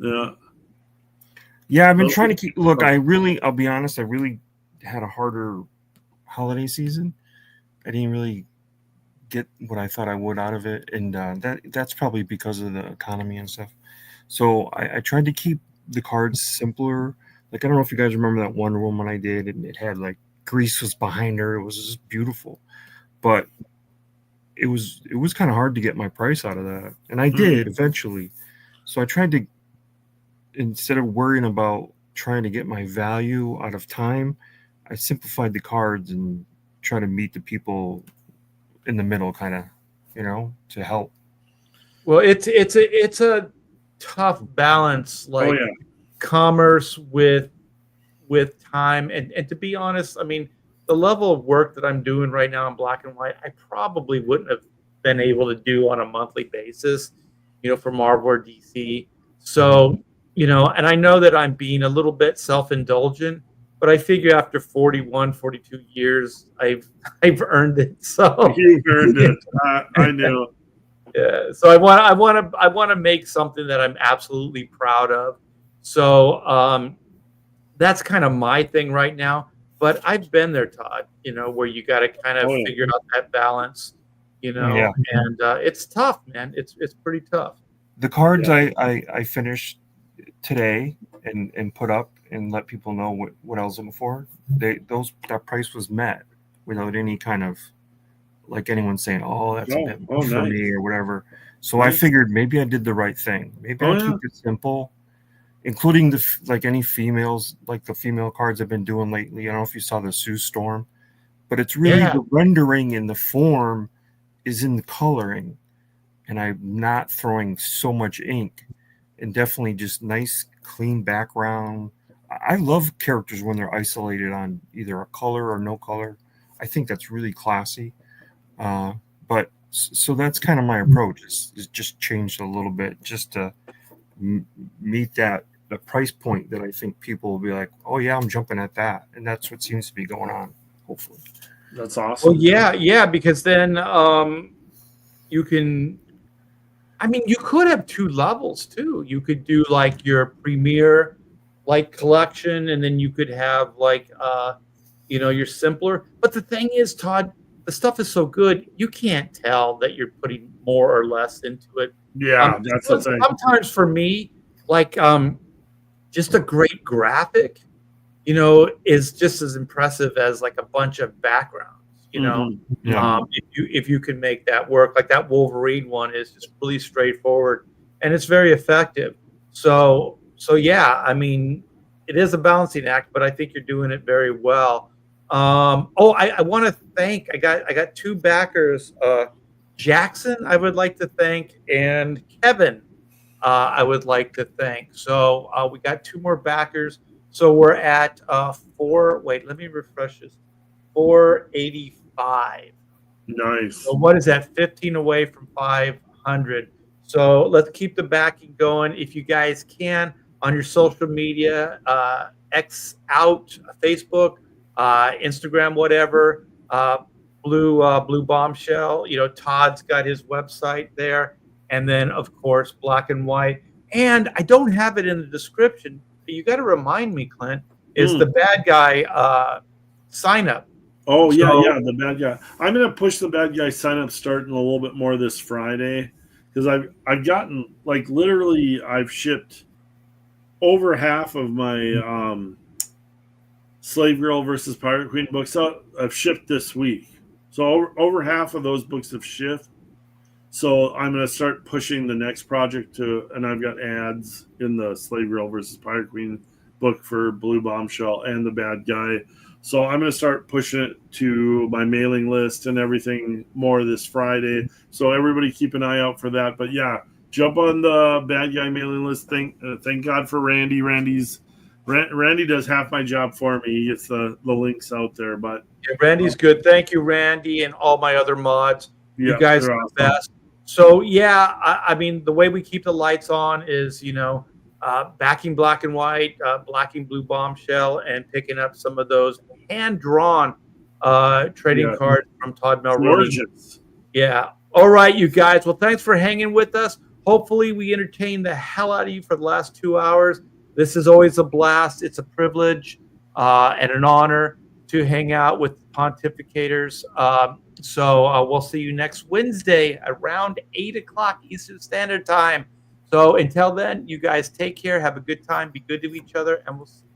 Yeah. Yeah, I've been Well, trying to keep. Look, I'll be honest. I really had a harder holiday season. I didn't really get what I thought I would out of it, and that's probably because of the economy and stuff. So I tried to keep the cards simpler. Like, I don't know if you guys remember that Wonder Woman I did, and it had like Grease was behind her. It was just beautiful, but it was kind of hard to get my price out of that, and I did eventually. So I tried to, instead of worrying about trying to get my value out of time, I simplified the cards and try to meet the people in the middle, kind of, to help. Well, it's a tough balance, like commerce with time, and to be honest, I mean, the level of work that I'm doing right now in Black and White, I probably wouldn't have been able to do on a monthly basis, for Marvel or DC. So, and I know that I'm being a little bit self-indulgent, but I figure after 41, 42 years, I've earned it. So you've earned it. I know. Yeah. So I want to make something that I'm absolutely proud of. So that's kind of my thing right now. But I've been there, Todd. Where you got to kind of figure out that balance. And it's tough, man. It's pretty tough. The cards I finished today and put up and let people know what I was looking for. That price was met without any kind of, like, anyone saying, "Oh, that's a bit much for me" or whatever. So I figured maybe I did the right thing. Maybe I keep it simple, including any females, like the female cards I've been doing lately. I don't know if you saw the Sue Storm, but it's really the rendering and the form is in the coloring, and I'm not throwing so much ink, and definitely just nice, clean background. I love characters when they're isolated on either a color or no color. I think that's really classy. But so that's kind of my approach. Is just changed a little bit just to meet the price point that I think people will be like, "Oh yeah, I'm jumping at that," and that's what seems to be going on. Hopefully, that's awesome. Well, yeah, because then you can. I mean, you could have two levels too. You could do like your premier collection, and then you could have your simpler. But the thing is, Todd, the stuff is so good, you can't tell that you're putting more or less into it. Yeah, that's the thing. Sometimes for me, just a great graphic, is just as impressive as like a bunch of backgrounds. You know, Yeah. if you can make that work, like that Wolverine one is just really straightforward and it's very effective. So yeah, I mean, it is a balancing act, but I think you're doing it very well. I want to thank. I got two backers. Jackson, I would like to thank, and Kevin, I would like to thank. So we got two more backers. So we're at four. Wait, let me refresh this. 485. Nice. So what is that? 15 away from 500. So let's keep the backing going. If you guys can on your social media, X out, Facebook, Instagram, whatever. Blue Bombshell. You know, Todd's got his website there, and then of course Black and White. And I don't have it in the description. But you got to remind me, Clint. Is the bad guy sign up? Oh yeah, the bad guy. I'm gonna push the bad guy sign up starting a little bit more this Friday because I've gotten like literally I've shipped over half of my Slave Girl versus Pirate Queen books out. I've shipped this week, so over half of those books have shipped. So I'm gonna start pushing the next project and I've got ads in the Slave Girl versus Pirate Queen book for Blue Bombshell and the bad guy. So I'm going to start pushing it to my mailing list and everything more this Friday. So everybody keep an eye out for that. But yeah, jump on the bad guy mailing list. Thank God for Randy. Randy does half my job for me. He gets the links out there. But yeah, Randy's good. Thank you, Randy, and all my other mods. Yeah, you guys are awesome. the best. So yeah, I mean the way we keep the lights on is backing Black and White, blacking Blue Bombshell, and picking up some of those hand-drawn trading cards from Todd Mulroney. Gorgeous. Yeah. All right, you guys. Well, thanks for hanging with us. Hopefully, we entertained the hell out of you for the last 2 hours. This is always a blast. It's a privilege and an honor to hang out with pontificators. So we'll see you next Wednesday around 8 o'clock Eastern Standard Time. So until then, you guys take care, have a good time, be good to each other, and we'll see you.